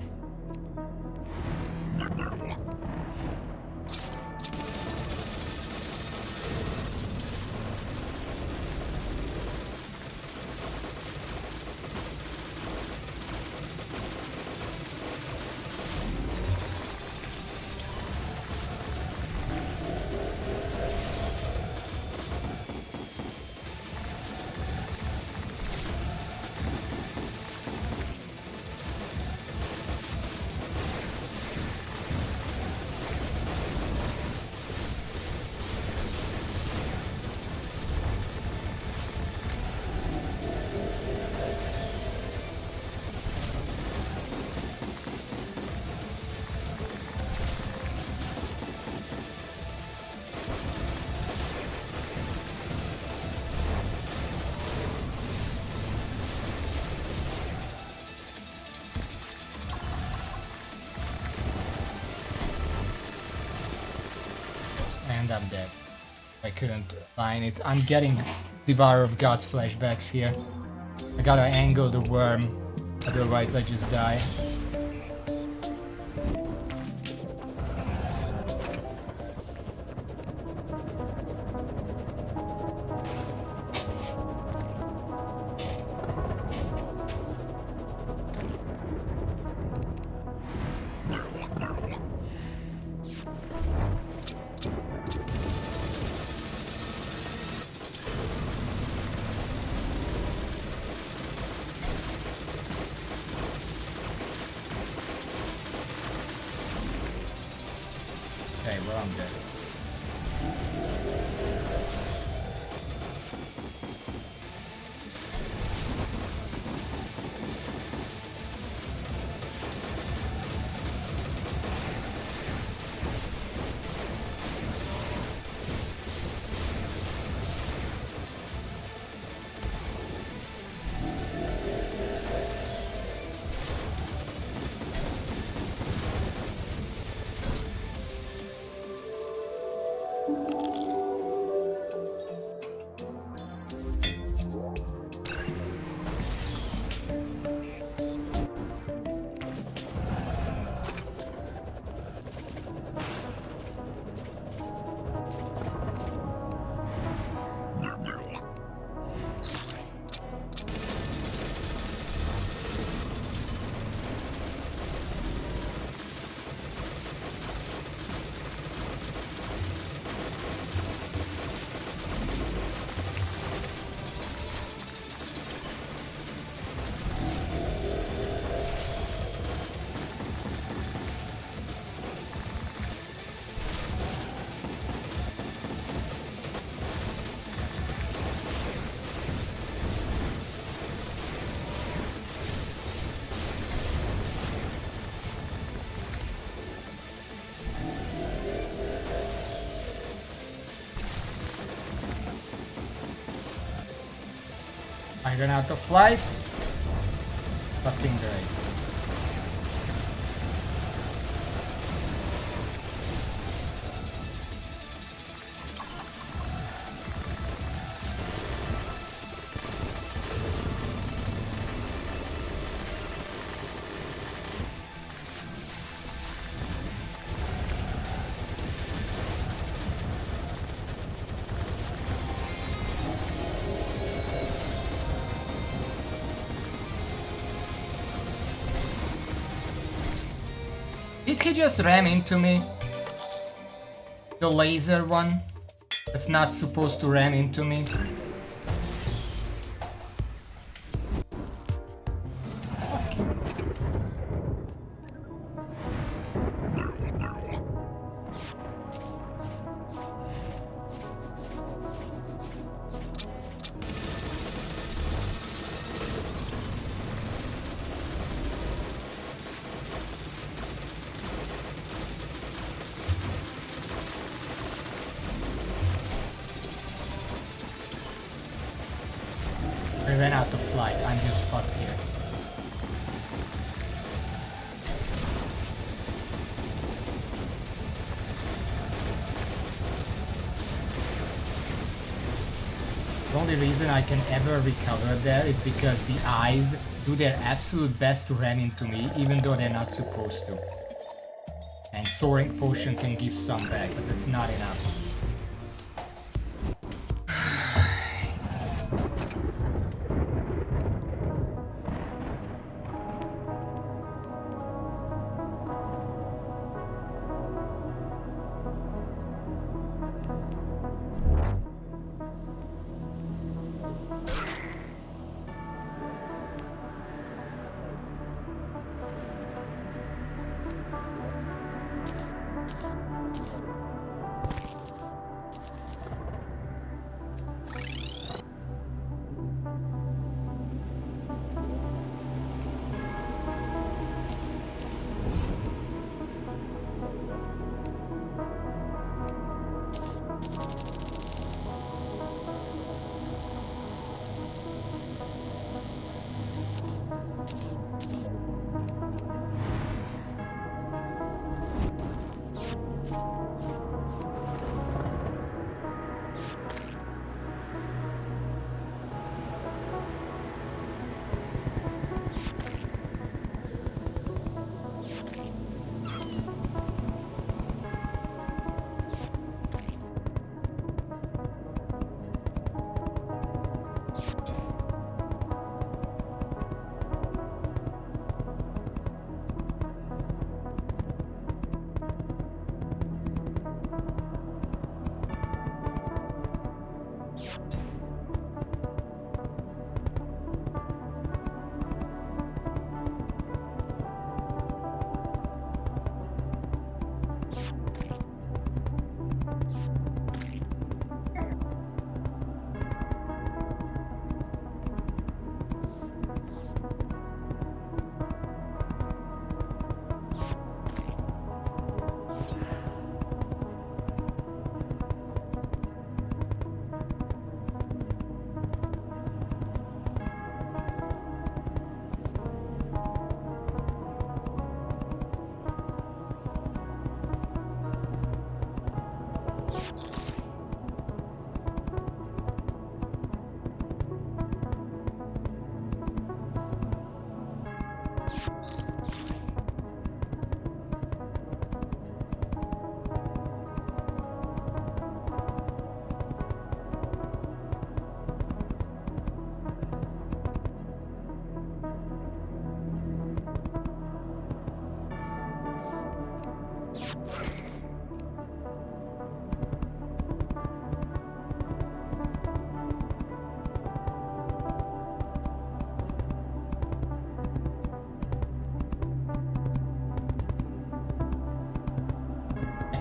[SPEAKER 1] And I'm dead. I couldn't line it. I'm getting Devourer of Gods flashbacks here. I gotta angle the worm, otherwise I just die. Okay, well I'm dead. I ran out of flight. Fucking great. Did he just ram into me? The laser one? That's not supposed to ram into me. I ran out of flight. I'm just fucked here. The only reason I can ever recover there is because the eyes do their absolute best to ram into me, even though they're not supposed to. And Soaring Potion can give some back, but that's not enough.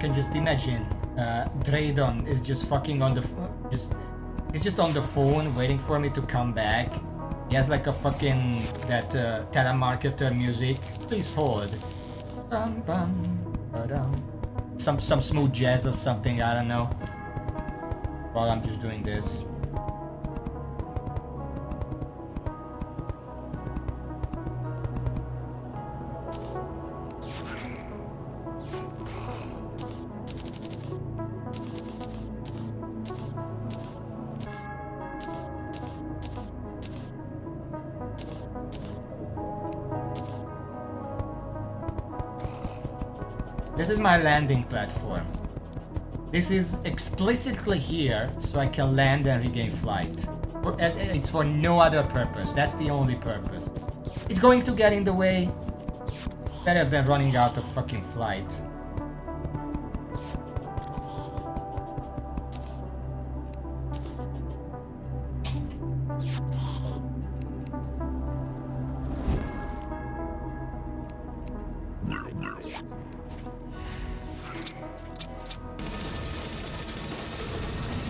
[SPEAKER 1] Can just imagine Draydon is just fucking on the he's just on the phone waiting for me to come back. He has like a fucking that telemarketer music. Please hold. Bum, bum, ba-dum. Some smooth jazz or something, I don't know. While I'm just doing this. This is my landing platform. This is explicitly here so I can land and regain flight. It's for no other purpose. That's the only purpose. It's going to get in the way. Better than running out of fucking flight.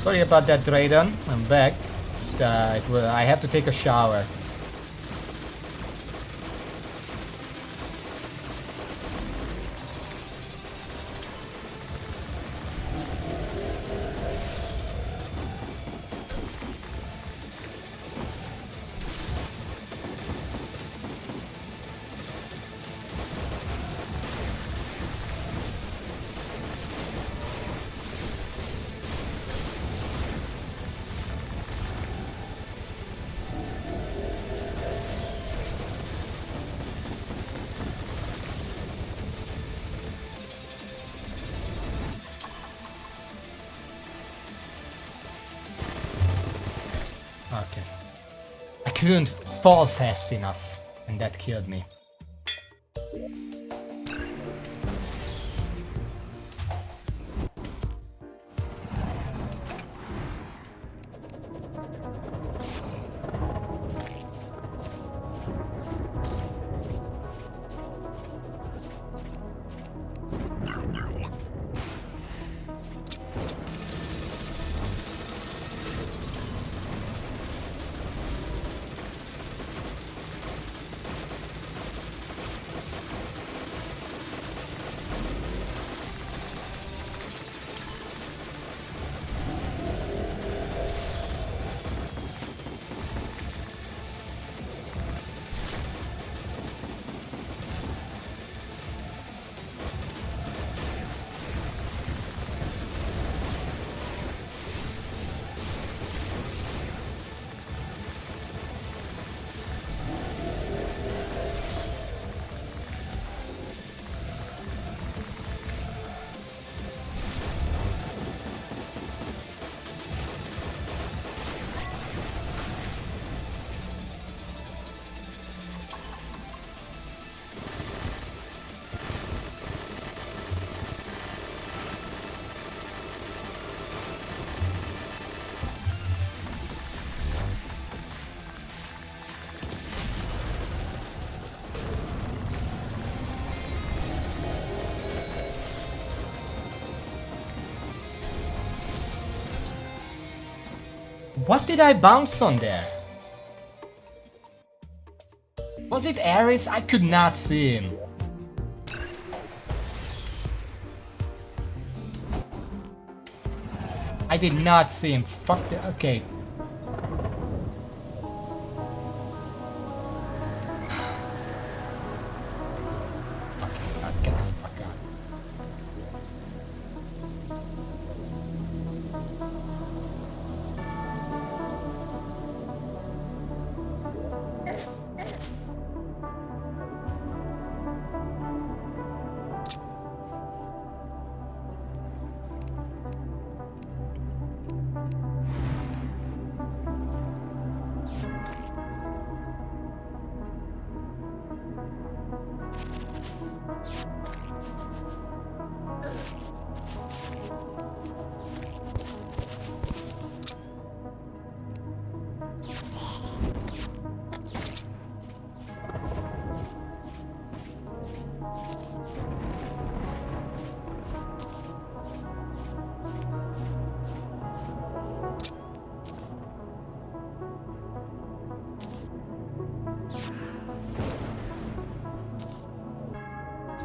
[SPEAKER 1] Sorry about that, Drayden. I'm back. I have to take a shower. Okay. I couldn't fall fast enough, and that killed me. What did I bounce on there? Was it Ares? I could not see him. I did not see him. Fuck the... Okay. Get the fuck out.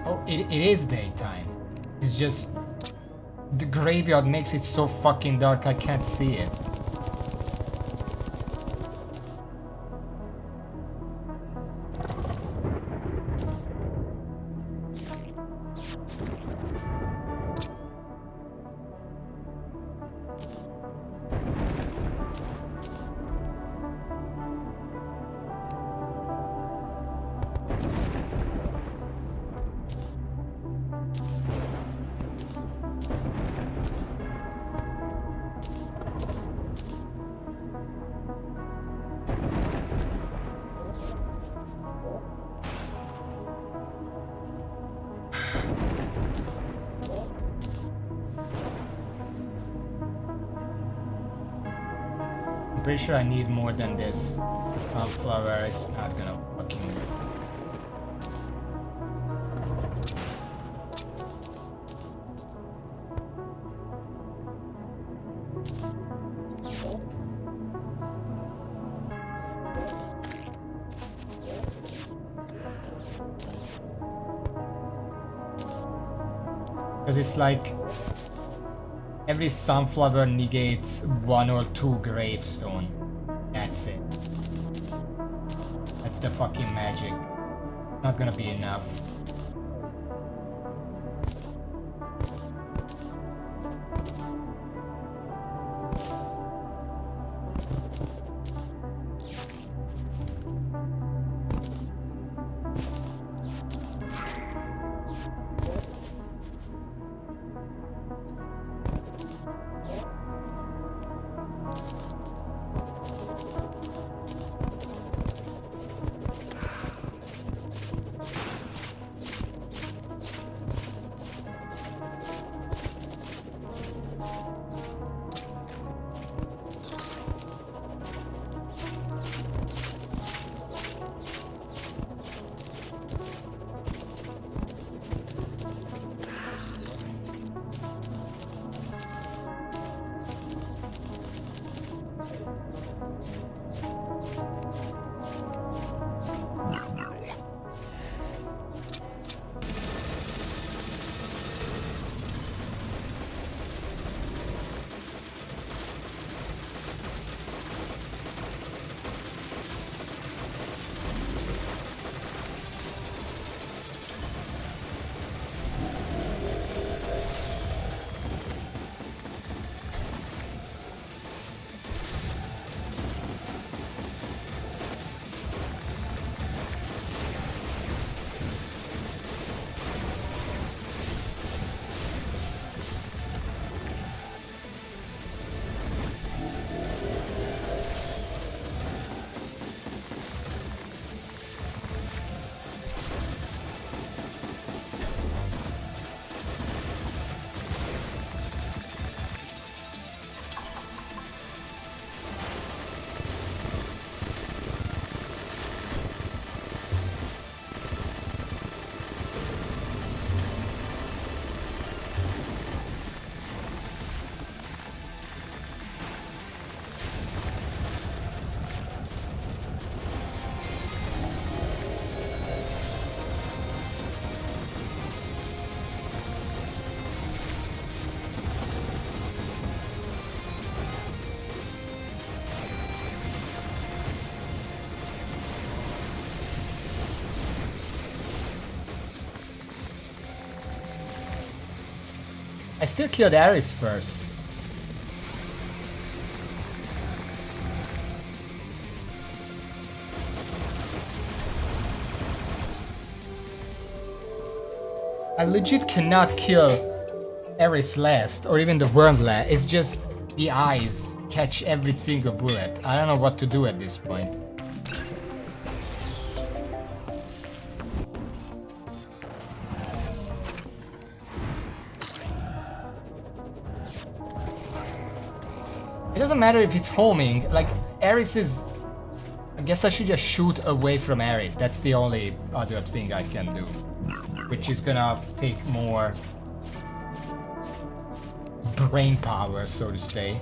[SPEAKER 1] Oh, it is daytime. It's just... the graveyard makes it so fucking dark I can't see it. pretty sure I need more than this flower. It's not gonna fucking work. Because it's like every sunflower negates 1 or 2 gravestone. That's it. That's the fucking magic. Not gonna be enough. I still killed Ares first. I legit cannot kill Ares last, or even the worm last. It's just the eyes catch every single bullet. I don't know what to do at this point. It doesn't matter if it's homing, like Ares is... I guess I should just shoot away from Ares. That's the only other thing I can do. Which is gonna take more brain power, so to say.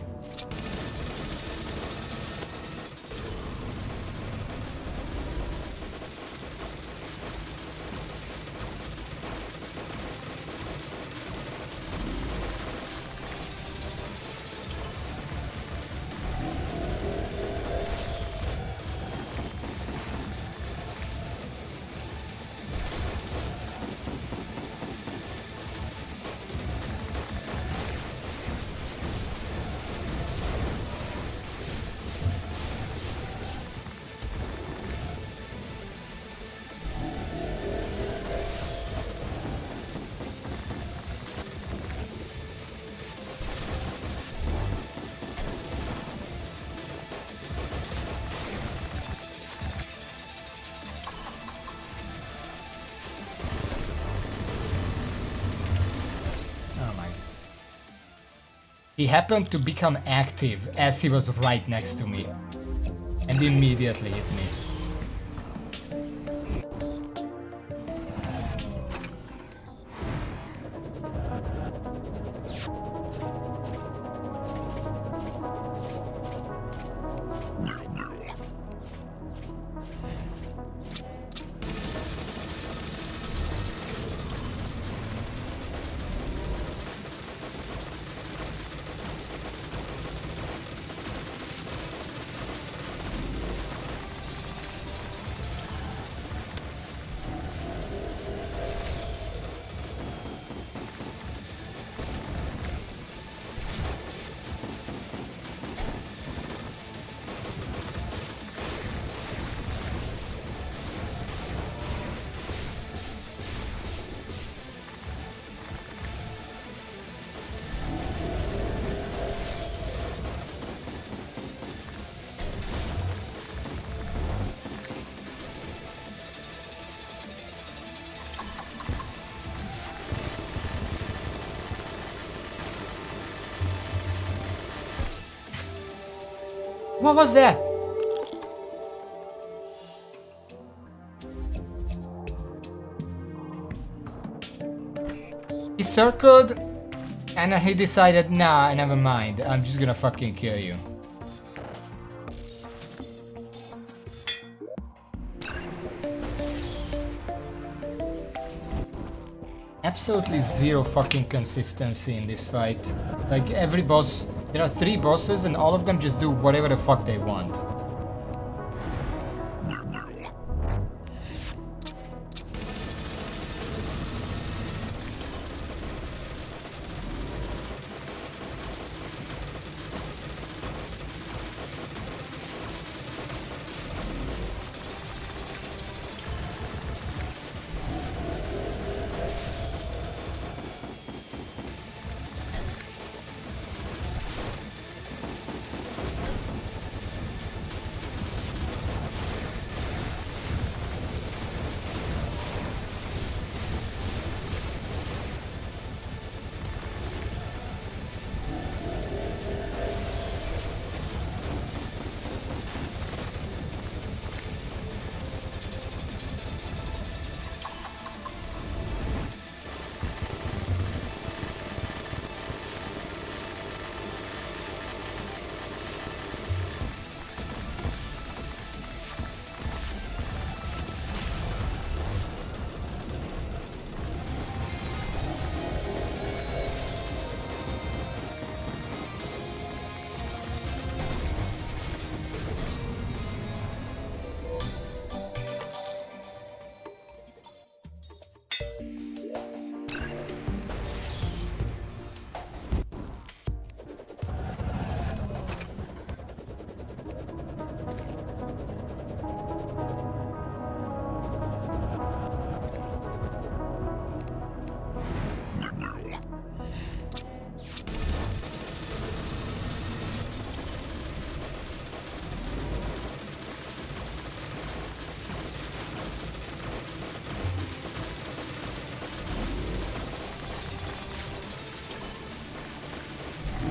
[SPEAKER 1] He happened to become active as he was right next to me. And immediately hit me. What was that? He circled and he decided, nah, never mind. I'm just gonna fucking kill you. Absolutely zero fucking consistency in this fight. Like every boss, there are 3 bosses and all of them just do whatever the fuck they want.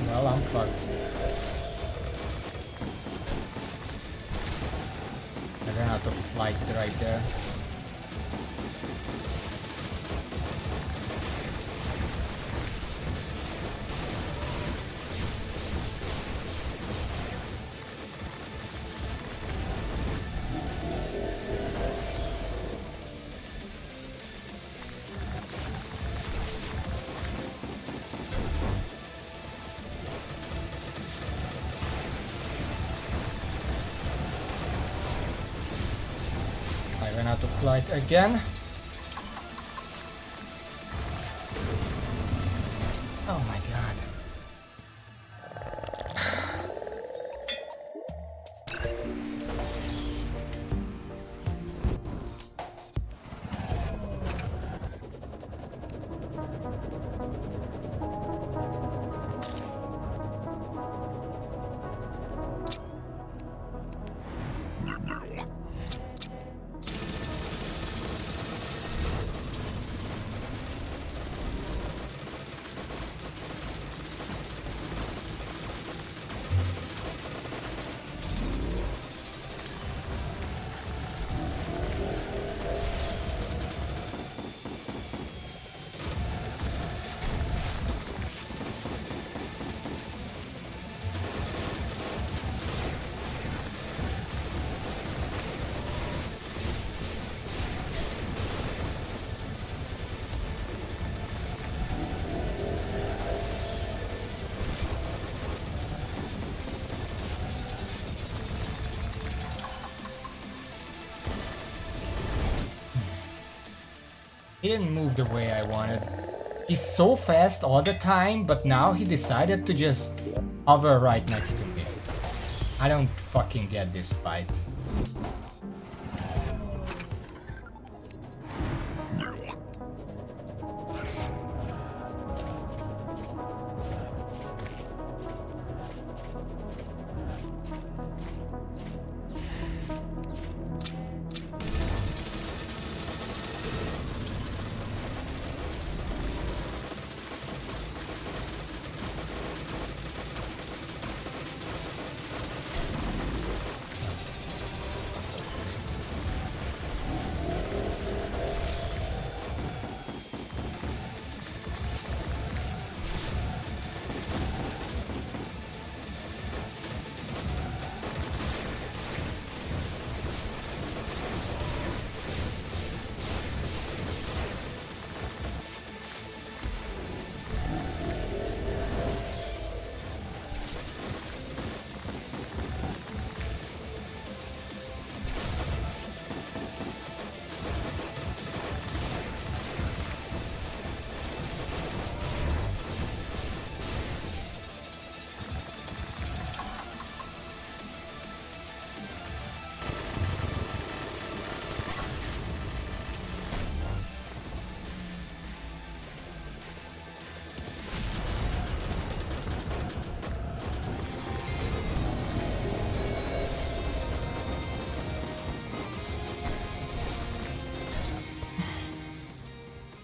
[SPEAKER 1] Well, I'm fucked. I ran out of flight right there. I ran out of flight again. Oh my god. He didn't move the way I wanted. He's so fast all the time, but now he decided to just hover right next to me. I don't fucking get this fight.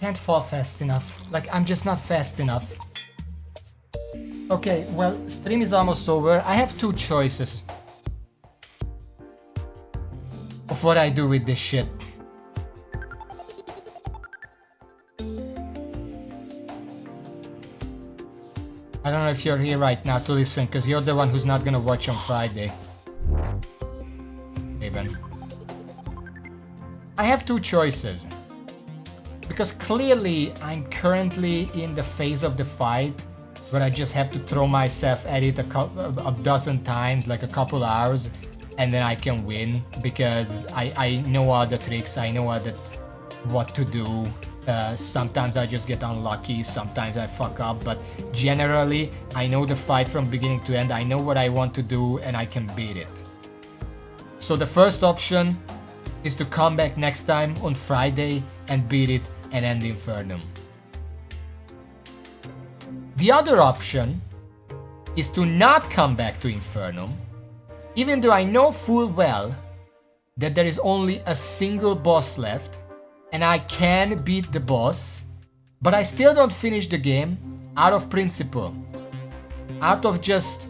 [SPEAKER 1] Can't fall fast enough. Like, I'm just not fast enough. Okay, well, stream is almost over. I have two choices of what I do with this shit. I don't know if you're here right now to listen, because you're the one who's not gonna watch on Friday. Even. I have two choices. Because clearly I'm currently in the phase of the fight where I just have to throw myself at it a dozen times, like a couple hours, and then I can win because I know all the tricks, I know what to do. Sometimes I just get unlucky, sometimes I fuck up, but generally I know the fight from beginning to end, I know what I want to do and I can beat it. So the first option is to come back next time on Friday and beat it and end Infernum. The other option is to not come back to Infernum, even though I know full well that there is only a single boss left and I can beat the boss, but I still don't finish the game out of principle. Out of just...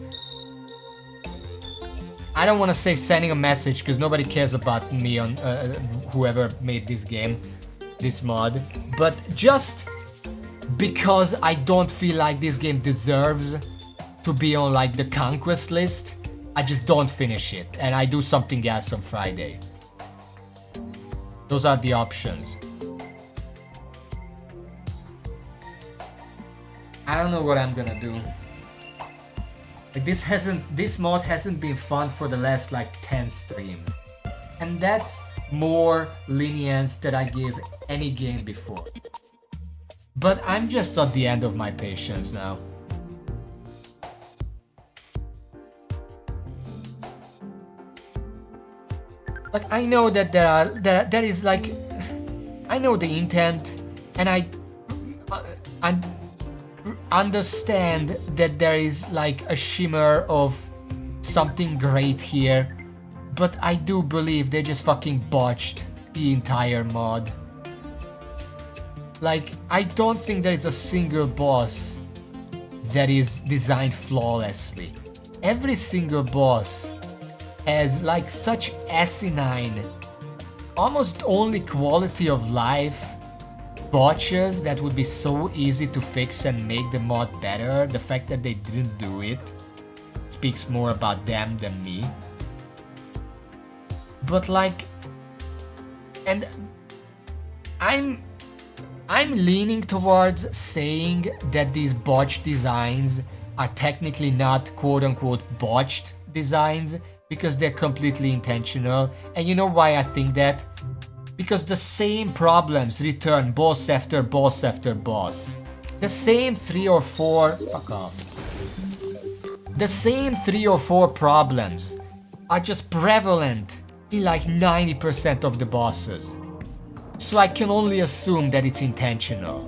[SPEAKER 1] I don't want to say sending a message because nobody cares about me on whoever made this game. This mod, but just because I don't feel like this game deserves to be on like the conquest list, I just don't finish it and I do something else on Friday. Those are the options. I don't know what I'm gonna do. Like this mod hasn't been fun for the last like 10 streams. And that's more lenience that I give any game before. But I'm just at the end of my patience now. Like, I know that there is like, I know the intent, and I understand that there is like a shimmer of something great here. But I do believe they just fucking botched the entire mod. Like, I don't think there is a single boss that is designed flawlessly. Every single boss has like such asinine, almost only quality of life botches that would be so easy to fix and make the mod better. The fact that they didn't do it speaks more about them than me. But like, and I'm leaning towards saying that these botched designs are technically not quote-unquote botched designs because they're completely intentional. And you know why I think that? Because the same problems return boss after boss after boss. The same 3 or 4... Fuck off. The same 3 or 4 problems are just prevalent in like 90% of the bosses. So I can only assume that it's intentional.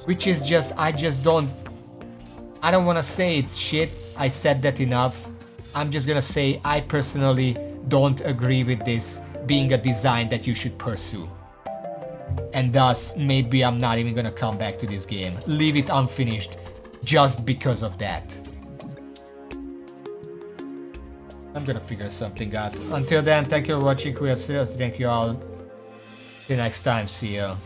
[SPEAKER 1] Which is just, I don't want to say it's shit. I said that enough. I'm just gonna say I personally don't agree with this being a design that you should pursue. And thus, maybe I'm not even gonna come back to this game. Leave it unfinished just because of that. I'm gonna figure something out. Until then, thank you for watching. Thank you all. Till next time, see you.